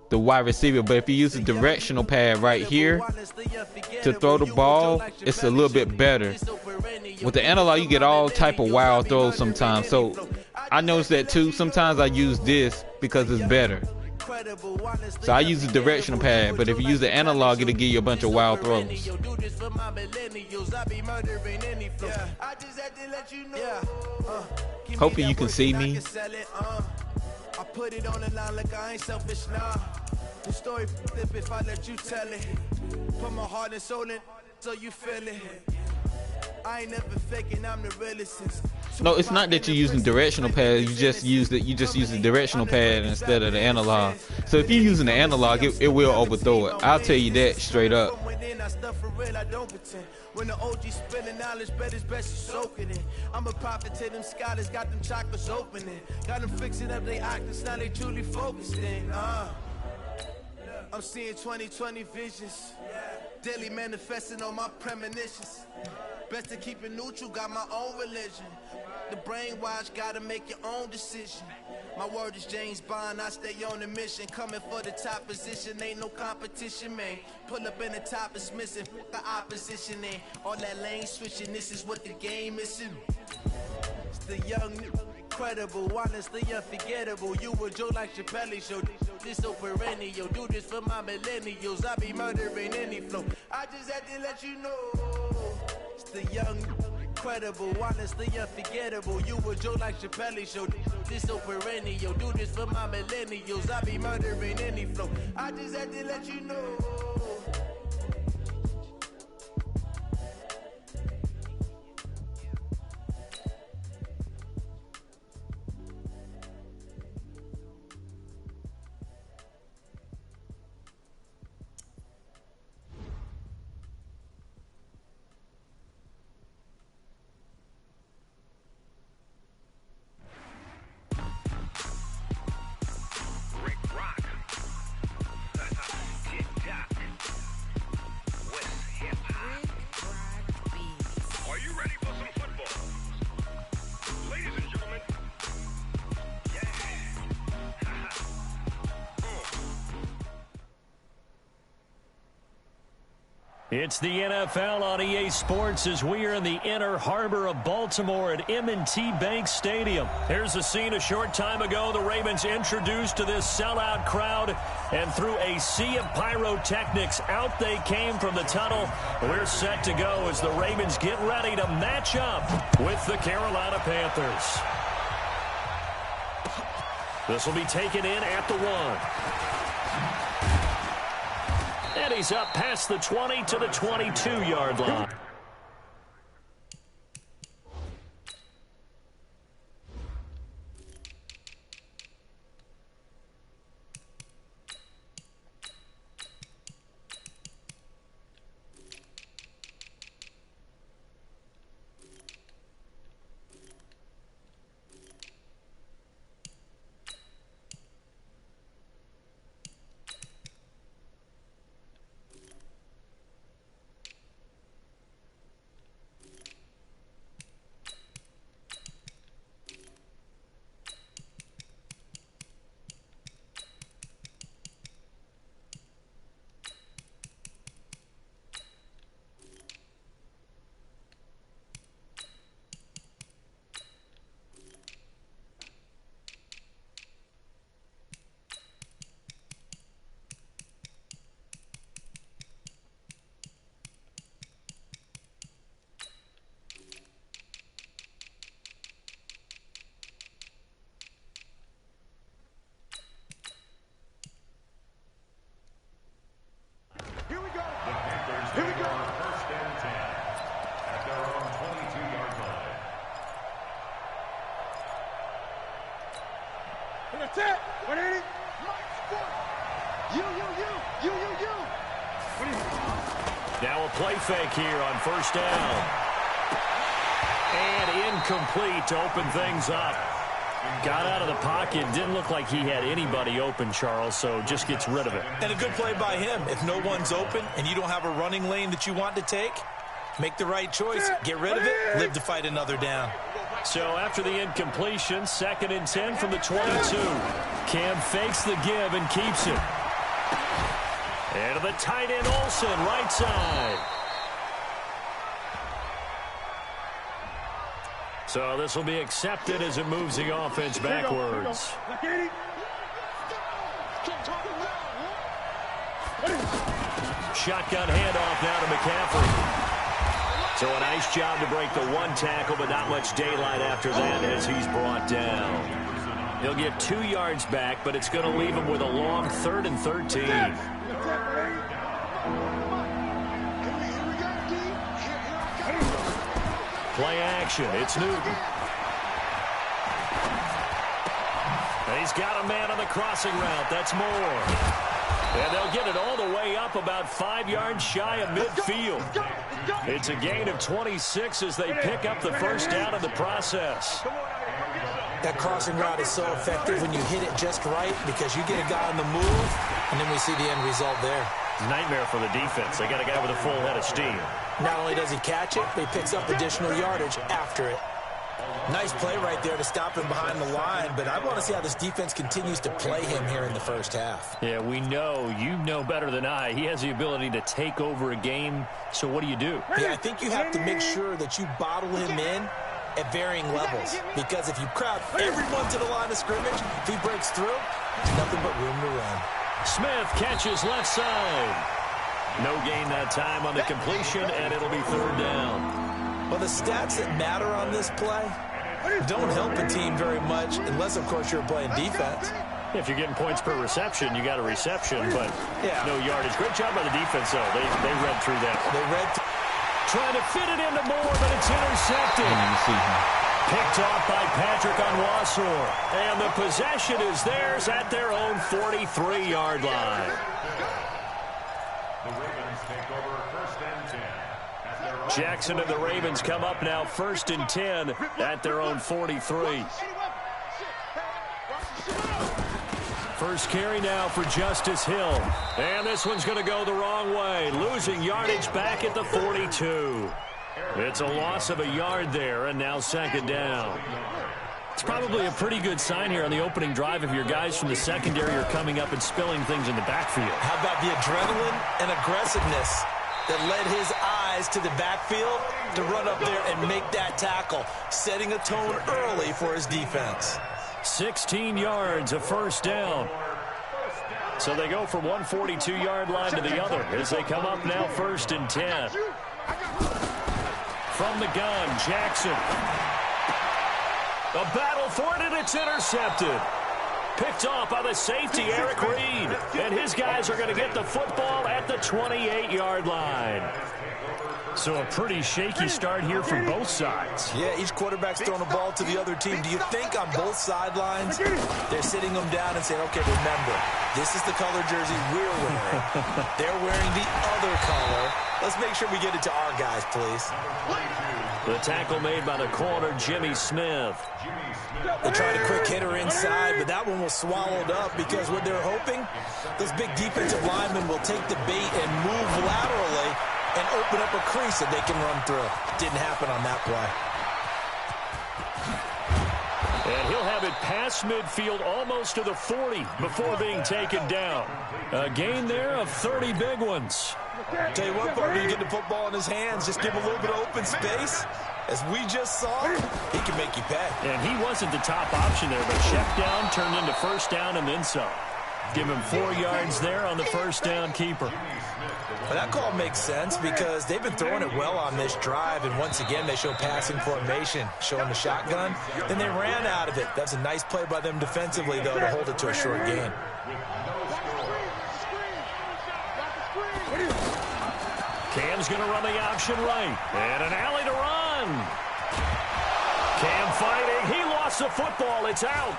the wide receiver. But if you use the directional pad right here to throw the ball, it's a little bit better. With the analog, you get all type of wild throws sometimes. So, I noticed that too. Sometimes I use this because it's better. So I use the directional pad, but if you use the analog, it'll give you a bunch of wild throws. Hopefully you can see me. I put it on the line like I ain't selfish now. The story flip if I let you tell it. Put my heart and soul in so you feel it. I ain't never faking, I'm the realest. No, it's not that you're using directional pad. You just use the directional pad instead of the analog. So if you're using the analog, it will overthrow it. I'll tell you that straight up. When the OG spilling knowledge, bet it's best you soak it in. I'm a prophet to them scholars, got them chakras opening. Got them fixing up they actors, now they truly focused in. I'm seeing 2020 visions. Daily manifesting on my premonitions. Best to keep it neutral, got my own religion. The brainwash, gotta make your own decision. My word is James Bond, I stay on a mission. Coming for the top position, ain't no competition, man. Pull up in the top is missing, the opposition in. All that lane switching, this is what the game is. It's the young, incredible, honestly unforgettable. You a Joe like Chappelle show. This so perennial, do this for my millennials. I be murdering any flow. I just had to let you know. It's the young, incredible, honestly unforgettable. You a Joe like Chappelle show. This so perennial, do this for my millennials. I be murdering any flow. I just had to let you know. for some football. Ladies and gentlemen, It's the NFL on EA Sports as we are in the inner harbor of Baltimore at M&T Bank Stadium. Here's the scene a short time ago. The Ravens introduced to this sellout crowd, and through a sea of pyrotechnics, out they came from the tunnel. We're set to go as the Ravens get ready to match up with the Carolina Panthers. This will be taken in at the 1. And he's up past the 20 to the 22-yard line. Now a play fake here on first down. And incomplete to open things up. Got out of the pocket. Didn't look like he had anybody open, Charles, so just gets rid of it. And a good play by him. If no one's open and you don't have a running lane that you want to take, make the right choice. Get rid of it. Live to fight another down. So after the incompletion, 2nd and 10 from the 22. Cam fakes the give and keeps it. And to the tight end, Olsen, right side. So this will be accepted as it moves the offense backwards. Shotgun handoff now to McCaffrey. So a nice job to break the one tackle, but not much daylight after that as he's brought down. He'll get 2 yards back, but it's going to leave him with a long 3rd and 13. Play action. It's Newton. And he's got a man on the crossing route. That's Moore. And they'll get it all the way up about 5 yards shy of midfield. It's a gain of 26 as they pick up the first down in the process. That crossing route is so effective when you hit it just right because you get a guy on the move, and then we see the end result there. Nightmare for the defense. They got a guy with a full head of steam. Not only does he catch it, but he picks up additional yardage after it. Nice play right there to stop him behind the line, but I want to see how this defense continues to play him here in the first half. Yeah, we know. You know better than I. He has the ability to take over a game, so what do you do? Yeah, I think you have to make sure that you bottle him in at varying levels, because if you crowd everyone to the line of scrimmage, if he breaks through, there's nothing but room to run. Smith catches left side. No gain that time on the completion, and it'll be 3rd down. Well, the stats that matter on this play don't help a team very much unless, of course, you're playing defense. If you're getting points per reception, you got a reception, but no yardage. Great job by the defense, though. They read through that. Trying to fit it into Moore, but it's intercepted. Picked off by Patrick Onwuasor. And the possession is theirs at their own 43-yard line. The Ravens take over 1st and 10. Jackson and the Ravens come up now 1st and 10 at their own 43. First carry now for Justice Hill. And this one's going to go the wrong way. Losing yardage back at the 42. It's a loss of a yard there, and now second down. It's probably a pretty good sign here on the opening drive if your guys from the secondary are coming up and spilling things in the backfield. How about the adrenaline and aggressiveness that led his eyes to the backfield to run up there and make that tackle, setting a tone early for his defense. 16 yards, a first down. So they go from one 42-yard line to the other as they come up now 1st and 10. From the gun, Jackson. A battle for it, and it's intercepted. Picked off by the safety, Eric Reed. And his guys are going to get the football at the 28-yard line. So a pretty shaky start here for both sides. Yeah, each quarterback's throwing the ball to the other team. Do you think on both sidelines they're sitting them down and saying, okay, remember, this is the color jersey we're wearing. They're wearing the other color. Let's make sure we get it to our guys, please. The tackle made by the corner, Jimmy Smith. They tried a quick hitter inside, but that one was swallowed up because what they're hoping, those big defensive linemen will take the bait and move laterally and open up a crease that they can run through. Didn't happen on that play. And he'll have it past midfield almost to the 40 before being taken down. A gain there of 30 big ones. Tell you what, partner, you get the football in his hands, just give him a little bit of open space. As we just saw, he can make you pay. And he wasn't the top option there, but check down turned into first down and then some. Give him 4 yards there on the first down keeper. Well, that call makes sense because they've been throwing it well on this drive, and once again they show passing formation, showing the shotgun. Then they ran out of it. That's a nice play by them defensively, though, to hold it to a short gain. Cam's going to run the option right. And an alley to run. Cam fighting. He lost the football. It's out.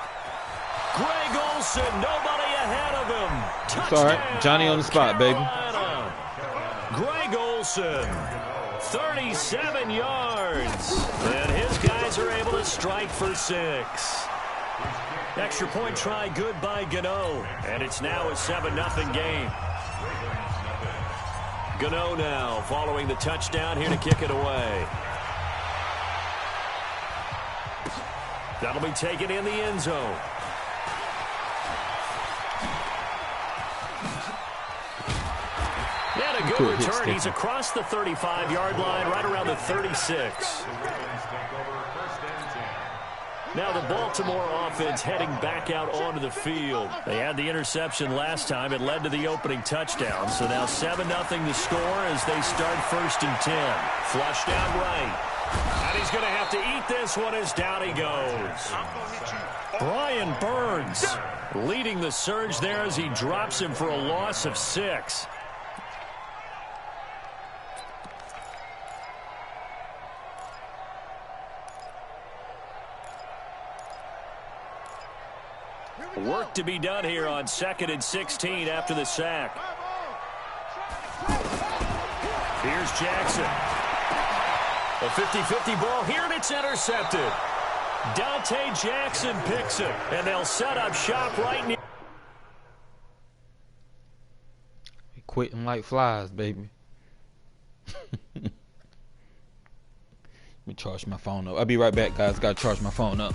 Greg Olsen, nobody ahead of him. Touchdown, all right. Johnny on the spot, Carolina. Greg Olsen, 37 yards. And his guys are able to strike for 6. Extra point try good by Gano. And it's now a 7-0 game. Gano now following the touchdown here to kick it away. That'll be taken in the end zone. And a good return. He's across the 35-yard line, right around the 36. Now the Baltimore offense heading back out onto the field. They had the interception last time. It led to the opening touchdown. So now 7-0 the score as they start 1st and 10. Flushed out right. And he's going to have to eat this one as down he goes. Brian Burns leading the surge there as he drops him for a loss of 6. Work to be done here on 2nd and 16 after the sack. Here's Jackson. A 50-50 ball here, and it's intercepted. Dante Jackson picks it, and they'll set up shop right near. Quitting like flies, baby. Let me charge my phone up. I'll be right back, guys. Got to charge my phone up.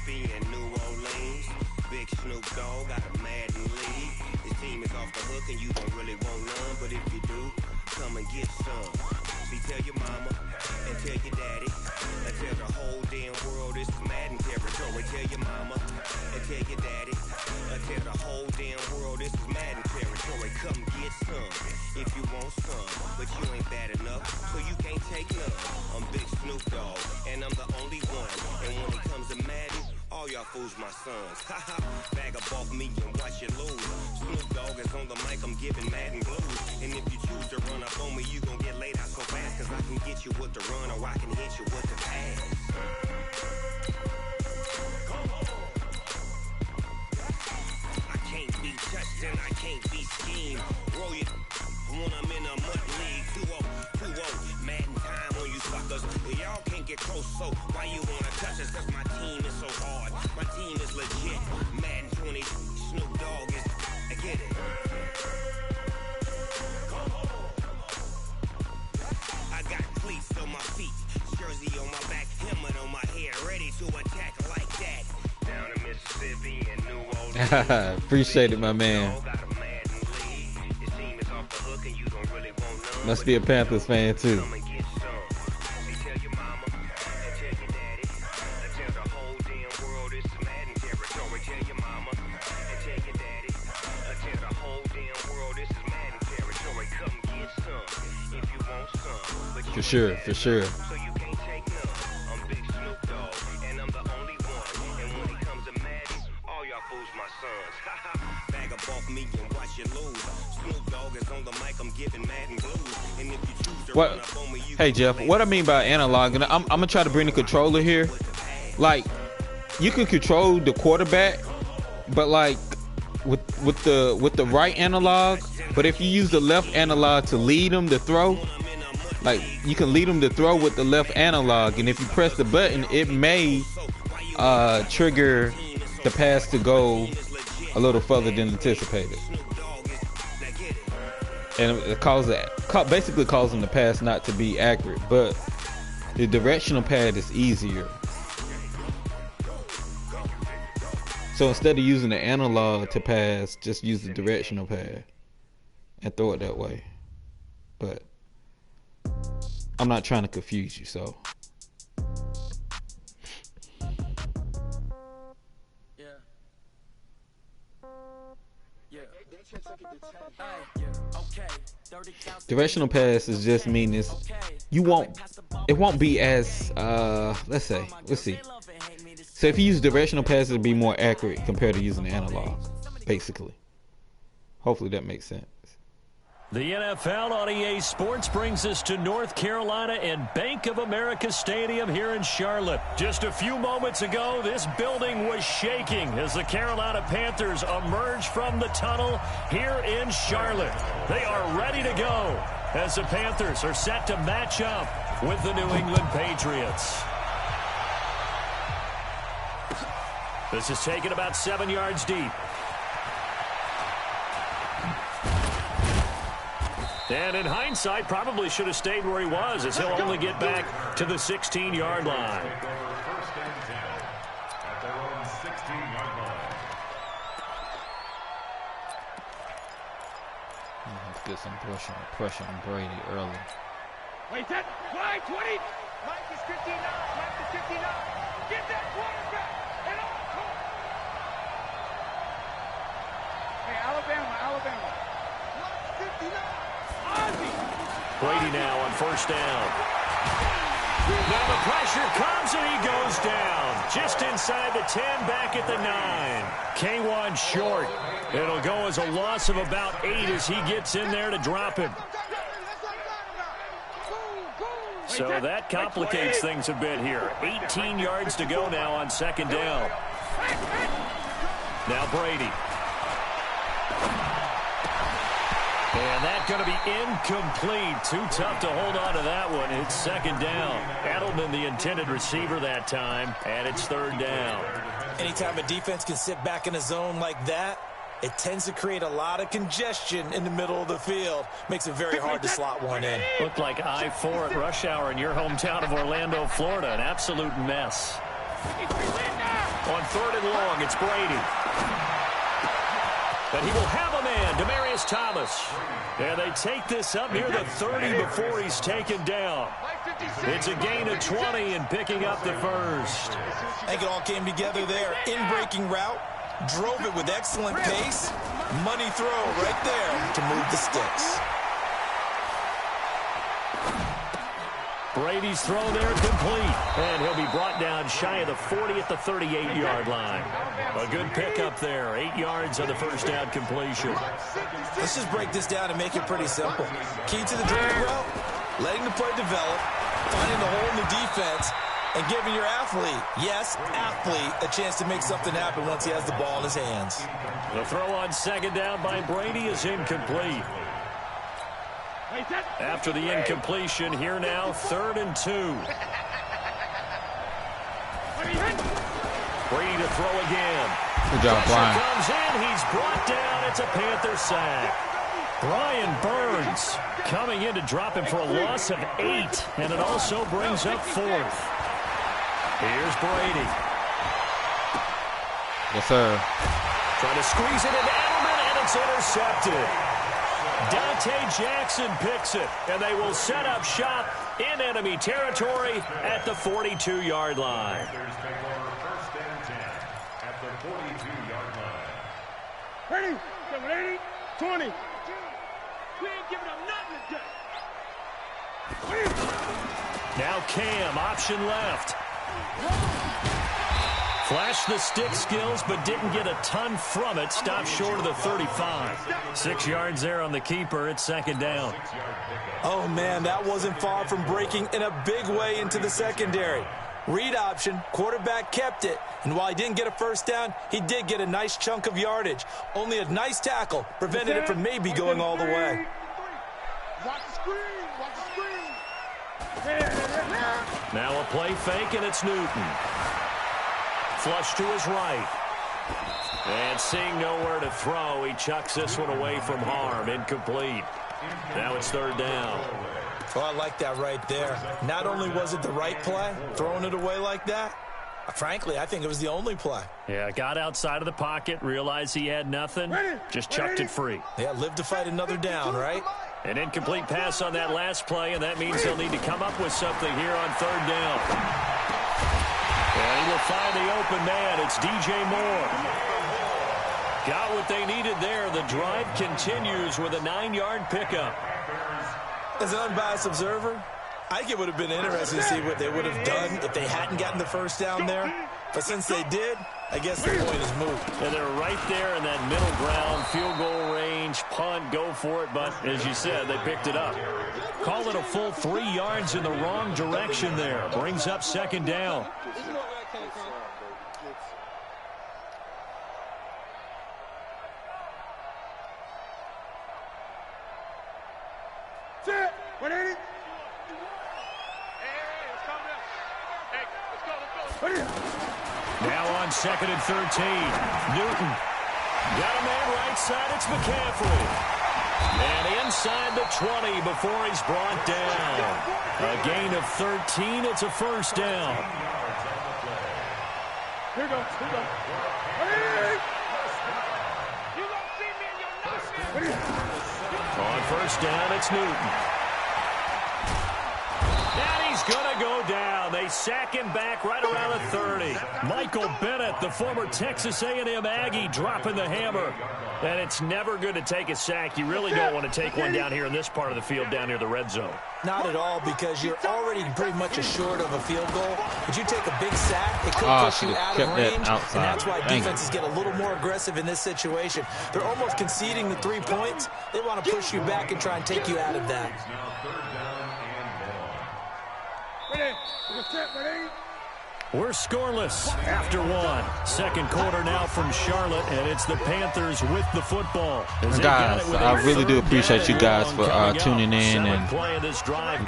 And New Orleans, big Snoop Dogg got a Madden league. His team is off the hook and you don't really want none, but if you do, come and get some. See, tell your mama and tell your daddy and tell the whole damn world this is Madden territory. Tell your mama and tell your daddy and tell the whole damn world this is Madden territory. Come get some if you want some, but you ain't bad enough, so you can't take none. I'm Big Snoop Dogg and I'm the only one, and when it comes to Madden, all y'all fools my sons. Haha, bag up off me and watch you lose. Snoop Dogg is on the mic, I'm giving Madden blues. And if you choose to run up on me, you gon' get laid out so fast, cause I can get you with the run or I can hit you with the pass. I can't can't be touched and I can't be schemed. Roll it when I'm in a mud league. 2-0, Madden time on you suckers. Y'all can't get close, so why you wanna touch us? Cause my team is so hard. My team is legit. Madden 20, Snoop Dogg is. I get it. I got cleats on my feet, jersey on my back, helmet on my head, ready to attack like that. Down in Mississippi and New Orleans. Appreciate it, my man. Must be a Panthers fan too. For sure, for sure. What? Hey Jeff, what I mean by analog, and I'm gonna try to bring the controller here. Like, you can control the quarterback, but like with the right analog. But if you use the left analog to lead him to throw, like you can lead him to throw with the left analog, and if you press the button, it may trigger the pass to go a little further than anticipated. And it basically causing the pass not to be accurate, but the directional pad is easier. So instead of using the analog to pass, just use the directional pad and throw it that way. But I'm not trying to confuse you, so. Directional pass is just mean is it won't be as let's see. So if you use directional pass, it'll be more accurate compared to using the analog, basically. Hopefully that makes sense. The NFL on EA Sports brings us to North Carolina and Bank of America Stadium here in Charlotte. Just a few moments ago, this building was shaking as the Carolina Panthers emerged from the tunnel here in Charlotte. They are ready to go as the Panthers are set to match up with the New England Patriots. This is taken about 7 yards deep. And in hindsight, probably should have stayed where he was, as he'll only get back to the 16-yard line. First and 10 at their own 16-yard line. Let's get some pressure on Brady early. Wait, that fly 20. Mike is 59. Mike is 59. Get that quarterback. And on. Hey, Alabama. Mike 59. Brady now on first down. Now the pressure comes and he goes down. Just inside the 10, back at the 9. K1 short. It'll go as a loss of about 8 as he gets in there to drop him. So that complicates things a bit here. 18 yards to go now on second down. Now Brady. And that's going to be incomplete. Too tough to hold on to that one. It's second down. Edelman, the intended receiver that time, and it's third down. Anytime a defense can sit back in a zone like that, it tends to create a lot of congestion in the middle of the field. Makes it very hard to slot one in. Looked like I-4 at rush hour in your hometown of Orlando, Florida. An absolute mess. On third and long, it's Brady. But he will have a man, Demaryius Thomas. And they take this up near the 30 before he's taken down. It's a gain of 20 and picking up the first. I think it all came together there. In-breaking route, drove it with excellent pace. Money throw right there to move the sticks. Brady's throw there complete, and he'll be brought down shy of the 40 at the 38-yard line. A good pickup there, 8 yards on the first down completion. Let's just break this down and make it pretty simple. Key to the drag route, letting the play develop, finding the hole in the defense, and giving your athlete, yes, athlete, a chance to make something happen once he has the ball in his hands. The throw on second down by Brady is incomplete. After the incompletion, here now, 3rd and 2. Brady to throw again. Good job, Brian. Comes in, he's brought down. It's a Panther sack. Brian Burns coming in to drop him for a loss of 8, and it also brings up 4th. Here's Brady. Yes, sir. Trying to squeeze it into Edelman, and it's intercepted. Dante Jackson picks it, and they will set up shop in enemy territory at the 42-yard line. Ready, 780, 20. We ain't giving up nothing today. Now Cam, option left. Flashed the stick skills, but didn't get a ton from it. Stopped short of the 35. 6 yards there on the keeper. It's 2nd down. Oh, man, that wasn't far from breaking in a big way into the secondary. Read option, quarterback kept it, and while he didn't get a first down, he did get a nice chunk of yardage. Only a nice tackle prevented it from maybe going all the way. Watch the screen, watch the screen. Now a play fake, and it's Newton. Flush to his right. And seeing nowhere to throw, he chucks this one away from harm. Incomplete. Now it's 3rd down. Oh, I like that right there. Not only was it the right play, throwing it away like that, frankly, I think it was the only play. Yeah, got outside of the pocket, realized he had nothing, just chucked it free. Yeah, live to fight another down, right? An incomplete pass on that last play, and that means they'll need to come up with something here on 3rd down. And he will find the open man. It's DJ Moore. Got what they needed there. The drive continues with a 9-yard pickup. As an unbiased observer, I think it would have been interesting to see what they would have done if they hadn't gotten the first down there. But since they did, I guess the point is moot. And they're right there in that middle ground, field goal range, punt, go for it. But as you said, they picked it up. Call it a full 3 yards in the wrong direction there. Brings up 2nd down. Set, 180. Now on 2nd and 13. Newton. Got a man right side. It's McCaffrey. And inside the 20 before he's brought down. A gain of 13. It's a 1st down. Here goes, here goes. You don't see me in your On 1st down, it's Newton. And he's going to go down. They sack him back right around the 30. Michael Bennett, the former Texas A&M Aggie, dropping the hammer. And it's never good to take a sack. You really don't want to take one down here in this part of the field, down near the red zone. Not at all, because you're already pretty much assured of a field goal. But you take a big sack, it could push you out of range, and that's why defenses get a little more aggressive in this situation. They're almost conceding the 3 points. They want to push you back and try and take you out of that. We're scoreless after 1. 2nd quarter now from Charlotte, and it's the Panthers with the football. Guys, I really do appreciate you guys for tuning in and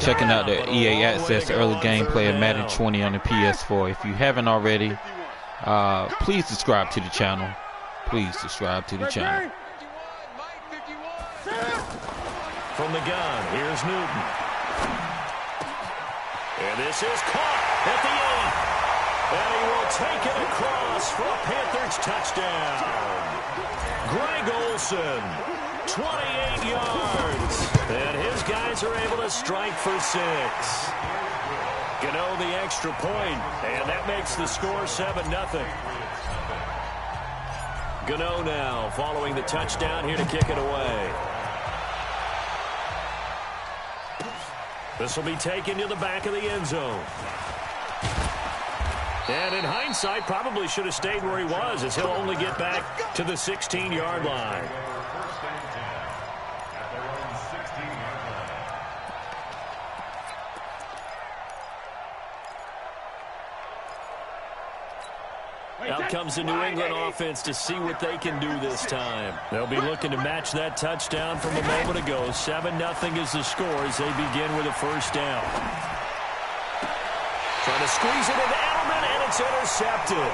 checking out the EA Access early gameplay of Madden 20 on the PS4. If you haven't already, please subscribe to the channel. Please subscribe to the channel. From the gun, here's Newton. And this is caught at the end. And he will take it across for a Panthers touchdown. Greg Olsen, 28 yards. And his guys are able to strike for 6. Gano the extra point, and that makes the score 7-0. Gano now following the touchdown here to kick it away. This will be taken to the back of the end zone. And in hindsight, probably should have stayed where he was, as he'll only get back to the 16-yard line. Out comes the New England offense to see what they can do this time. They'll be looking to match that touchdown from a moment ago. 7-0 is the score as they begin with a first down. Trying to squeeze it into Edelman, and it's intercepted.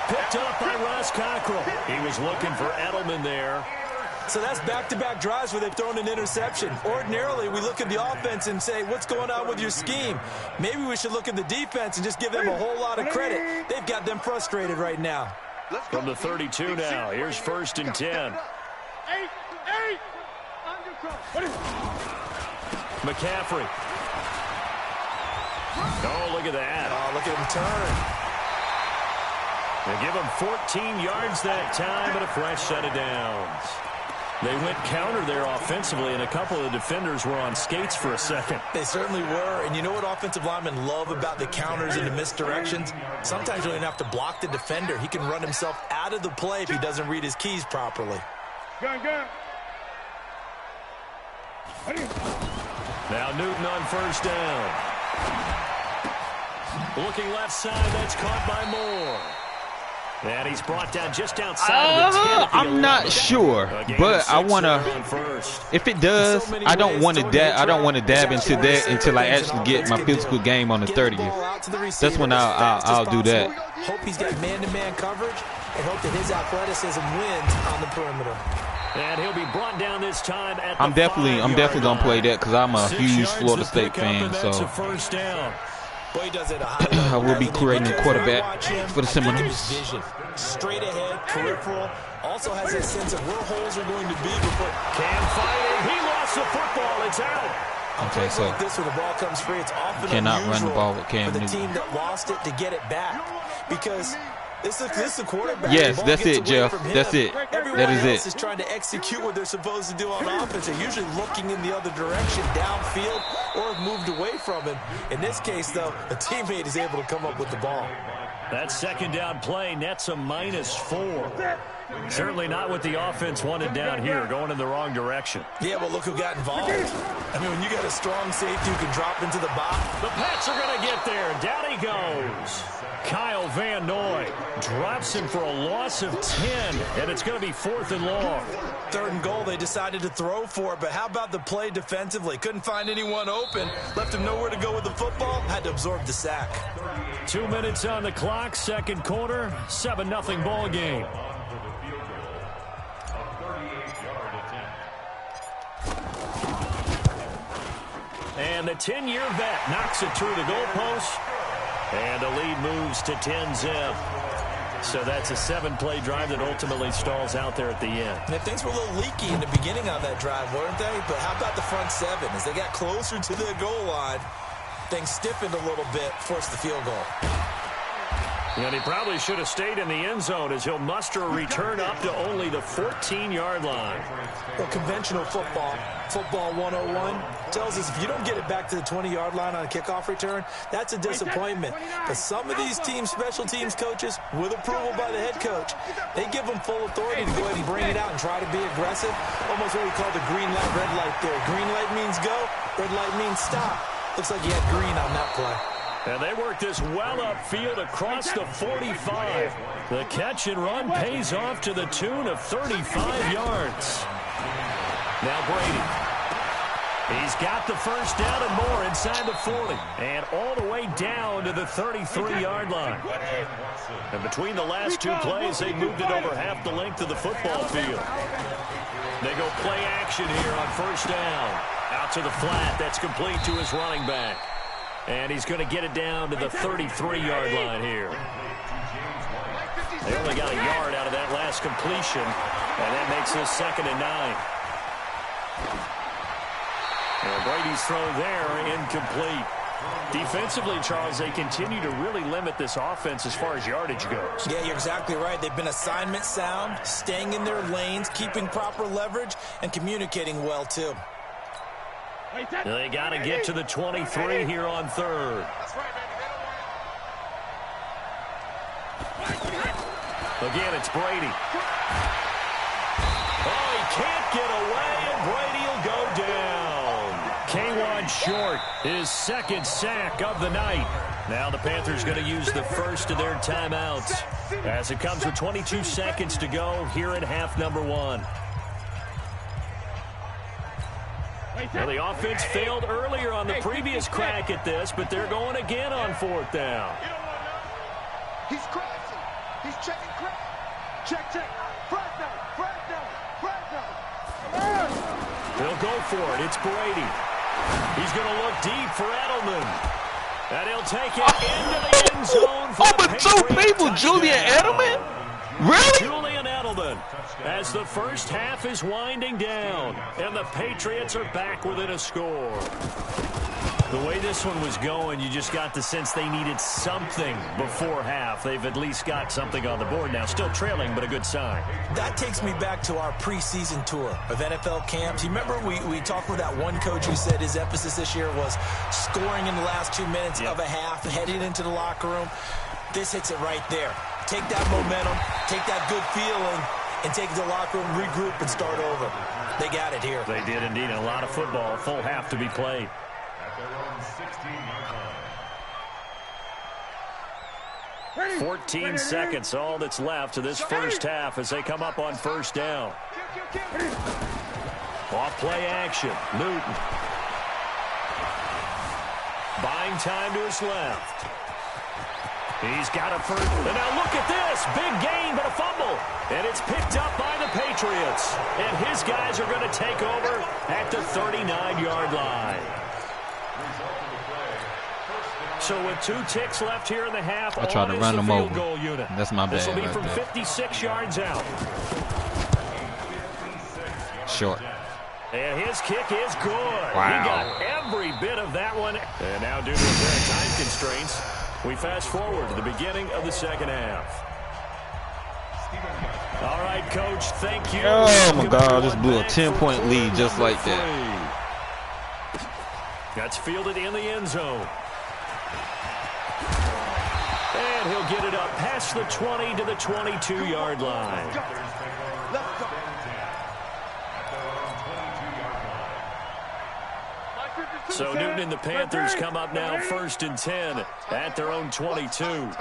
Picked up by Ross Cockrell. He was looking for Edelman there. So that's back-to-back drives where they've thrown an interception. Ordinarily, we look at the offense and say, what's going on with your scheme? Maybe we should look at the defense and just give them a whole lot of credit. They've got them frustrated right now. From the 32 now, here's 1st and 10. McCaffrey. Oh, look at that. Oh, look at him turn. They give him 14 yards that time and a fresh set of downs. They went counter there offensively, and a couple of defenders were on skates for a second. They certainly were, and you know what offensive linemen love about the counters and the misdirections? Sometimes you don't even have to block the defender. He can run himself out of the play if he doesn't read his keys properly. Gun. Now Newton on first down. Looking left side, that's caught by Moore. And he's brought down just outside of the 10. I'm not sure, but I want to. If it does, I don't want to dab into that until I actually get my physical game on the 30th. That's when I'll do that. Hope he's got man-to-man coverage and hope that his athleticism wins on the perimeter. And he'll be brought down this time at I'm definitely gonna play that because I'm a huge Florida State fan. So first down. Boy, he does it at a high level. I will be creating a quarterback for the Seminoles. Vision, straight ahead, peripheral. Also has a sense of where holes are going to be before. Cam fighting. He lost the football. It's out. Okay, so like this where the ball comes free, it's often cannot run the ball with Cam for the Newton. team that lost it to get it back because. This is a quarterback. Yes, that's it, Jeff. That's it. Everyone else is trying to execute what they're supposed to do on offense. They're usually looking in the other direction, downfield, or have moved away from him. In this case, though, a teammate is able to come up with the ball. That second down play nets a -4. Certainly not what the offense wanted down here, going in the wrong direction. Yeah, well, look who got involved. I mean, when you got a strong safety who can drop into the box. The Pats are going to get there. Down he goes. Kyle Van Noy drops him for a loss of 10, and it's going to be 4th and long. 3rd and goal, they decided to throw for it, but how about the play defensively? Couldn't find anyone open, left him nowhere to go with the football, had to absorb the sack. 2 minutes on the clock, second quarter, 7-0 ball game. And the 10-year vet knocks it through the goalpost. And the lead moves to 10-zip. So that's a 7-play drive that ultimately stalls out there at the end. And things were a little leaky in the beginning on that drive, weren't they? But how about the front 7? As they got closer to the goal line, things stiffened a little bit, forced the field goal. And he probably should have stayed in the end zone as he'll muster a return up to only the 14-yard line. Well, conventional football 101, tells us if you don't get it back to the 20-yard line on a kickoff return, that's a disappointment. But some of these teams, special teams coaches, with approval by the head coach, they give them full authority to go ahead and bring it out and try to be aggressive. Almost what we call the green light, red light theory. Green light means go, red light means stop. Looks like you had green on that play. And they work this well upfield across the 45. The catch and run pays off to the tune of 35 yards. Now Brady. He's got the first down and more inside the 40. And all the way down to the 33-yard line. And between the last two plays, they moved it over half the length of the football field. They go play action here on first down. Out to the flat. That's complete to his running back. And he's going to get it down to the 33-yard line here. They only got a yard out of that last completion, and that makes this 2nd and 9. And Brady's throw there incomplete. Defensively, Charles, they continue to really limit this offense as far as yardage goes. Yeah, you're exactly right. They've been assignment sound, staying in their lanes, keeping proper leverage, and communicating well, too. They got to get to the 23 here on 3rd. Again, it's Brady. Oh, he can't get away, and Brady will go down. K1 short, his second sack of the night. Now the Panthers going to use the first of their timeouts as it comes with 22 seconds to go here in half number 1. Well, the offense failed earlier on the previous crack at this, but they're going again on 4th down. He's crashing. He's checking crack. Check. Frag down. He'll go for it. It's Brady. He's going to look deep for Edelman. And he'll take it into the end zone for over 2 people, Julian Edelman? Really? Julian Edelman, as the first half is winding down, and the Patriots are back within a score. The way this one was going, you just got the sense they needed something before half. They've at least got something on the board now. Still trailing, but a good sign. That takes me back to our preseason tour of NFL camps. You remember we talked with that one coach who said his emphasis this year was scoring in the last 2 minutes of a half, heading into the locker room. This hits it right there. Take that momentum, take that good feeling, and take it to the locker room, regroup, and start over. They got it here. They did indeed. A lot of football, full half to be played. 14 seconds, all that's left to this first half as they come up on 1st down. Off play action. Newton. Buying time to his left. He's got a first. And now look at this. Big gain, but a fumble. And it's picked up by the Patriots. And his guys are going to take over at the 39-yard line. So with 2 ticks left here in the half, I tried to run them over. Goal unit. That's my bad. This will be right from there. 56 yards out. Short. And his kick is good. Wow. He got every bit of that one. And now due to a pair of time constraints, we fast forward to the beginning of the second half. All right, Coach, thank you. Oh, my God. This blew a 10-point lead just like that. That's fielded in the end zone. And he'll get it up past the 20 to the 22-yard line. So Newton and the Panthers come up now 1st and 10 at their own 22. Looking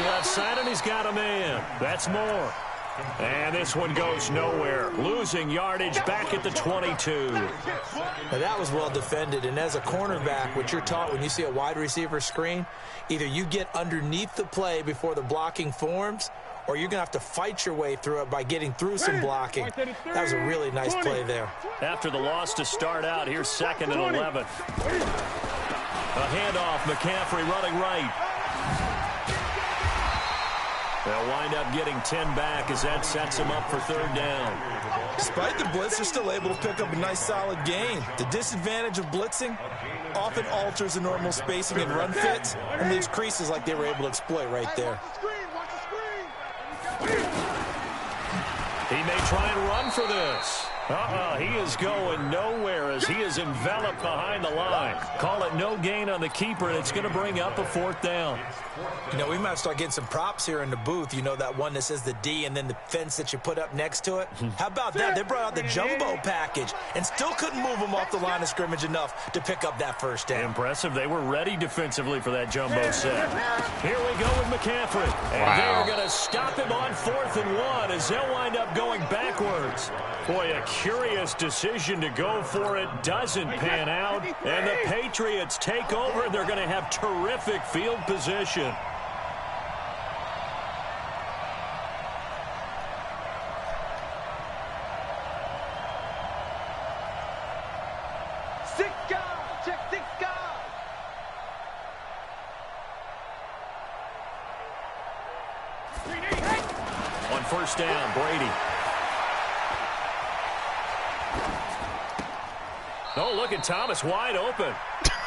left side, and he's got a man. That's Moore. And this one goes nowhere. Losing yardage back at the 22. Now that was well defended, and as a cornerback, what you're taught when you see a wide receiver screen, either you get underneath the play before the blocking forms, or you're going to have to fight your way through it by getting through some blocking. That was a really nice play there. After the loss to start out, here's 2nd and 11. A handoff, McCaffrey running right. They'll wind up getting 10 back as that sets them up for 3rd down. Despite the blitz, they're still able to pick up a nice solid gain. The disadvantage of blitzing often alters the normal spacing and run fits and leaves creases like they were able to exploit right there. He may try and run for this. He is going nowhere as he is enveloped behind the line. Call it no gain on the keeper, and it's going to bring up a 4th down. You know, we might start getting some props here in the booth. You know, that one that says the D and then the fence that you put up next to it? How about that? They brought out the jumbo package and still couldn't move them off the line of scrimmage enough to pick up that 1st down. Impressive. They were ready defensively for that jumbo set. Here we go with McCaffrey. And they are going to stop him on 4th and 1 as they'll wind up going backwards. Boy, a curious decision to go for it doesn't pan out. And the Patriots take over. They're going to have terrific field position. On 1st down, Brady. Oh, look at Thomas wide open.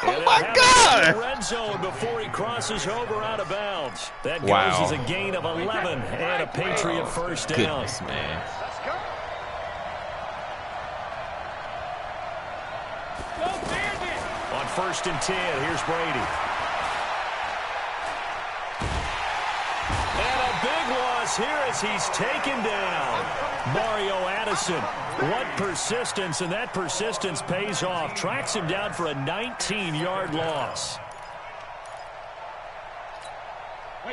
Oh, my God. Red zone before he crosses over out of bounds. That goes as a gain of 11 and a Patriot 1st down. Goodness, man. On 1st and 10, here's Brady. And a big loss is here as he's taken down. Mario Addison. What persistence, and that persistence pays off. Tracks him down for a 19-yard loss.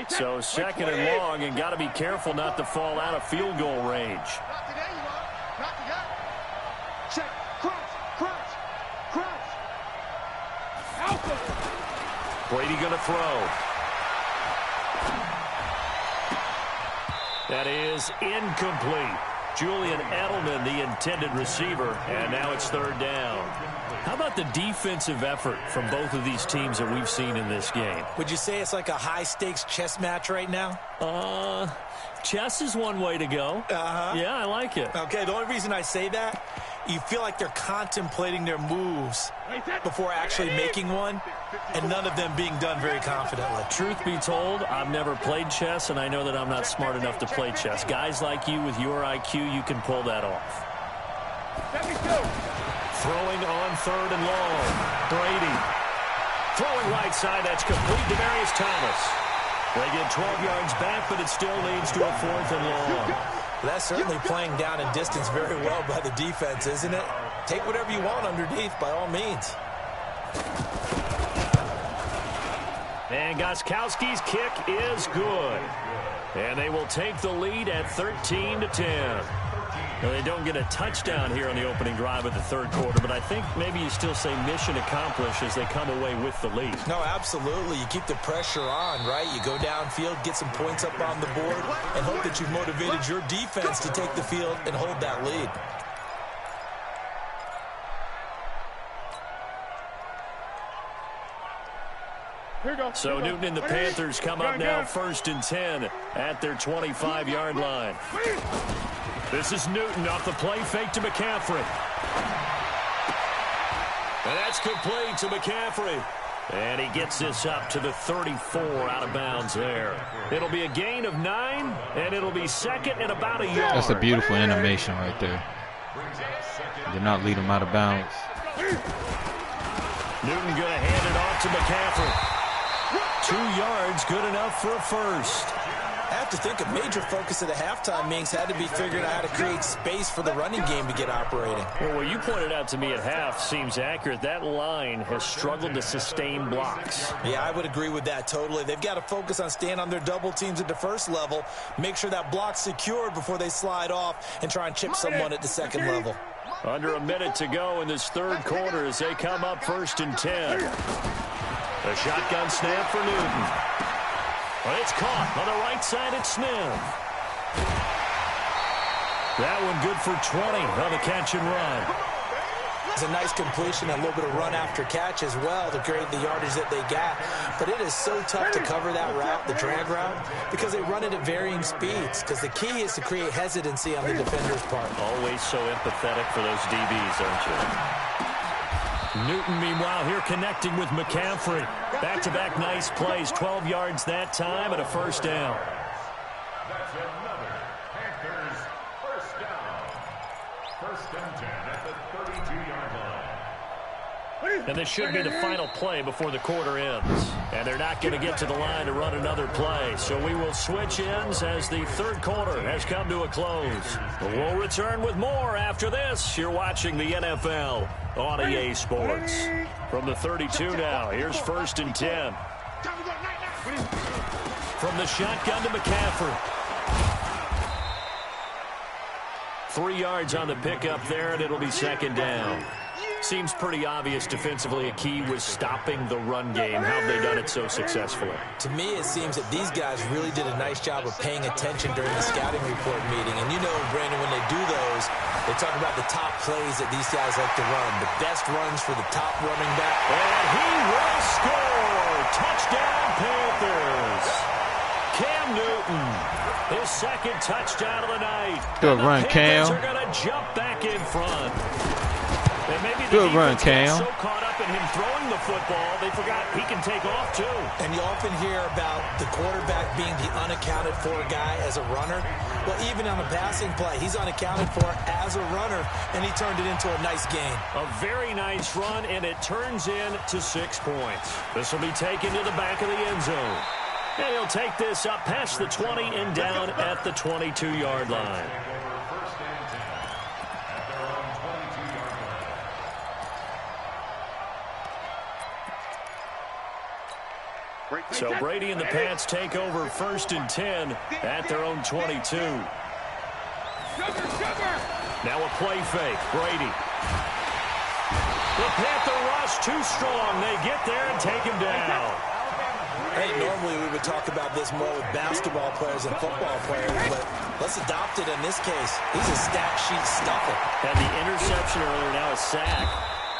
So 2nd and long, and got to be careful not to fall out of field goal range. Not today, you are. Not today. Check. Crunch. Alpha. Brady going to throw. That is incomplete. Julian Edelman, the intended receiver, and now it's 3rd down. How about the defensive effort from both of these teams that we've seen in this game? Would you say it's like a high-stakes chess match right now? Chess is one way to go. Yeah, I like it. Okay, the only reason I say that, you feel like they're contemplating their moves before actually making one, and none of them being done very confidently. Truth be told, I've never played chess, and I know that I'm not smart enough to play chess. Guys like you with your IQ, you can pull that off. Throwing on 3rd and long. Brady. Throwing right side, that's complete to Demarius Thomas. They get 12 yards back, but it still leads to a 4th and long. Well, that's certainly playing down in distance very well by the defense, isn't it? Take whatever you want underneath, by all means. And Gostkowski's kick is good. And they will take the lead at 13-10. Now, they don't get a touchdown here on the opening drive of the 3rd quarter, but I think maybe you still say mission accomplished as they come away with the lead. No, absolutely. You keep the pressure on, right? You go downfield, get some points up on the board, and hope that you've motivated your defense to take the field and hold that lead. So Newton and the Panthers come up now 1st and 10 at their 25-yard line. This is Newton off the play fake to McCaffrey. And that's complete to McCaffrey. And he gets this up to the 34 out of bounds there. It'll be a gain of 9, and it'll be 2nd and about a yard. That's a beautiful animation right there. Did not lead him out of bounds. Newton going to hand it off to McCaffrey. 2 yards, good enough for a first. I have to think a major focus of the halftime meetings had to be figuring out how to create space for the running game to get operating. Well, what you pointed out to me at half seems accurate. That line has struggled to sustain blocks. Yeah, I would agree with that totally. They've got to focus on staying on their double teams at the first level, make sure that block's secured before they slide off and try and chip someone at the second level. Under a minute to go in this 3rd quarter as they come up 1st and 10. A shotgun snap for Newton. Well, it's caught on the right side at Smith. That one good for 20 on the catch and run. It's a nice completion, a little bit of run after catch as well to create the yardage that they got. But it is so tough to cover that route, the drag route, because they run it at varying speeds. Because the key is to create hesitancy on the defender's part. Always so empathetic for those DBs, aren't you? Newton, meanwhile, here connecting with McCaffrey. Back-to-back nice plays. 12 yards that time and a 1st down. That's another Panthers 1st down. 1st and 10 at the 32-yard line. And this should be the final play before the quarter ends. And they're not going to get to the line to run another play. So we will switch ends as the 3rd quarter has come to a close. We'll return with more after this. You're watching the NFL on EA Sports. From the 32 now, here's 1st and 10. From the shotgun to McCaffrey. 3 yards on the pickup there, and it'll be 2nd down. Seems pretty obvious defensively a key was stopping the run game. How have they done it so successfully? To me, it seems that these guys really did a nice job of paying attention during the scouting report meeting. And you know, Brandon, when they do those, they talk about the top plays that these guys like to run, the best runs for the top running back. And he will score! Touchdown, Panthers! Cam Newton, his 2nd touchdown of the night. Good run, Cam. The Panthers are going to jump back in front. And maybe good run, Cam. So caught up in him throwing the football, they forgot he can take off too. And you often hear about the quarterback being the unaccounted for guy as a runner. Well, even on a passing play, he's unaccounted for as a runner, and he turned it into a nice gain. A very nice run, and it turns into 6 points. This will be taken to the back of the end zone. And he'll take this up past the 20 and down at the 22-yard line. So Brady and the Pats take over 1st and 10 at their own 22. Now a play fake. Brady. The Panther rush too strong. They get there and take him down. Hey, normally we would talk about this more with basketball players and football players, but let's adopt it in this case. He's a stat sheet stuffer. And the interception earlier, now a sack.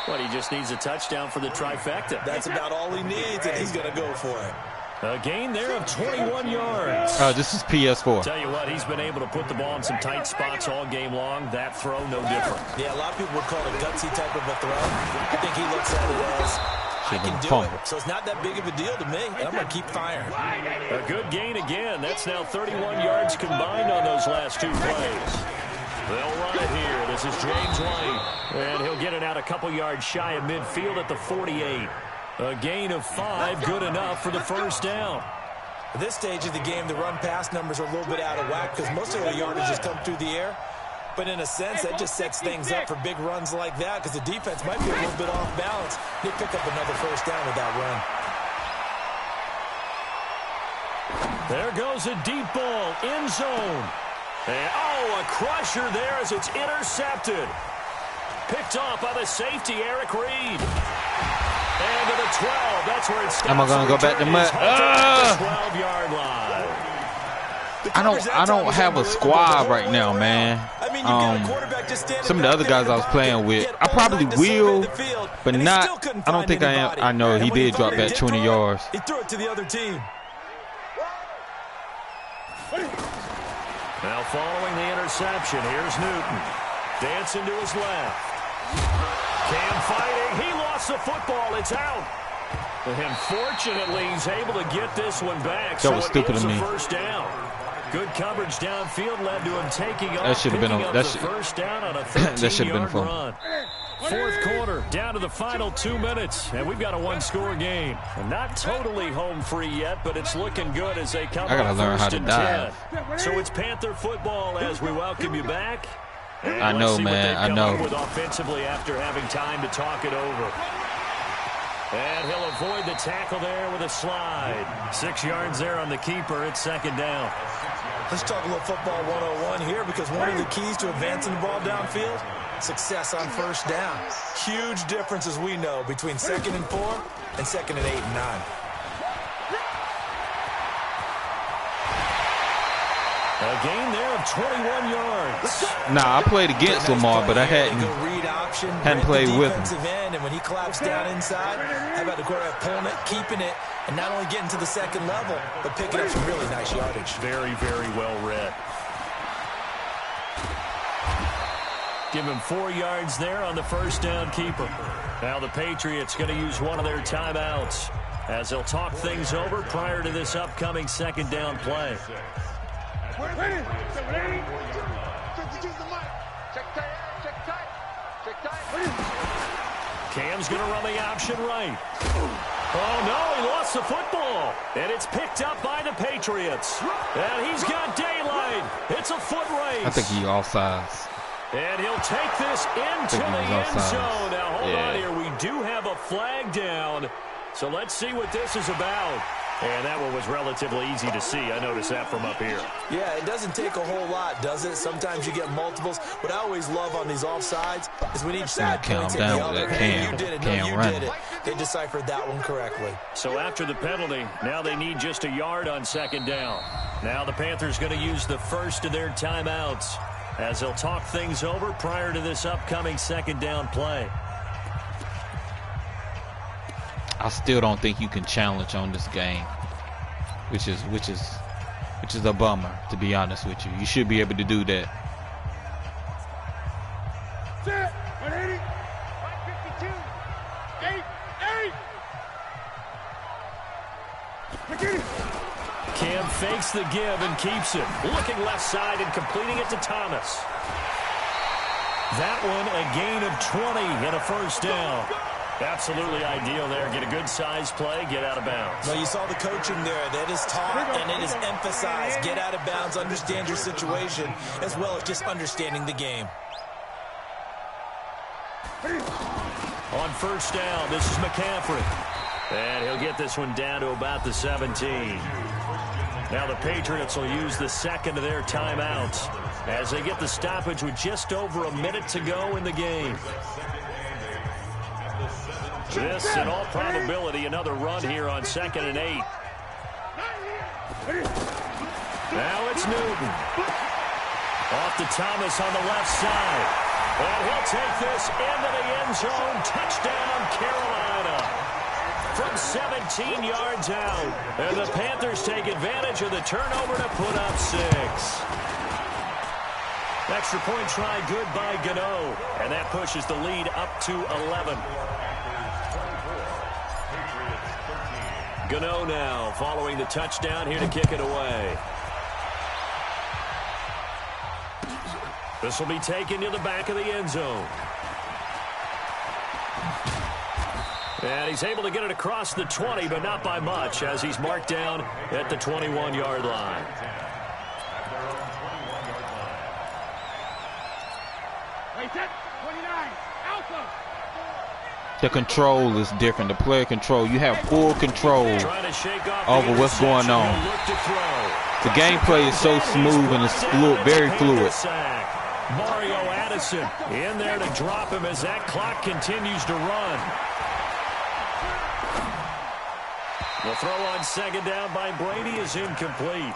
But he just needs a touchdown for the trifecta. That's about all he needs, and he's going to go for it. A gain there of 21 yards. This is PS4. Tell you what, he's been able to put the ball in some tight spots all game long. That throw, no different. Yeah, a lot of people would call it a gutsy type of a throw. I think he looks at it as, I can do it. So it's not that big of a deal to me, and I'm going to keep firing. A good gain again. That's now 31 yards combined on those last 2 plays. They'll run it here. This is James White. And he'll get it out a couple yards shy of midfield at the 48. A gain of 5, good enough for the first down. At this stage of the game, the run-pass numbers are a little bit out of whack because most of the yardage has come through the air. But in a sense, that just sets things up for big runs like that because the defense might be a little bit off balance. They pick up another first down with that run. There goes a deep ball, end zone. And, oh, a crusher there as it's intercepted. Picked off by the safety, Eric Reed. And to the 12, that's where it stops. Am I going to go back to Matt? 12-yard line. I don't have a squad right now, man. Some of the other guys I was playing with, I probably will, but not. I don't think I am. I know he did drop back 20 yards. He threw it to the other team. Now following the interception, here's Newton. Dancing to his left. Cam fighting. He lost the football. It's out. And fortunately, he's able to get this one back. That was stupid of me. First down. Good coverage downfield led to him taking off. That should have been a first down on a 13-yard run. Fourth quarter, down to the final 2 minutes, and we've got a one-score game. And not totally home free yet, but it's looking good as they come up first and 10. So it's Panther football as we welcome you back. And I know, man. I know. With offensively after having time to talk it over. And he'll avoid the tackle there with a slide. 6 yards there on the keeper. It's second down. Let's talk a little football 101 here because one of the keys to advancing the ball downfield, success on first down. Huge difference, as we know, between 2nd and 4 and 2nd and 8 and 9. A gain there of 21 yards. Nah, I played against Lamar, but I hadn't played with him. And when he collapsed down inside, how about the quarterback pulling it, keeping it, and not only getting to the second level, but picking up some really nice yardage. Very, very well read. Give him 4 yards there on the first down keeper. Now the Patriots going to use one of their timeouts as they'll talk things over prior to this upcoming second down play. Cam's going to run the option right. Oh, no, he lost the football. And it's picked up by the Patriots. And he's got daylight. It's a foot race. I think he's offsides. And he'll take this into the end zone. Now, hold on here. We do have a flag down. So let's see what this is about. And that one was relatively easy to see. I noticed that from up here. Yeah, it doesn't take a whole lot, does it? Sometimes you get multiples. What I always love on these offsides is when each side points at the other. Hey, you did it. No, you did it. They deciphered that one correctly. So after the penalty, now they need just a yard on second down. Now the Panthers going to use the first of their timeouts as they'll talk things over prior to this upcoming second down play. I still don't think you can challenge on this game, which is a bummer, to be honest with you. You should be able to do that. Set, 180, 552, 8, 8. Cam fakes the give and keeps it. Looking left side and completing it to Thomas. That one a gain of 20 and a first down. Absolutely ideal there. Get a good size play, get out of bounds. Well, you saw the coaching there. That is taught and it is emphasized. Get out of bounds, understand your situation, as well as just understanding the game. On first down, this is McCaffrey. And he'll get this one down to about the 17. Now the Patriots will use the second of their timeouts as they get the stoppage with just over a minute to go in the game. This, in all probability, another run here on 2nd and 8. Now it's Newton. Off to Thomas on the left side. And he'll take this into the end zone. Touchdown, Carolina. From 17 yards out. And the Panthers take advantage of the turnover to put up 6. Extra point try good by Gano. And that pushes the lead up to 11. Gano now following the touchdown here to kick it away. This will be taken to the back of the end zone. And he's able to get it across the 20, but not by much, as he's marked down at the 21-yard line. The control is different. The player control. You have full control over what's going on. The gameplay is so smooth and it's fluid, very fluid. Mario Addison in there to drop him as that clock continues to run. The throw on 2nd down by Brady is incomplete.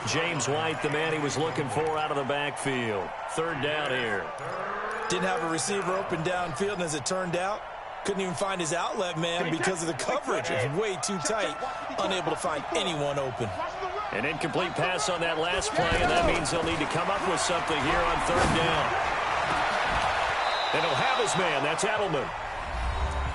James White, the man he was looking for out of the backfield. 3rd down here. Didn't have a receiver open downfield, and as it turned out, couldn't even find his outlet man because of the coverage. It was way too tight, unable to find anyone open. An incomplete pass on that last play, and that means he'll need to come up with something here on 3rd down. And he'll have his man. That's Edelman.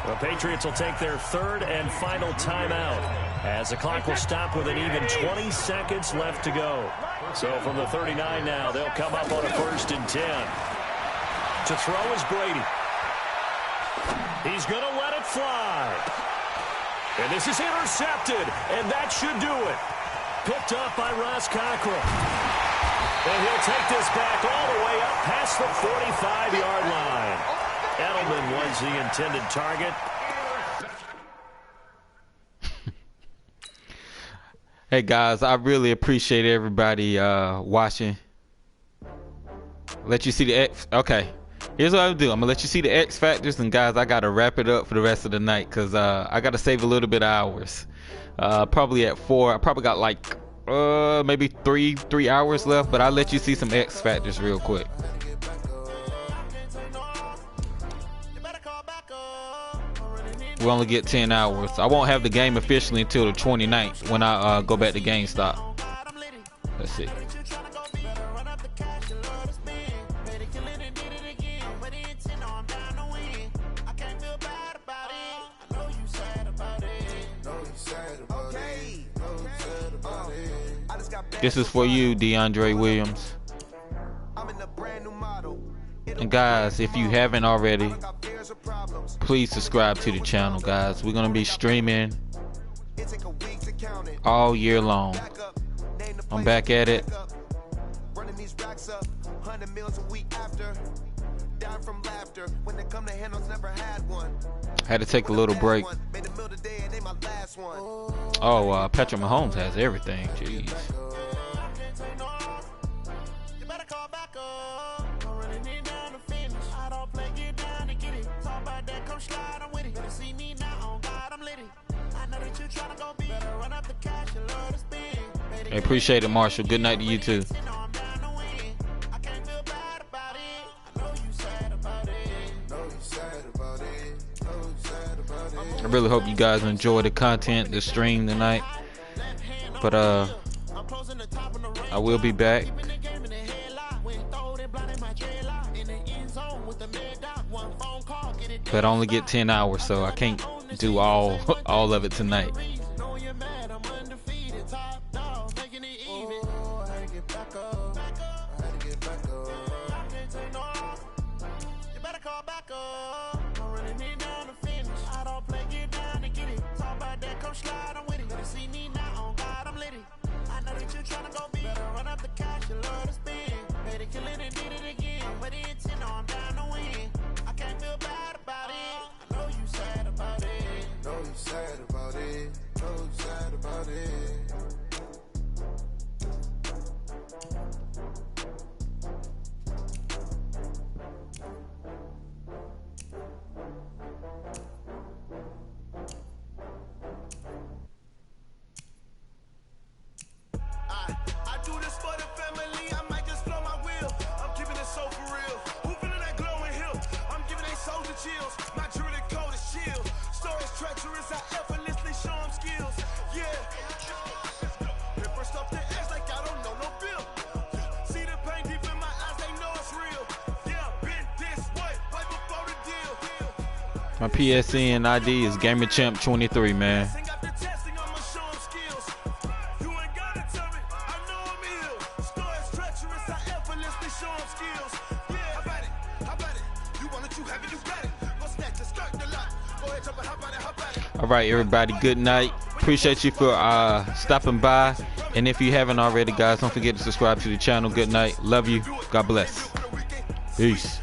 The Patriots will take their 3rd and final timeout as the clock will stop with an even 20 seconds left to go. So from the 39 now, they'll come up on a 1st and 10. To throw is Brady. He's going to let it fly. And this is intercepted, and that should do it. Picked up by Ross Cockrell. And he'll take this back all the way up past the 45-yard line. Edelman was the intended target. Hey, guys, I really appreciate everybody watching. Let you see the X. Okay. Here's what I'll do. I'm going to let you see the X factors. And, guys, I got to wrap it up for the rest of the night because I got to save a little bit of hours. Probably at 4. I probably got like maybe three hours left. But I'll let you see some X factors real quick. We only get 10 hours. I won't have the game officially until the 29th when I go back to GameStop. Let's see. This is for you, DeAndre Williams. And guys, if you haven't already, please subscribe to the channel, guys. We're gonna be streaming all year long. I'm back at it. Had to take a little break. Oh, Patrick Mahomes has everything. Jeez. I appreciate it, Marshall. Good night to you too. I really hope you guys enjoy the content, the stream tonight. But I will be back. But I only get 10 hours, so I can't do all of it tonight. I'm slide, I'm with it. Better see me now, on God, I'm litty. I know that you tryna go big. Better run up the cash, you love to spend. Better kill it and did it again. But the intent, no, I'm down to win. I can't feel bad about it. I know you sad about it. Know you sad about it. Know you sad about it. I do this for the family, I might just blow my wheel. I'm keeping it so for real. Who feeling that glowing hill? I'm giving they souls the chills. My jewelry cold as chill. Stories treacherous, I effortlessly show them skills. Yeah. Paper stuff the edge like I don't know no bill. See the pain deep in my eyes, they know it's real. Yeah, been this way, right before the deal. My PSN ID is GamerChamp23, man. All right, everybody, good night. Appreciate you for stopping by. And if you haven't already, guys, don't forget to subscribe to the channel. Good night. Love you. God bless. Peace.